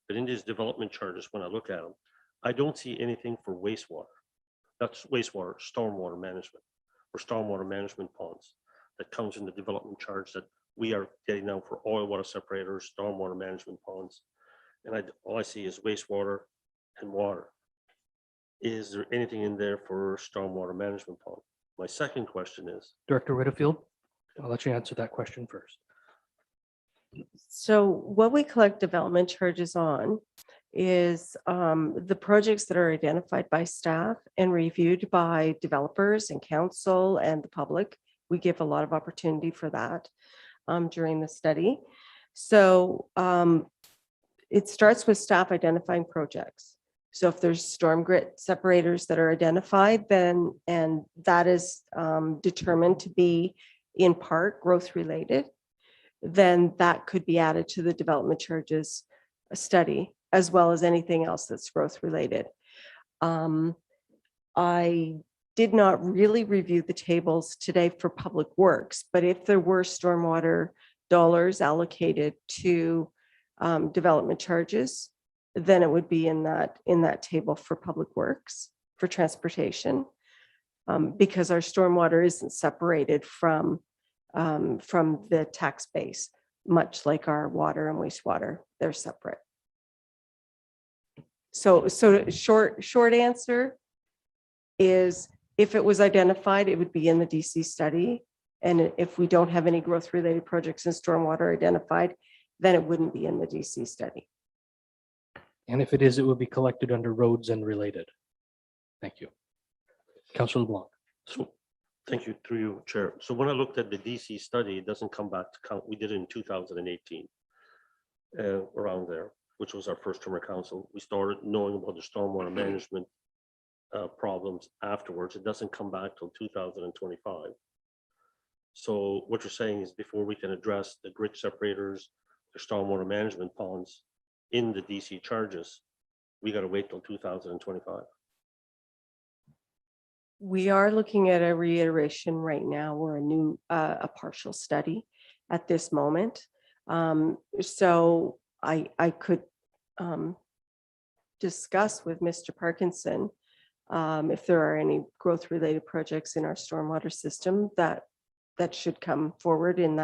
Speaker 3: But in these development charges, when I look at them, I don't see anything for wastewater. That's wastewater, stormwater management, or stormwater management ponds that comes in the development charge that we are getting now for oil water separators, stormwater management ponds. And all I see is wastewater and water. Is there anything in there for stormwater management pond? My second question is.
Speaker 1: Director Whitfield, I'll let you answer that question first.
Speaker 16: So what we collect development charges on is the projects that are identified by staff and reviewed by developers and council and the public. We give a lot of opportunity for that during the study. So it starts with staff identifying projects. So if there's storm grid separators that are identified, then and that is determined to be in part growth related, then that could be added to the development charges study, as well as anything else that's growth related. I did not really review the tables today for public works, but if there were stormwater dollars allocated to development charges, then it would be in that table for public works, for transportation, because our stormwater isn't separated from the tax base, much like our water and wastewater, they're separate. So short answer is if it was identified, it would be in the DC study And if we don't have any growth related projects in stormwater identified, then it wouldn't be in the DC study.
Speaker 1: And if it is, it will be collected under roads and related. Thank you. Councillor LeBlanc.
Speaker 3: So, thank you, through you, Chair. So when I looked at the DC study, it doesn't come back to count. We did it in 2018, around there, which was our first term of council. We started knowing about the stormwater management problems afterwards. It doesn't come back till 2025. So what you're saying is before we can address the grit separators, the stormwater management ponds in the DC charges, we got to wait till 2025.
Speaker 16: We are looking at a reiteration right now or a new, a partial study at this moment. So I could discuss with Mr. Parkinson if there are any growth related projects in our stormwater system that should come forward in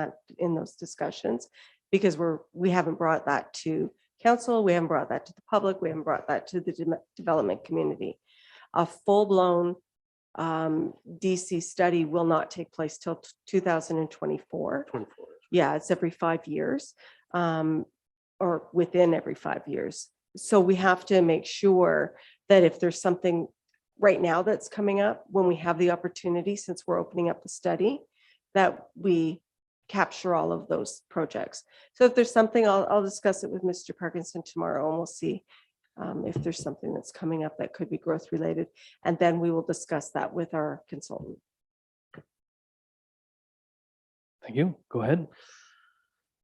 Speaker 16: those discussions, because we haven't brought that to council, we haven't brought that to the public, we haven't brought that to the development community. A full-blown DC study will not take place till 2024.
Speaker 3: 24.
Speaker 16: Yeah, it's every 5 years, or within every 5 years. So we have to make sure that if there's something right now that's coming up, when we have the opportunity, since we're opening up the study, that we capture all of those projects. So if there's something, I'll discuss it with Mr. Parkinson tomorrow, and we'll see if there's something that's coming up that could be growth related, and then we will discuss that with our consultant.
Speaker 1: Thank you. Go ahead.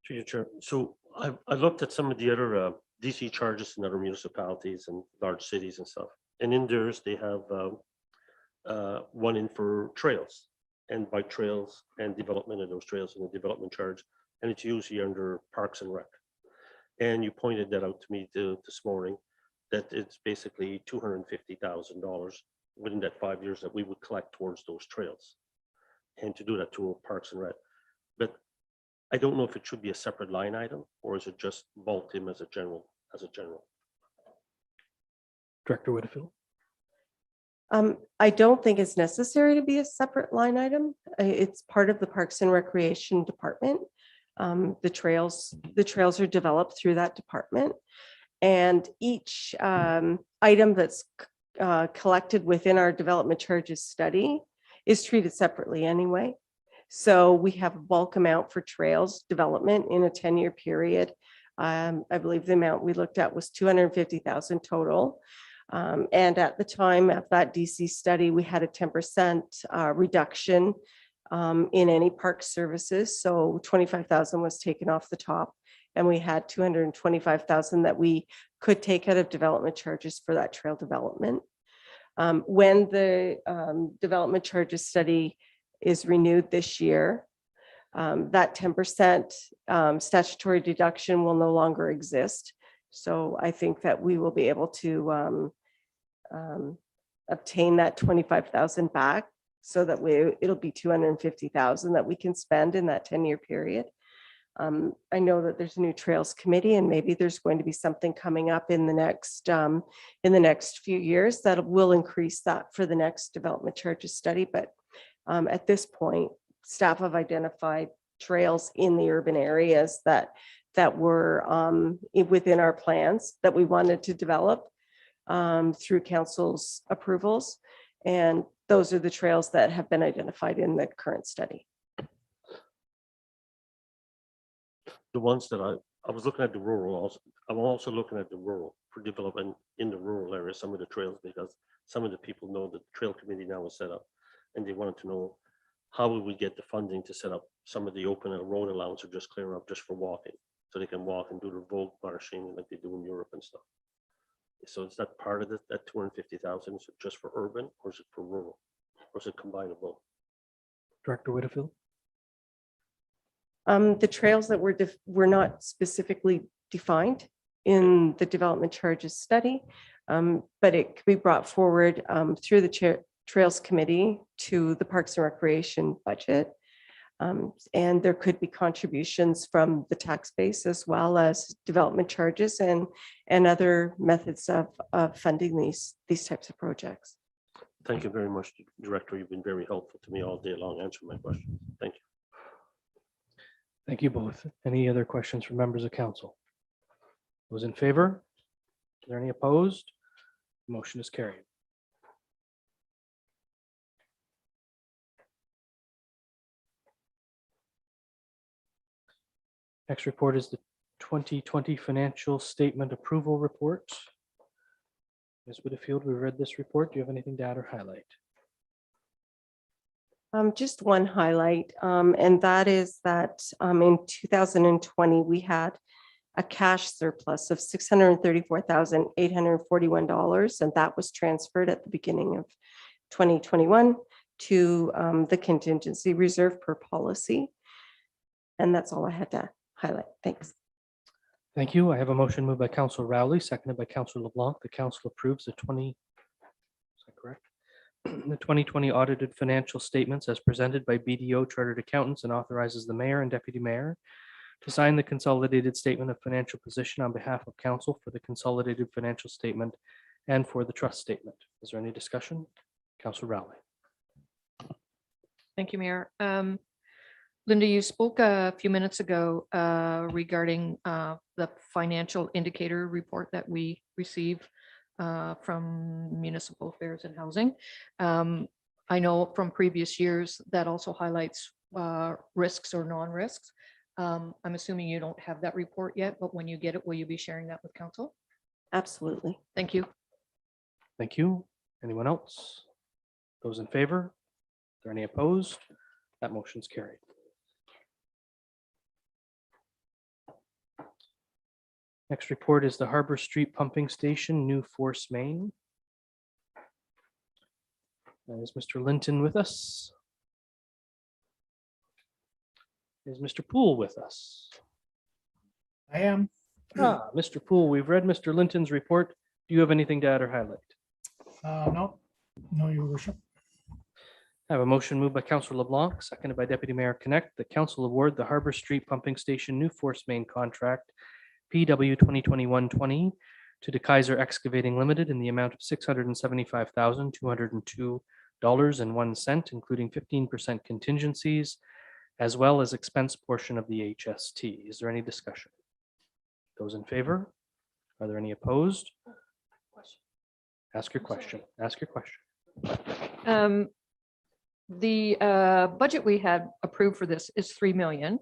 Speaker 3: Through you, Chair. So I looked at some of the other DC charges in other municipalities and large cities and stuff. And in theirs, they have one in for trails and bike trails and development of those trails and the development charge. And it's usually under Parks and Rec. And you pointed that out to me this morning, that it's basically $250,000 within that 5 years that we would collect towards those trails. And to do that to Parks and Rec. But I don't know if it should be a separate line item, or is it just bulk him as a general?
Speaker 1: Director Whitfield.
Speaker 16: I don't think it's necessary to be a separate line item. It's part of the Parks and Recreation Department. The trails are developed through that department, and each item that's collected within our development charges study is treated separately anyway. So we have a bulk amount for trails development in a 10-year period. I believe the amount we looked at was $250,000 total. And at the time of that DC study, we had a 10% reduction in any park services. So 25,000 was taken off the top, and we had 225,000 that we could take out of development charges for that trail development. When the development charges study is renewed this year, that 10% statutory deduction will no longer exist. So I think that we will be able to obtain that 25,000 back, so that it'll be 250,000 that we can spend in that 10-year period. I know that there's a new trails committee, and maybe there's going to be something coming up in the next few years that will increase that for the next development charges study. But at this point, staff have identified trails in the urban areas that were within our plans that we wanted to develop through council's approvals. And those are the trails that have been identified in the current study.
Speaker 3: The ones that I was looking at the rural, also, I'm also looking at the rural for development in the rural area, some of the trails, because some of the people know that the trail committee now is set up, and they wanted to know how would we get the funding to set up some of the open road allowance, or just clear up just for walking, so they can walk and do their Vogue marching like they do in Europe and stuff. So is that part of it, that 250,000, is it just for urban, or is it for rural, or is it combined of both?
Speaker 1: Director Whitfield.
Speaker 16: The trails that were not specifically defined in the development charges study, but it could be brought forward through the Trails Committee to the Parks and Recreation budget. And there could be contributions from the tax base, as well as development charges and other methods of funding these types of projects.
Speaker 3: Thank you very much, Director. You've been very helpful to me all day long answering my questions. Thank you.
Speaker 1: Thank you both. Any other questions from members of council? Those in favor? Are there any opposed? Motion is carried. Next report is the 2020 financial statement approval report. Ms. Whitfield, we read this report. Do you have anything to add or highlight?
Speaker 16: Just one highlight, and that is that in 2020, we had a cash surplus of $634,841, and that was transferred at the beginning of 2021 to the contingency reserve per policy. And that's all I had to highlight. Thanks.
Speaker 1: Thank you. I have a motion moved by Councillor Rowley, seconded by Councillor LeBlanc. The council approves the 2020 audited financial statements as presented by BDO Chartered Accountants and authorizes the mayor and deputy mayor to sign the consolidated statement of financial position on behalf of council for the consolidated financial statement and for the trust statement. Is there any discussion? Councillor Rowley.
Speaker 7: Thank you, Mayor. Linda, you spoke a few minutes ago regarding the financial indicator report that we receive from Municipal Affairs and Housing. I know from previous years that also highlights risks or non-risks. I'm assuming you don't have that report yet, but when you get it, will you be sharing that with council?
Speaker 16: Absolutely.
Speaker 7: Thank you.
Speaker 1: Thank you. Anyone else? Those in favor? Are there any opposed? That motion's carried. Next report is the Harbor Street Pumping Station, new force main. Is Mr. Linton with us? Is Mr. Poole with us?
Speaker 6: I am.
Speaker 1: Mr. Poole, we've read Mr. Linton's report. Do you have anything to add or highlight?
Speaker 6: No, your worship.
Speaker 1: I have a motion moved by Councillor LeBlanc, seconded by Deputy Mayor Connect. The council award the Harbor Street Pumping Station new force main contract PW 2021-20 to De Kaiser Excavating Limited in the amount of $675,202.01, including 15% contingencies, as well as expense portion of the HST. Is there any discussion? Those in favor? Are there any opposed? Ask your question. Ask your question.
Speaker 7: The budget we had approved for this is 3 million.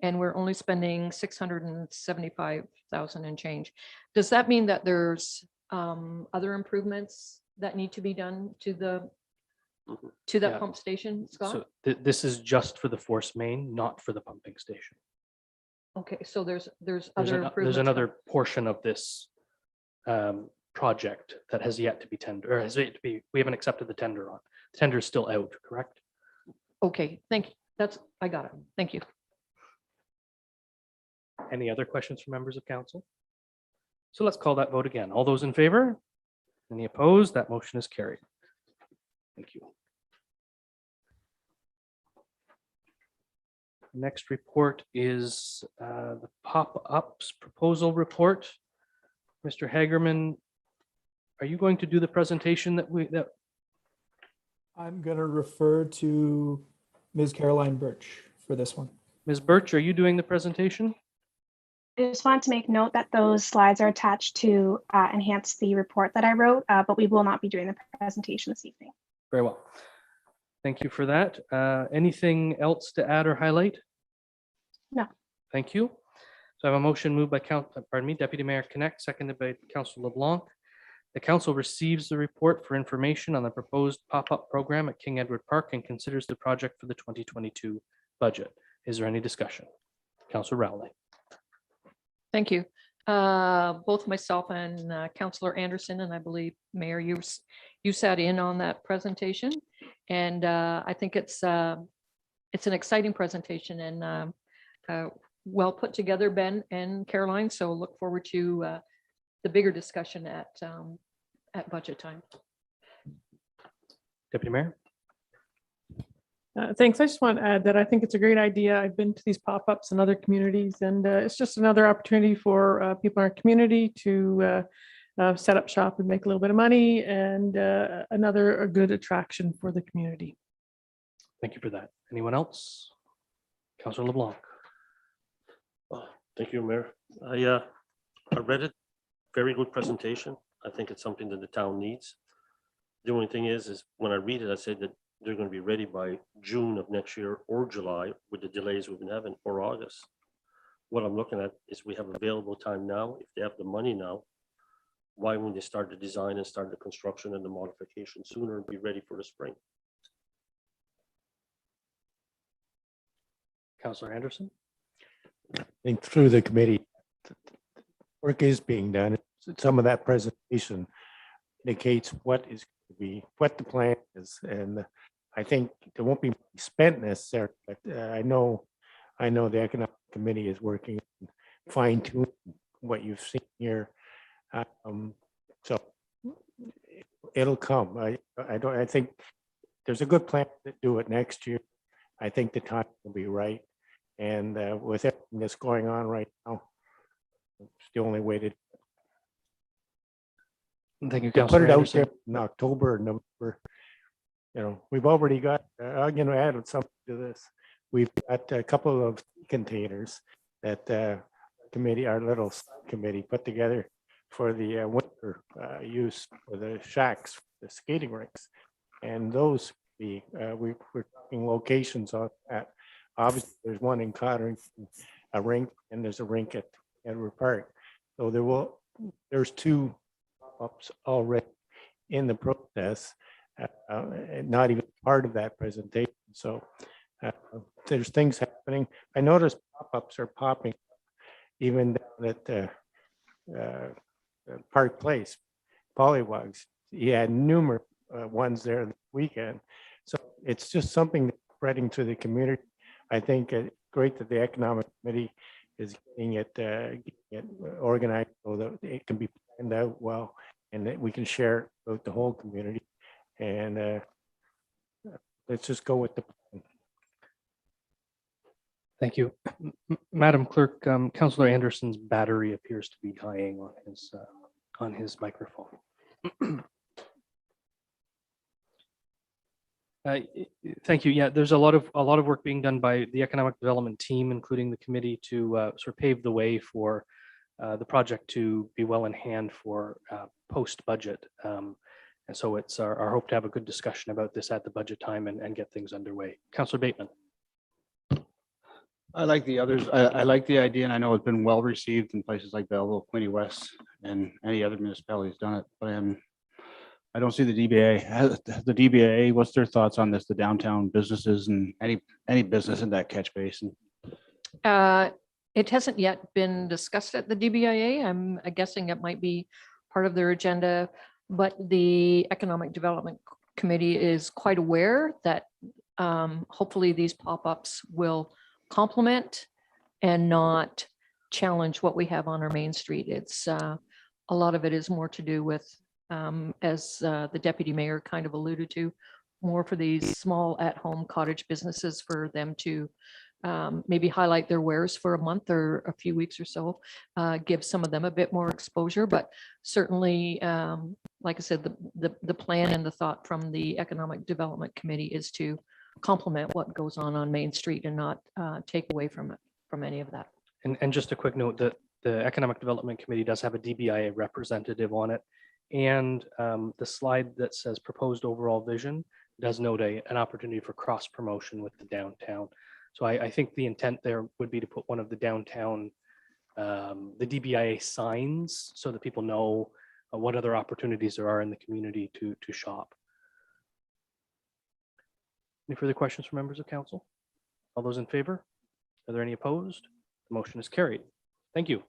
Speaker 7: And we're only spending 675,000 and change. Does that mean that there's other improvements that need to be done to that
Speaker 1: Yeah.
Speaker 7: pump station, Scott?
Speaker 1: So this is just for the force main, not for the pumping station.
Speaker 7: Okay, so there's
Speaker 1: There's
Speaker 7: other
Speaker 1: there's
Speaker 7: improvements.
Speaker 1: another portion of this project that has yet to be tendered, or has yet to be, we haven't accepted the tender on. Tender is still out, correct?
Speaker 7: Okay, thank you. I got it. Thank you.
Speaker 1: Any other questions from members of council? So let's call that vote again. All those in favor? Any opposed? That motion is carried. Thank you. Next report is the pop-ups proposal report. Mr. Hagerman, are you going to do the presentation that
Speaker 17: I'm going to refer to Ms. Caroline Birch for this one.
Speaker 1: Ms. Birch, are you doing the presentation?
Speaker 18: I just wanted to make note that those slides are attached to enhance the report that I wrote, but we will not be doing the presentation this evening.
Speaker 1: Very well. Thank you for that. Anything else to add or highlight?
Speaker 18: No.
Speaker 1: Thank you. So I have a motion moved by Deputy Mayor Connect, seconded by Councillor LeBlanc. The council receives the report for information on the proposed pop-up program at King Edward Park and considers the project for the 2022 budget. Is there any discussion? Councillor Rowley.
Speaker 7: Thank you. Both myself and Councillor Anderson, and I believe Mayor, you sat in on that presentation, and I think it's an exciting presentation and well put together, Ben and Caroline. So look forward to the bigger discussion at budget time.
Speaker 1: Deputy Mayor.
Speaker 14: Thanks. I just want to add that I think it's a great idea. I've been to these pop-ups in other communities, and it's just another opportunity for people in our community to set up shop and make a little bit of money, and a good attraction for the community.
Speaker 1: Thank you for that. Anyone else? Councillor LeBlanc.
Speaker 3: Thank you, Mayor. I read it. Very good presentation. I think it's something that the town needs. The only thing is when I read it, I said that they're going to be ready by June of next year or July with the delays we've been having, or August. What I'm looking at is we have available time now. If they have the money now, why wouldn't they start the design and start the construction and the modification sooner and be ready for the spring?
Speaker 1: Councillor Anderson?
Speaker 6: I think through the committee, work is being done. Some of that presentation indicates what is going to be, what the plan is. And I think there won't be spent necessarily, but I know the economic committee is working fine tuning what you've seen here. So it'll come. I think there's a good plan to do it next year. I think the time will be right. And with everything that's going on right now, it's the only way to
Speaker 1: Thank you,
Speaker 6: put
Speaker 1: Councillor
Speaker 6: it out
Speaker 1: Anderson.
Speaker 6: there in October or November. You know, we've already got, I'm going to add something to this. We've got a couple of containers that committee, our little committee put together for the winter use for the shacks, the skating rinks. And those we're talking locations on that. Obviously, there's one in Codrington, a rink, and there's a rink at Edward Park. So there's two ups already in the process, not even part of that presentation. So there's things happening. I noticed pop-ups are popping even down at Park Place, Pollywogs. He had numerous ones there this weekend. So it's just something that's spreading to the community. I think it's great that the Economic Committee is getting it organized so that it can be planned out well and that we can share it with the whole community. And let's just go with the plan.
Speaker 1: Thank you. Madam Clerk, Councillor Anderson's battery appears to be dying on his microphone. Thank you. Yeah, there's a lot of work being done by the economic development team, including the committee, to sort of pave the way for the project to be well in hand for post-budget. And so it's our hope to have a good discussion about this at the budget time and get things underway. Councillor Bateman.
Speaker 2: I like the others. I like the idea, and I know it's been well received in places like Belleville, Queenie West, and any other municipalities done it. But I don't see the DBA. The DBA, what's their thoughts on this? The downtown businesses and any business in that catch basin?
Speaker 7: It hasn't yet been discussed at the DBIA. I'm guessing it might be part of their agenda, but the Economic Development Committee is quite aware that hopefully these pop-ups will complement and not challenge what we have on our main street. It's a lot of it is more to do with, as the deputy mayor kind of alluded to, more for these small at-home cottage businesses for them to maybe highlight their wares for a month or a few weeks or so, give some of them a bit more exposure. But certainly, like I said, the plan and the thought from the Economic Development Committee is to complement what goes on Main Street and not take away from any of that.
Speaker 1: And just a quick note that the Economic Development Committee does have a DBIA representative on it. And the slide that says proposed overall vision does note an opportunity for cross promotion with the downtown. So I think the intent there would be to put one of the downtown, the DBIA signs so that people know what other opportunities there are in the community to shop. Any further questions from members of council? All those in favor? Are there any opposed? The motion is carried. Thank you.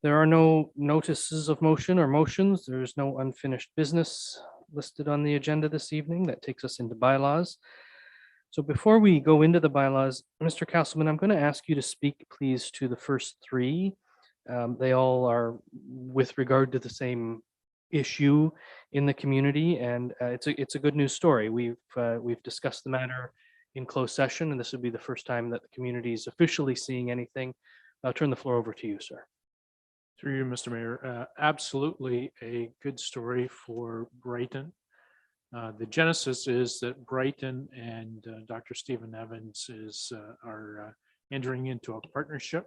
Speaker 1: There are no notices of motion or motions. There is no unfinished business listed on the agenda this evening. That takes us into bylaws. So before we go into the bylaws, Mr. Castleman, I'm going to ask you to speak, please, to the first three. They all are with regard to the same issue in the community, and it's a good news story. We've discussed the matter in closed session, and this would be the first time that the community is officially seeing anything. I'll turn the floor over to you, sir.
Speaker 9: Through you, Mr. Mayor, absolutely a good story for Brighton. The genesis is that Brighton and Dr. Stephen Evans are entering into a partnership.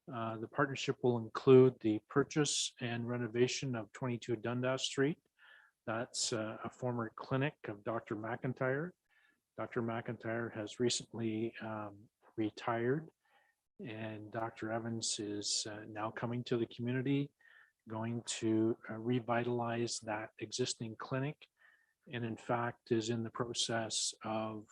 Speaker 9: The partnership will include the purchase and renovation of 22 Dundas Street. That's a former clinic of Dr. McIntyre. Dr. McIntyre has recently retired, and Dr. Evans is now coming to the community, going to revitalize that existing clinic, and in fact is in the process of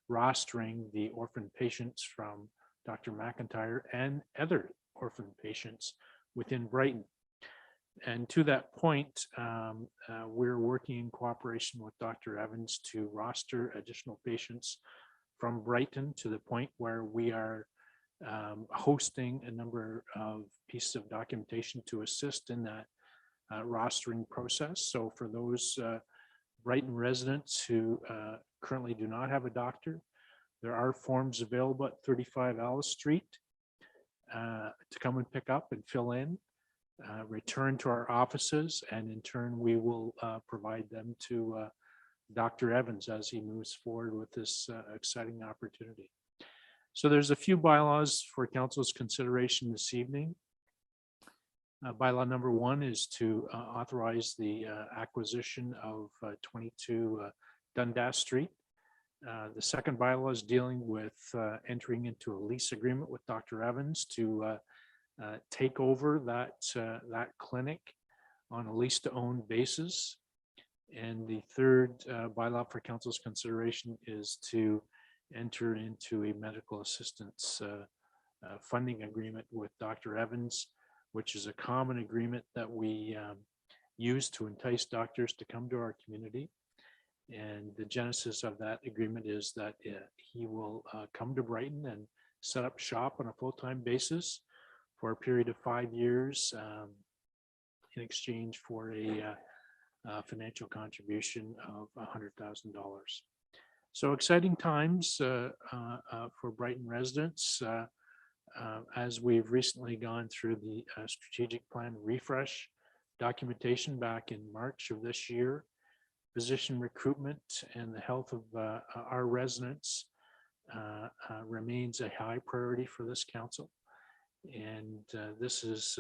Speaker 9: rostering the orphan patients from Dr. McIntyre and other orphan patients within Brighton. And to that point, we're working in cooperation with Dr. Evans to roster additional patients from Brighton to the point where we are hosting a number of pieces of documentation to assist in that rostering process. So for those Brighton residents who currently do not have a doctor, there are forms available at 35 Alice Street to come and pick up and fill in, return to our offices, and in turn we will provide them to Dr. Evans as he moves forward with this exciting opportunity. So there's a few bylaws for council's consideration this evening. Bylaw number 1 is to authorize the acquisition of 22 Dundas Street. The second bylaw is dealing with entering into a lease agreement with Dr. Evans to take over that clinic on a lease to own basis. And the third bylaw for council's consideration is to enter into a medical assistance funding agreement with Dr. Evans, which is a common agreement that we use to entice doctors to come to our community. And the genesis of that agreement is that he will come to Brighton and set up shop on a full-time basis for a period of 5 years in exchange for a financial contribution of $100,000. So exciting times for Brighton residents as we've recently gone through the strategic plan refresh documentation back in March of this year. Physician recruitment and the health of our residents remains a high priority for this council. And this is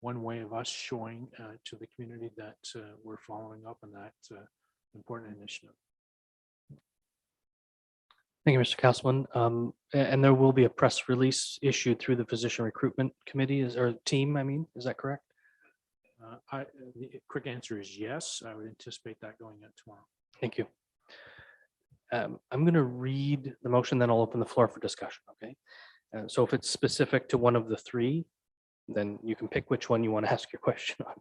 Speaker 9: one way of us showing to the community that we're following up on that important initiative.
Speaker 1: Thank you, Mr. Castleman. And there will be a press release issued through the Physician Recruitment Committee or team, I mean, is that correct?
Speaker 9: The quick answer is yes. I would anticipate that going out tomorrow.
Speaker 1: Thank you. I'm going to read the motion, then I'll open the floor for discussion, okay? So if it's specific to one of the three, then you can pick which one you want to ask your question on.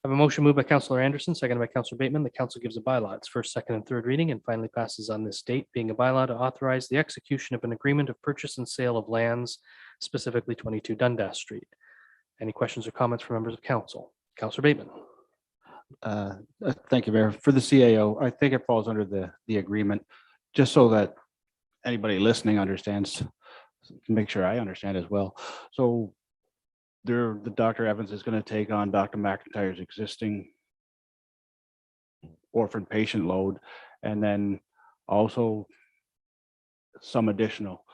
Speaker 1: I have a motion moved by Councillor Anderson, seconded by Councillor Bateman. The council gives a bylaw its first, second, and third reading and finally passes on this date, being a bylaw to authorize the execution of an agreement of purchase and sale of lands, specifically 22 Dundas Street. Any questions or comments from members of council? Councillor Bateman.
Speaker 2: Thank you, Mayor. For the CAO, I think it falls under the agreement, just so that anybody listening understands, make sure I understand as well. So the Dr. Evans is going to take on Dr. McIntyre's existing orphan patient load, and then also some additional.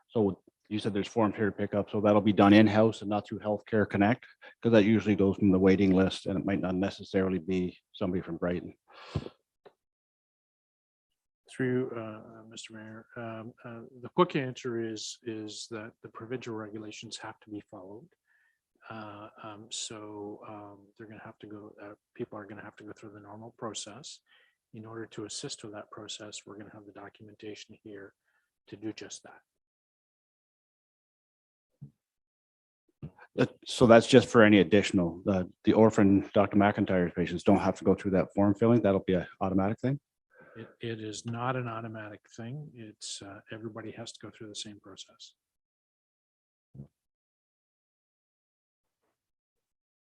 Speaker 2: So you said there's forms here to pick up, so that'll be done in-house and not through Healthcare Connect, because that usually goes from the waiting list and it might not necessarily be somebody from Brighton.
Speaker 9: Through Mr. Mayor, the quick answer is that the provincial regulations have to be followed. They're going to have to go, people are going to have to go through the normal process. In order to assist with that process, we're going to have the documentation here to do just that.
Speaker 2: So that's just for any additional, the orphan Dr. McIntyre's patients don't have to go through that form filling. That'll be an automatic thing.
Speaker 9: It is not an automatic thing. It's everybody has to go through the same process.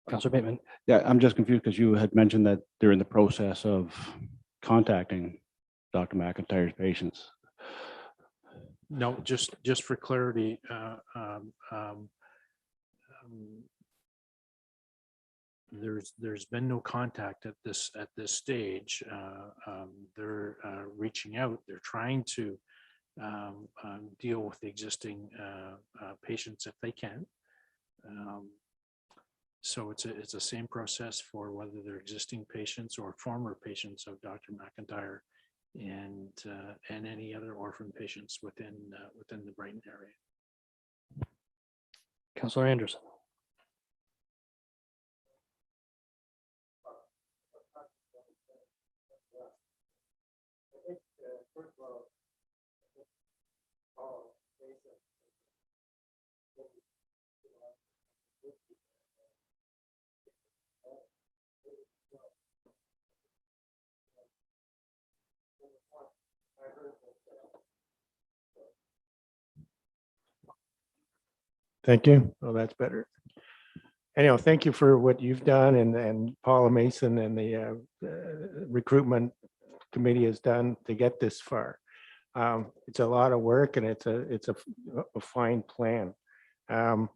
Speaker 1: Councillor Bateman.
Speaker 2: Yeah, I'm just confused because you had mentioned that they're in the process of contacting Dr. McIntyre's patients.
Speaker 9: No, just for clarity, there's been no contact at this stage. They're reaching out. They're trying to deal with the existing patients if they can. So it's the same process for whether they're existing patients or former patients of Dr. McIntyre and any other orphan patients within the Brighton area.
Speaker 1: Councillor Anderson.
Speaker 6: Thank you. Oh, that's better. Anyhow, thank you for what you've done and Paula Mason and the recruitment committee has done to get this far. It's a lot of work and it's a fine plan. The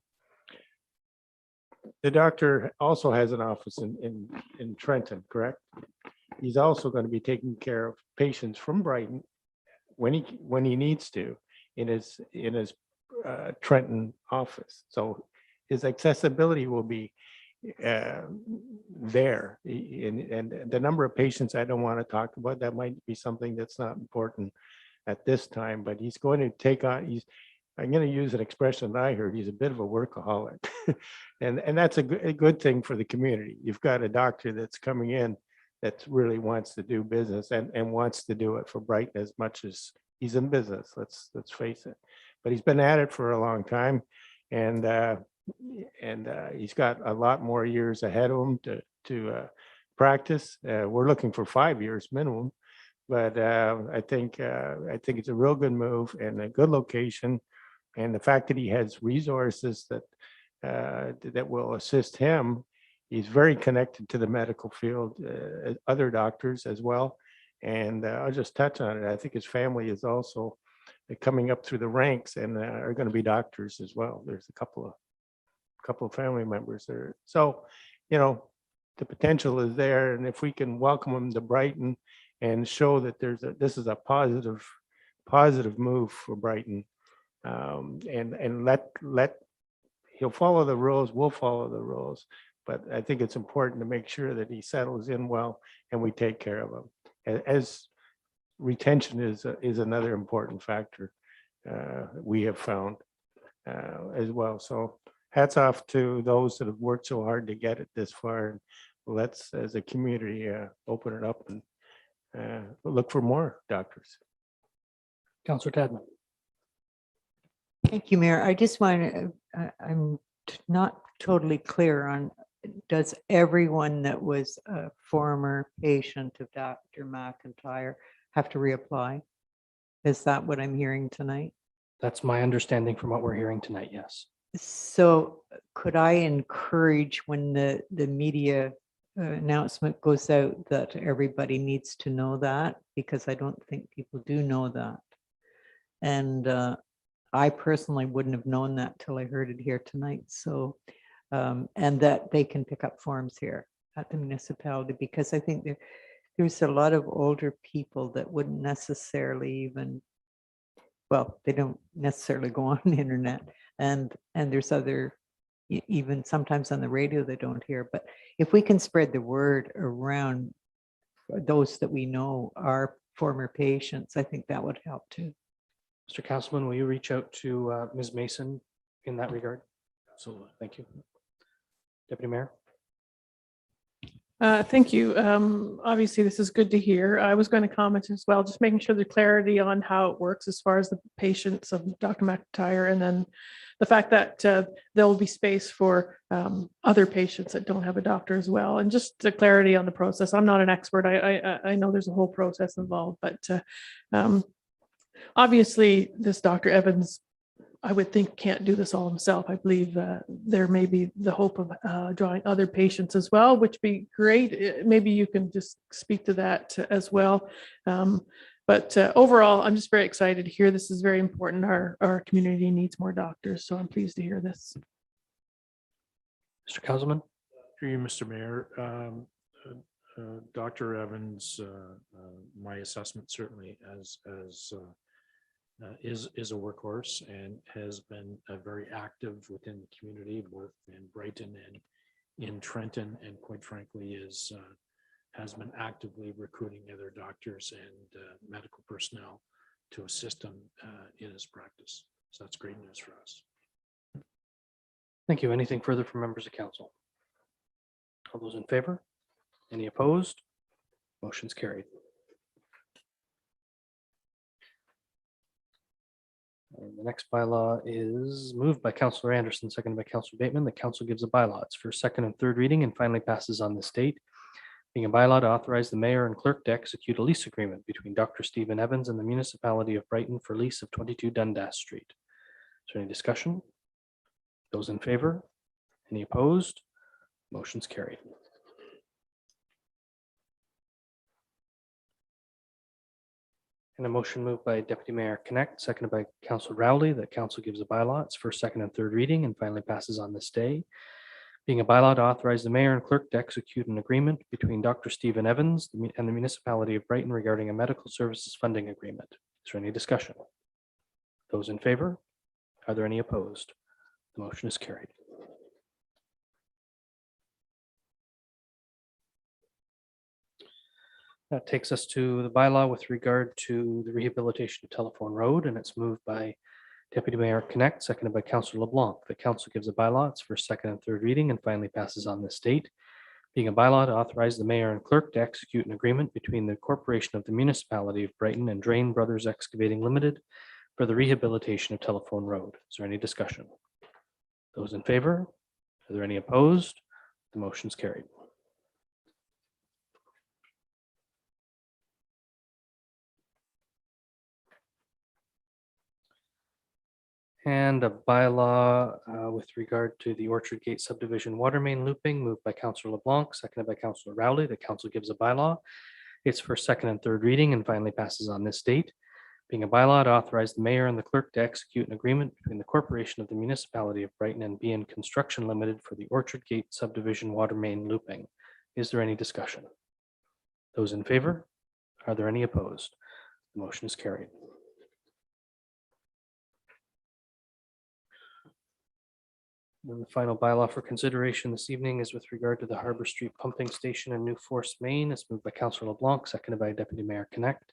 Speaker 6: doctor also has an office in Trenton, correct? He's also going to be taking care of patients from Brighton when he needs to in his Trenton office. So his accessibility will be there. And the number of patients I don't want to talk about, that might be something that's not important at this time, but he's going to take on, I'm going to use an expression that I heard, he's a bit of a workaholic. and that's a good thing for the community. You've got a doctor that's coming in that really wants to do business and wants to do it for Brighton as much as he's in business, let's face it. But he's been at it for a long time, and he's got a lot more years ahead of him to practice. We're looking for 5 years minimum, but I think it's a real good move and a good location, and the fact that he has resources that will assist him. He's very connected to the medical field, other doctors as well, and I'll just touch on it. I think his family is also coming up through the ranks and are going to be doctors as well. There's a couple of family members there. So, the potential is there. And if we can welcome them to Brighton and show that this is a positive move for Brighton, and let he'll follow the rules, we'll follow the rules. But I think it's important to make sure that he settles in well and we take care of him. As retention is another important factor we have found as well. So hats off to those that have worked so hard to get it this far. And let's, as a community, open it up and look for more doctors.
Speaker 1: Councillor Tadman.
Speaker 8: Thank you, Mayor. I just want to, I'm not totally clear on, does everyone that was a former patient of Dr. McIntyre have to reapply? Is that what I'm hearing tonight?
Speaker 1: That's my understanding from what we're hearing tonight, yes.
Speaker 8: So could I encourage when the media announcement goes out that everybody needs to know that, because I don't think people do know that. And I personally wouldn't have known that till I heard it here tonight. So, and that they can pick up forms here at the municipality, because I think there's a lot of older people that wouldn't necessarily even, well, they don't necessarily go on the internet, and there's other, even sometimes on the radio they don't hear. But if we can spread the word around those that we know are former patients, I think that would help too.
Speaker 1: Mr. Councilman, will you reach out to Ms. Mason in that regard? Absolutely. Thank you. Deputy Mayor.
Speaker 14: Thank you. Obviously, this is good to hear. I was going to comment as well, just making sure the clarity on how it works as far as the patients of Dr. McIntyre, and then the fact that there will be space for other patients that don't have a doctor as well. And just the clarity on the process. I'm not an expert. I know there's a whole process involved, but obviously this Dr. Evans, I would think, can't do this all himself. I believe there may be the hope of drawing other patients as well, which would be great. Maybe you can just speak to that as well. But overall, I'm just very excited to hear this is very important. Our community needs more doctors, so I'm pleased to hear this.
Speaker 1: Mr. Councilman.
Speaker 9: Through you, Mr. Mayor, Dr. Evans, my assessment certainly is a workhorse and has been very active within the community, both in Brighton and in Trenton, and quite frankly has been actively recruiting other doctors and medical personnel to assist him in his practice. So that's great news for us.
Speaker 1: Thank you. Anything further from members of council? All those in favor? Any opposed? Motion's carried. And the next bylaw is moved by Councillor Anderson, seconded by Councillor Bateman. The council gives a bylaw. It's for second and third reading and finally passes on this date. Being a bylaw to authorize the mayor and clerk to execute a lease agreement between Dr. Stephen Evans and the municipality of Brighton for lease of 22 Dundas Street. Is there any discussion? Those in favor? Any opposed? Motion's carried. And a motion moved by Deputy Mayor Connect, seconded by Councillor Rowley, that council gives a bylaw. It's for second and third reading and finally passes on this day. Being a bylaw to authorize the mayor and clerk to execute an agreement between Dr. Stephen Evans and the municipality of Brighton regarding a medical services funding agreement. Is there any discussion? Those in favor? Are there any opposed? The motion is carried. That takes us to the bylaw with regard to the rehabilitation of Telephone Road, and it's moved by Deputy Mayor Connect, seconded by Councillor LeBlanc. The council gives a bylaw. It's for second and third reading and finally passes on this date. Being a bylaw to authorize the mayor and clerk to execute an agreement between the corporation of the municipality of Brighton and Drain Brothers Excavating Limited for the rehabilitation of Telephone Road. Is there any discussion? Those in favor? Are there any opposed? The motion's carried. And a bylaw with regard to the Orchard Gate subdivision water main looping, moved by Councillor LeBlanc, seconded by Councillor Rowley. The council gives a bylaw. It's for second and third reading and finally passes on this date. Being a bylaw to authorize the mayor and the clerk to execute an agreement between the corporation of the municipality of Brighton and BN Construction Limited for the Orchard Gate subdivision water main looping. Is there any discussion? Those in favor? Are there any opposed? The motion is carried. And the final bylaw for consideration this evening is with regard to the Harbor Street Pumping Station and New Force Main. It's moved by Councillor LeBlanc, seconded by Deputy Mayor Connect.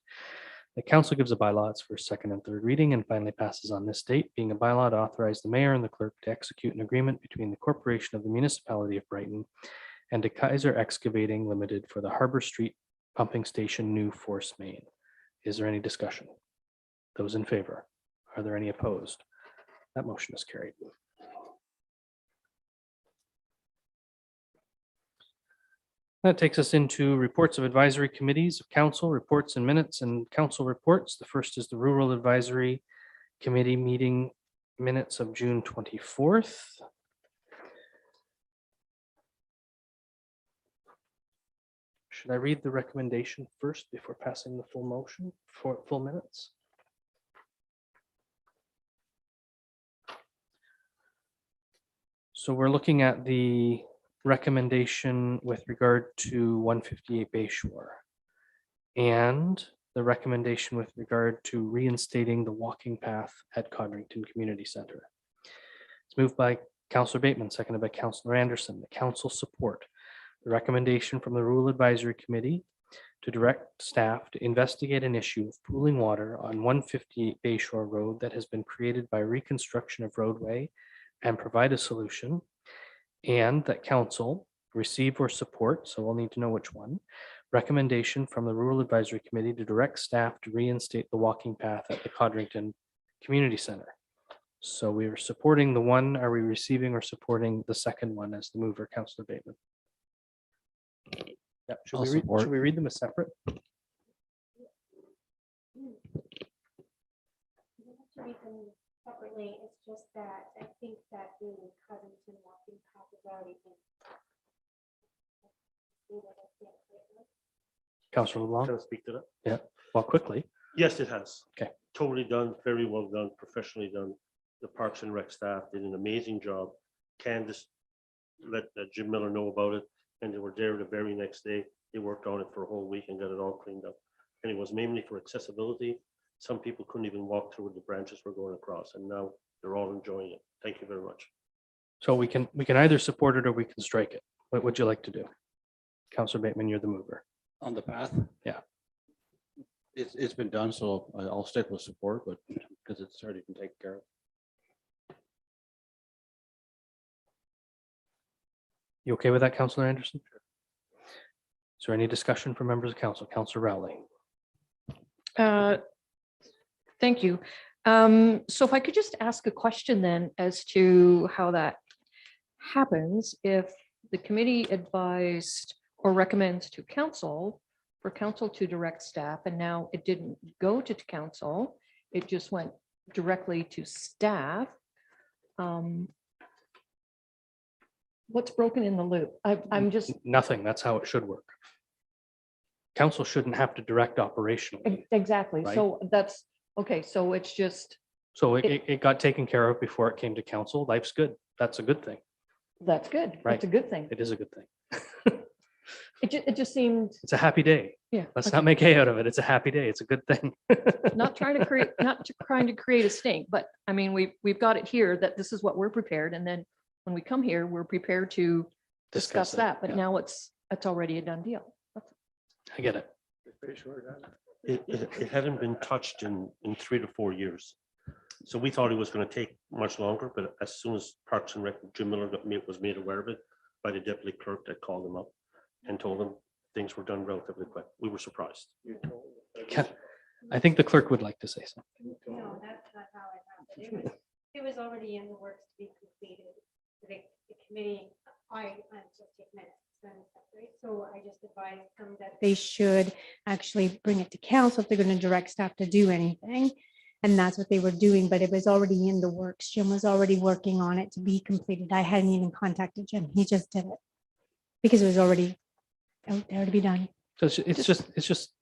Speaker 1: The council gives a bylaw. It's for second and third reading and finally passes on this date, being a bylaw to authorize the mayor and the clerk to execute an agreement between the corporation of the municipality of Brighton and De Kaiser Excavating Limited for the Harbor Street Pumping Station New Force Main. Is there any discussion? Those in favor? Are there any opposed? That motion is carried. That takes us into reports of advisory committees of council, reports and minutes and council reports. The first is the Rural Advisory Committee meeting minutes of June 24th. Should I read the recommendation first before passing the full motion for full minutes? So we're looking at the recommendation with regard to 158 Bayshore and the recommendation with regard to reinstating the walking path at Codrington Community Center. It's moved by Councillor Bateman, seconded by Councillor Anderson. The council support the recommendation from the Rural Advisory Committee to direct staff to investigate an issue of pooling water on 158 Bayshore Road that has been created by reconstruction of roadway and provide a solution, and that council receive or support, so we'll need to know which one, recommendation from the Rural Advisory Committee to direct staff to reinstate the walking path at the Codrington Community Center. So we are supporting the one. Are we receiving or supporting the second one as the mover, Councillor Bateman? Yeah, should we read them as separate?
Speaker 19: Separately, it's just that I think that the Codrington walking path is already
Speaker 1: Councillor LeBlanc?
Speaker 3: Can I speak to that?
Speaker 1: Yeah, well, quickly.
Speaker 3: Yes, it has.
Speaker 1: Okay.
Speaker 3: Totally done, very well done, professionally done. The Parks and Rec staff did an amazing job. Candace let Jim Miller know about it, and they were there the very next day. They worked on it for a whole week and got it all cleaned up. And it was mainly for accessibility. Some people couldn't even walk through where the branches were going across, and now they're all enjoying it. Thank you very much.
Speaker 1: So we can either support it or we can strike it. What would you like to do? Councillor Bateman, you're the mover.
Speaker 2: On the path?
Speaker 1: Yeah.
Speaker 2: It's been done, so I'll stick with support, but because it's already been taken care of.
Speaker 1: You okay with that, Councillor Anderson? Is there any discussion from members of council? Councillor Rowley.
Speaker 7: Thank you. So if I could just ask a question then as to how that happens, if the committee advised or recommends to council for council to direct staff, and now it didn't go to council, it just went directly to staff. What's broken in the loop? I'm just.
Speaker 1: Nothing. That's how it should work. Council shouldn't have to direct operationally.
Speaker 7: Exactly.
Speaker 1: Right?
Speaker 7: So that's, okay, so it's just.
Speaker 1: So it got taken care of before it came to council. Life's good. That's a good thing.
Speaker 7: That's good.
Speaker 1: Right.
Speaker 7: That's a good thing.
Speaker 1: It is a good thing.
Speaker 7: It just seemed.
Speaker 1: It's a happy day.
Speaker 7: Yeah.
Speaker 1: Let's
Speaker 7: okay.
Speaker 1: not make hay out of it. It's a happy day. It's a good thing.
Speaker 7: Not trying to create, trying to create a stink, but I mean, we've got it here that this is what we're prepared. And then when we come here, we're prepared to discuss
Speaker 1: it,
Speaker 7: that, but
Speaker 1: yeah.
Speaker 7: now it's already a done deal.
Speaker 1: I get it.
Speaker 3: It hadn't been touched in 3 to 4 years. So we thought it was going to take much longer, but as soon as Parks and Rec, Jim Miller was made aware of it by the deputy clerk that called him up and told him things were done relatively quick. We were surprised.
Speaker 1: I think the clerk would like to say something.
Speaker 19: No, that's not how it happened. It was already in the works to be completed. The committee, I just take minutes. So I just advised them that they should actually bring it to council if they're going to direct staff to do anything. And that's what they were doing, but it was already in the works. Jim was already working on it to be completed. I hadn't even contacted Jim. He just did it because it was already out there to be done.
Speaker 1: So it's just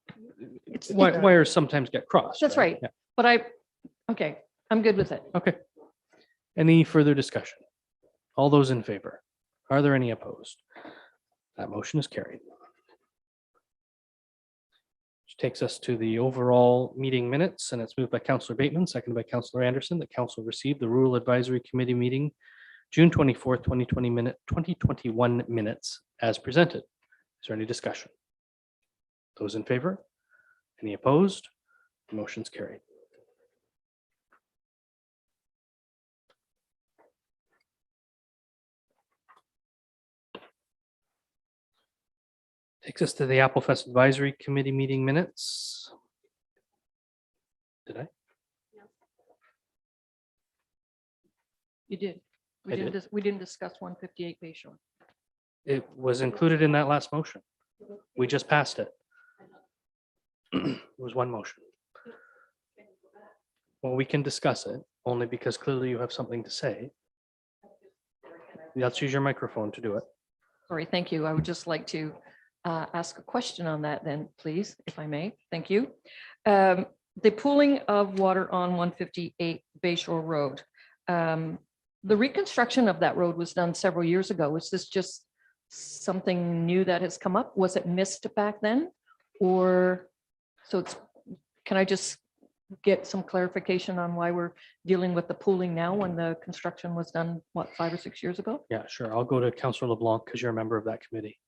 Speaker 1: wires sometimes get crossed.
Speaker 7: That's right.
Speaker 1: Yeah.
Speaker 7: But okay, I'm good with it.
Speaker 1: Okay. Any further discussion? All those in favor? Are there any opposed? That motion is carried. Which takes us to the overall meeting minutes, and it's moved by Councillor Bateman, seconded by Councillor Anderson, that council received the Rural Advisory Committee meeting June 24th, 2021 minutes as presented. Is there any discussion? Those in favor? Any opposed? The motion's carried. Takes us to the Applefest Advisory Committee meeting minutes. Did I?
Speaker 7: You did.
Speaker 1: I did.
Speaker 7: We didn't discuss 158 Bay Shore.
Speaker 1: It was included in that last motion. We just passed it. It was one motion. Well, we can discuss it only because clearly you have something to say. Let's use your microphone to do it.
Speaker 7: Sorry, thank you. I would just like to ask a question on that then, please, if I may. Thank you. The pooling of water on 158 Bay Shore Road. The reconstruction of that road was done several years ago. Is this just something new that has come up? Was it missed back then? Or so can I just get some clarification on why we're dealing with the pooling now when the construction was done, what, 5 or 6 years ago?
Speaker 1: Yeah, sure. I'll go to Councillor LeBlanc because you're a member of that committee.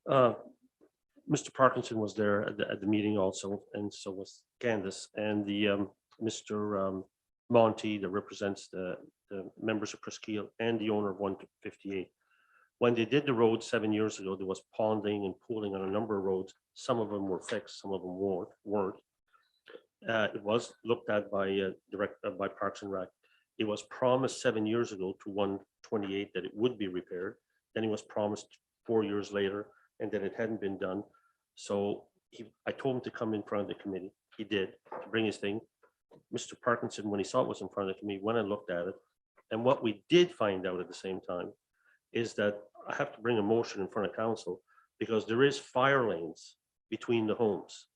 Speaker 3: Mr. Parkinson was there at the meeting also, and so was Candace, and the Mr. Monty that represents the members of Presqu'île and the owner of 158. When they did the road 7 years ago, there was ponding and pooling on a number of roads. Some of them were fixed, some of them weren't. It was looked at by by Parks and Rec. It was promised 7 years ago to 128 that it would be repaired. Then it was promised 4 years later, and that it hadn't been done. So I told him to come in front of the committee. He did, to bring his thing. Mr. Parkinson, when he saw it was in front of the committee, went and looked at it. And what we did find out at the same time is that I have to bring a motion in front of council because there is fire lanes between the homes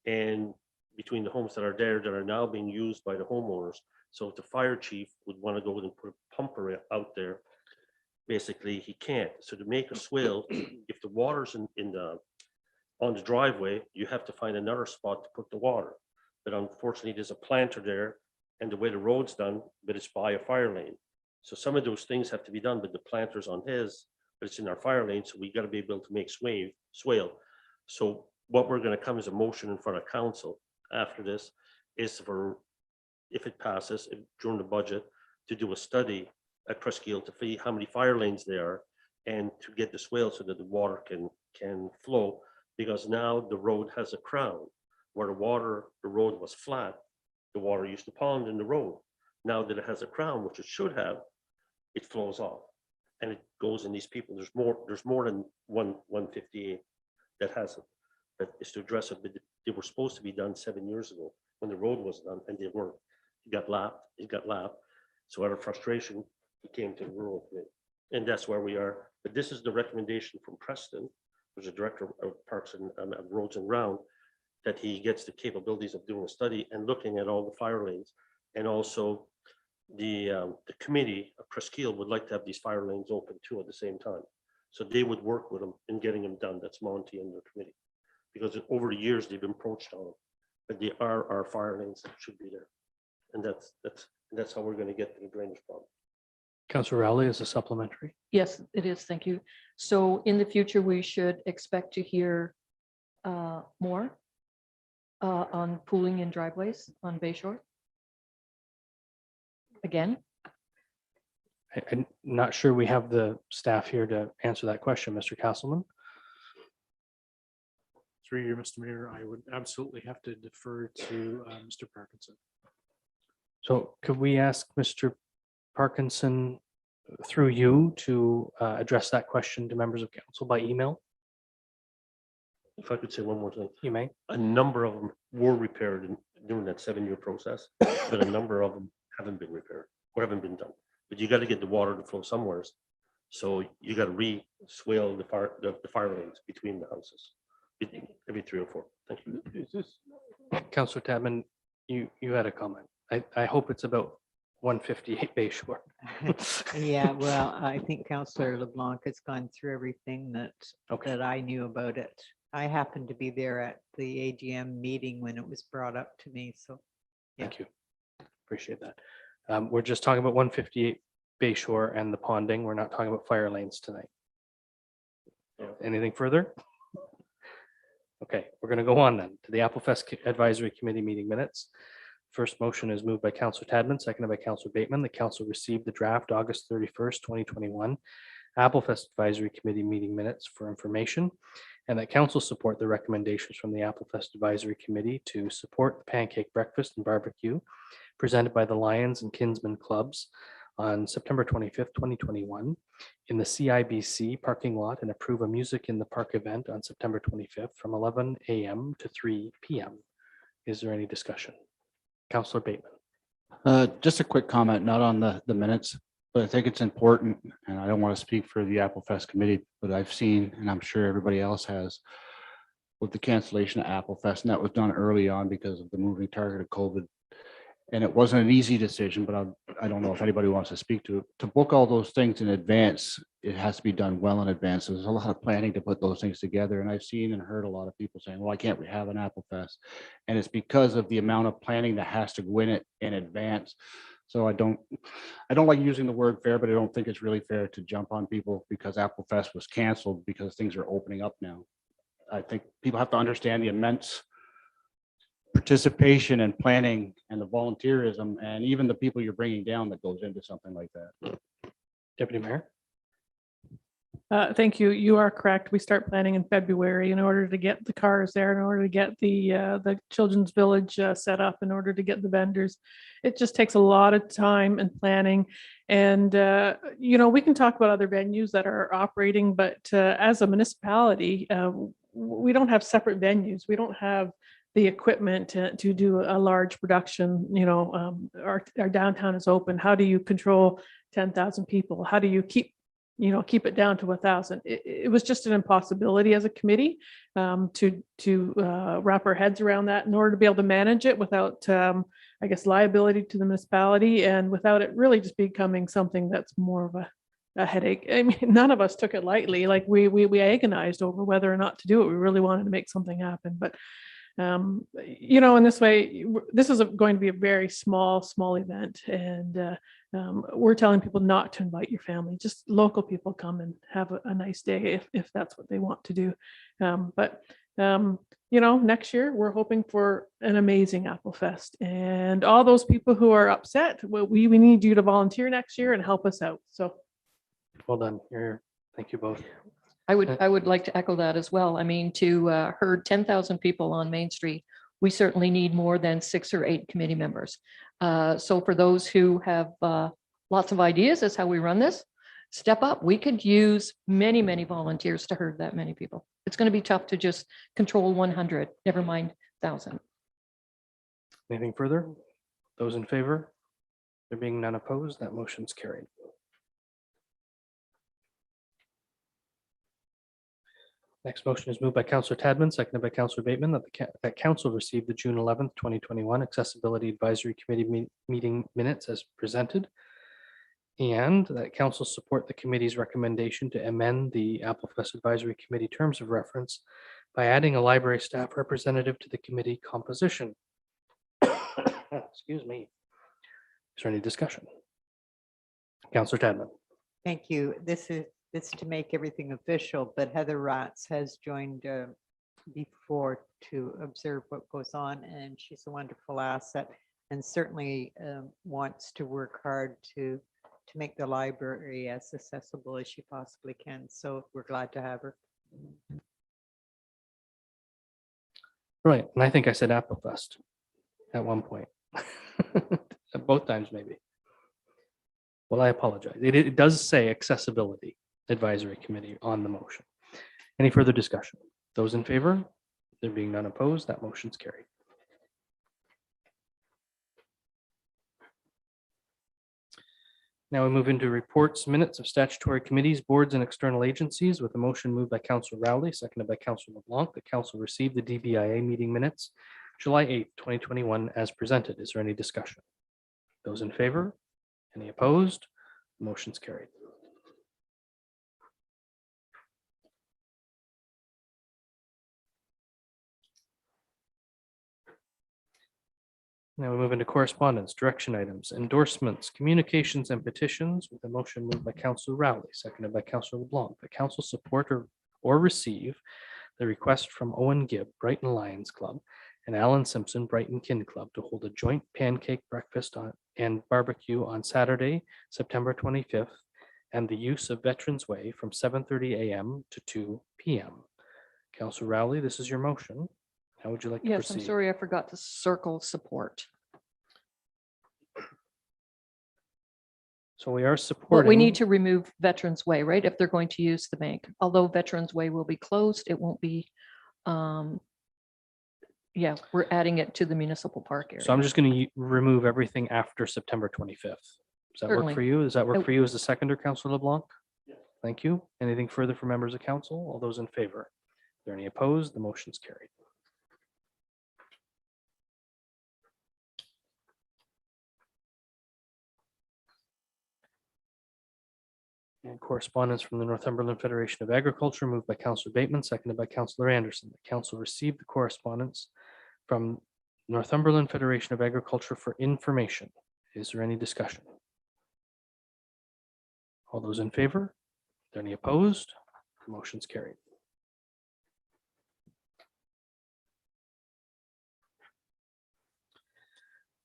Speaker 3: and between the homes that are there that are now being used by the homeowners. So if the fire chief would want to go and put a pumper out there, basically he can't. So to make a swale, if the water's on the driveway, you have to find another spot to put the water. But unfortunately, there's a planter there, and the way the road's done, but it's by a fire lane. So some of those things have to be done, but the planter's on his, but it's in our fire lane, so we got to be able to make swale. So what we're going to come as a motion in front of council after this is for, if it passes during the budget, to do a study at Presqu'île to see how many fire lanes there are and to get the swale so that the water can flow, because now the road has a crown. Where the road was flat, the water used to pond in the road. Now that it has a crown, which it should have, it flows off and it goes in these people. There's more than 158 that hasn't, that is to address it, but they were supposed to be done 7 years ago when the road was done, and they weren't. It got lapped. So out of frustration, he came to the rural committee, and that's where we are. But this is the recommendation from Preston, who's the director of Parks and Roads and Ground, that he gets the capabilities of doing a study and looking at all the fire lanes. And also the committee of Presqu'île would like to have these fire lanes open too at the same time. So they would work with them in getting them done. That's Monty and their committee. Because over the years, they've encroached on them, but they are our fire lanes that should be there. And that's how we're going to get to the drainage problem.
Speaker 1: Councillor Rowley is a supplementary.
Speaker 7: Yes, it is. Thank you. So in the future, we should expect to hear more on pooling in driveways on Bayshore. Again,
Speaker 1: I'm not sure we have the staff here to answer that question, Mr. Castleman.
Speaker 9: Through you, Mr. Mayor, I would absolutely have to defer to Mr. Parkinson.
Speaker 1: So could we ask Mr. Parkinson through you to address that question to members of council by email?
Speaker 3: If I could say one more thing.
Speaker 1: You may.
Speaker 3: A number of them were repaired during that 7-year process, but a number of them haven't been repaired or haven't been done. But you got to get the water to flow somewhere. So you got to re-swale the fire lanes between the houses every 3 or 4. Thank you.
Speaker 1: Councillor Tadman, you had a comment. I hope it's about 158 Bayshore.
Speaker 8: Yeah, well, I think Councillor LeBlanc has gone through everything that I knew about it. I happened to be there at the AGM meeting when it was brought up to me, so. Yeah.
Speaker 1: Thank you. Appreciate that. We're just talking about 158 Bayshore and the ponding. We're not talking about fire lanes tonight. Anything further? Okay, we're going to go on then to the Applefest Advisory Committee meeting minutes. First motion is moved by Councillor Tadman, seconded by Councillor Bateman. The council received the draft August 31st, 2021 Applefest Advisory Committee meeting minutes for information, and that council support the recommendations from the Applefest Advisory Committee to support the pancake breakfast and barbecue presented by the Lions and Kinsmen Clubs on September 25th, 2021 in the CIBC parking lot, and approve a music in the park event on September 25th from 11 a.m. to 3 p.m. Is there any discussion? Councillor Bateman.
Speaker 2: Just a quick comment, not on the minutes, but I think it's important, and I don't want to speak for the Applefest committee, but I've seen, and I'm sure everybody else has, with the cancellation of Applefest, and that was done early on because of the moving target of COVID. And it wasn't an easy decision, but I don't know if anybody wants to speak to it. To book all those things in advance, it has to be done well in advance. There's a lot of planning to put those things together. And I've seen and heard a lot of people saying, well, why can't we have an Applefest? And it's because of the amount of planning that has to go in it in advance. So I don't like using the word fair, but I don't think it's really fair to jump on people because Applefest was canceled because things are opening up now. I think people have to understand the immense participation and planning and the volunteerism and even the people you're bringing down that goes into something like that.
Speaker 1: Deputy Mayor.
Speaker 14: Thank you. You are correct. We start planning in February in order to get the cars there, in order to get the children's village set up, in order to get the vendors. It just takes a lot of time and planning. And, we can talk about other venues that are operating, but as a municipality, we don't have separate venues. We don't have the equipment to do a large production. Our downtown is open. How do you control 10,000 people? How do you keep it down to 1,000? It was just an impossibility as a committee to wrap our heads around that in order to be able to manage it without, liability to the municipality, and without it really just becoming something that's more of a headache. I mean, none of us took it lightly. Like we agonized over whether or not to do it. We really wanted to make something happen, but you know, in this way, this is going to be a very small event, and we're telling people not to invite your family. Just local people come and have a nice day if that's what they want to do. You know, next year we're hoping for an amazing Apple Fest, and all those people who are upset, we need you to volunteer next year and help us out. So,
Speaker 1: Well done. Thank you both.
Speaker 7: I would like to echo that as well. I mean, to herd 10,000 people on Main Street, we certainly need more than 6 or 8 committee members. So for those who have lots of ideas as how we run this, step up. We could use many volunteers to herd that many people. It's going to be tough to just control 100, never mind 1,000.
Speaker 1: Anything further? Those in favor? There being none opposed, that motion's carried. Next motion is moved by Councillor Tadman, seconded by Councillor Bateman, that Council receive the June 11th, 2021 Accessibility Advisory Committee meeting minutes as presented, and that Council support the committee's recommendation to amend the Apple Fest Advisory Committee terms of reference by adding a library staff representative to the committee composition. Excuse me. Is there any discussion? Councillor Tadman.
Speaker 8: Thank you. This is to make everything official, but Heather Ratz has joined before to observe what goes on, and she's a wonderful asset and certainly wants to work hard to make the library as accessible as she possibly can. So we're glad to have her.
Speaker 1: Right, and I think I said Apple Fest at one point. Both times maybe. Well, I apologize. It does say Accessibility Advisory Committee on the motion. Any further discussion? Those in favor? There being none opposed, that motion's carried. Now we move into reports, minutes of statutory committees, boards, and external agencies, with a motion moved by Councillor Rowley, seconded by Councillor LeBlanc. The Council received the DBIA meeting minutes July 8th, 2021 as presented. Is there any discussion? Those in favor? Any opposed? The motion's carried. Now we move into correspondence, direction items, endorsements, communications, and petitions, with a motion moved by Councillor Rowley, seconded by Councillor LeBlanc. The Council support or receive the request from Owen Gibb, Brighton Lions Club, and Alan Simpson, Brighton Kin Club, to hold a joint pancake breakfast and barbecue on Saturday, September 25th, and the use of Veterans Way from 7:30 a.m. to 2 p.m. Councillor Rowley, this is your motion. How would you like to
Speaker 7: Yes,
Speaker 1: proceed?
Speaker 7: I'm sorry, I forgot to circle support.
Speaker 1: So we are
Speaker 7: But
Speaker 1: supporting.
Speaker 7: we need to remove Veterans Way, right? If they're going to use the bank. Although Veterans Way will be closed, it won't be. Yeah, we're adding it to the municipal park area.
Speaker 1: So I'm just going to remove everything after September 25th. Does that
Speaker 7: Certainly.
Speaker 1: work for you? Does that work
Speaker 7: Oh.
Speaker 1: for you as the seconder, Councillor LeBlanc? Thank you. Anything further from members of council? All those in favor? Are there any opposed? The motion's carried. And correspondence from the Northumberland Federation of Agriculture, moved by Councillor Bateman, seconded by Councillor Anderson. The council received the correspondence from Northumberland Federation of Agriculture for information. Is there any discussion? All those in favor? Are there any opposed? The motion's carried.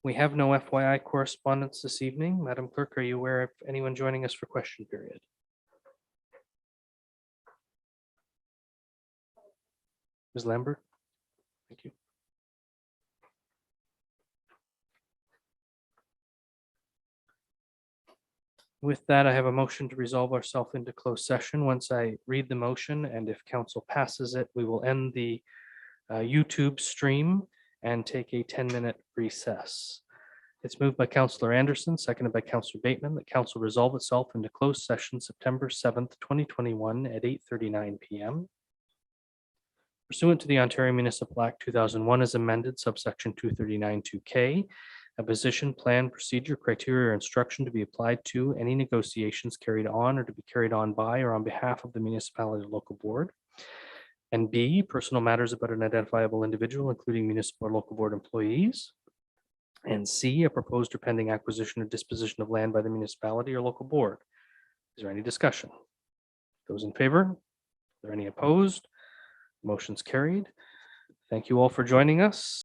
Speaker 1: We have no FYI correspondence this evening. Madam Clerk, are you aware of anyone joining us for question period? Ms. Lambert? Thank you. With that, I have a motion to resolve ourselves into closed session. Once I read the motion, and if council passes it, we will end the YouTube stream and take a 10-minute recess. It's moved by Councillor Anderson, seconded by Councillor Bateman, that council resolve itself into closed session September 7th, 2021 at 8:39 p.m. Pursuant to the Ontario Municipal Act 2001 as amended, subsection 239(2)K, a position, plan, procedure, criteria, or instruction to be applied to any negotiations carried on or to be carried on by or on behalf of the municipality or local board. And B, personal matters about an identifiable individual, including municipal or local board employees. And C, a proposed or pending acquisition or disposition of land by the municipality or local board. Is there any discussion? Those in favor? Are there any opposed? Motion's carried. Thank you all for joining us.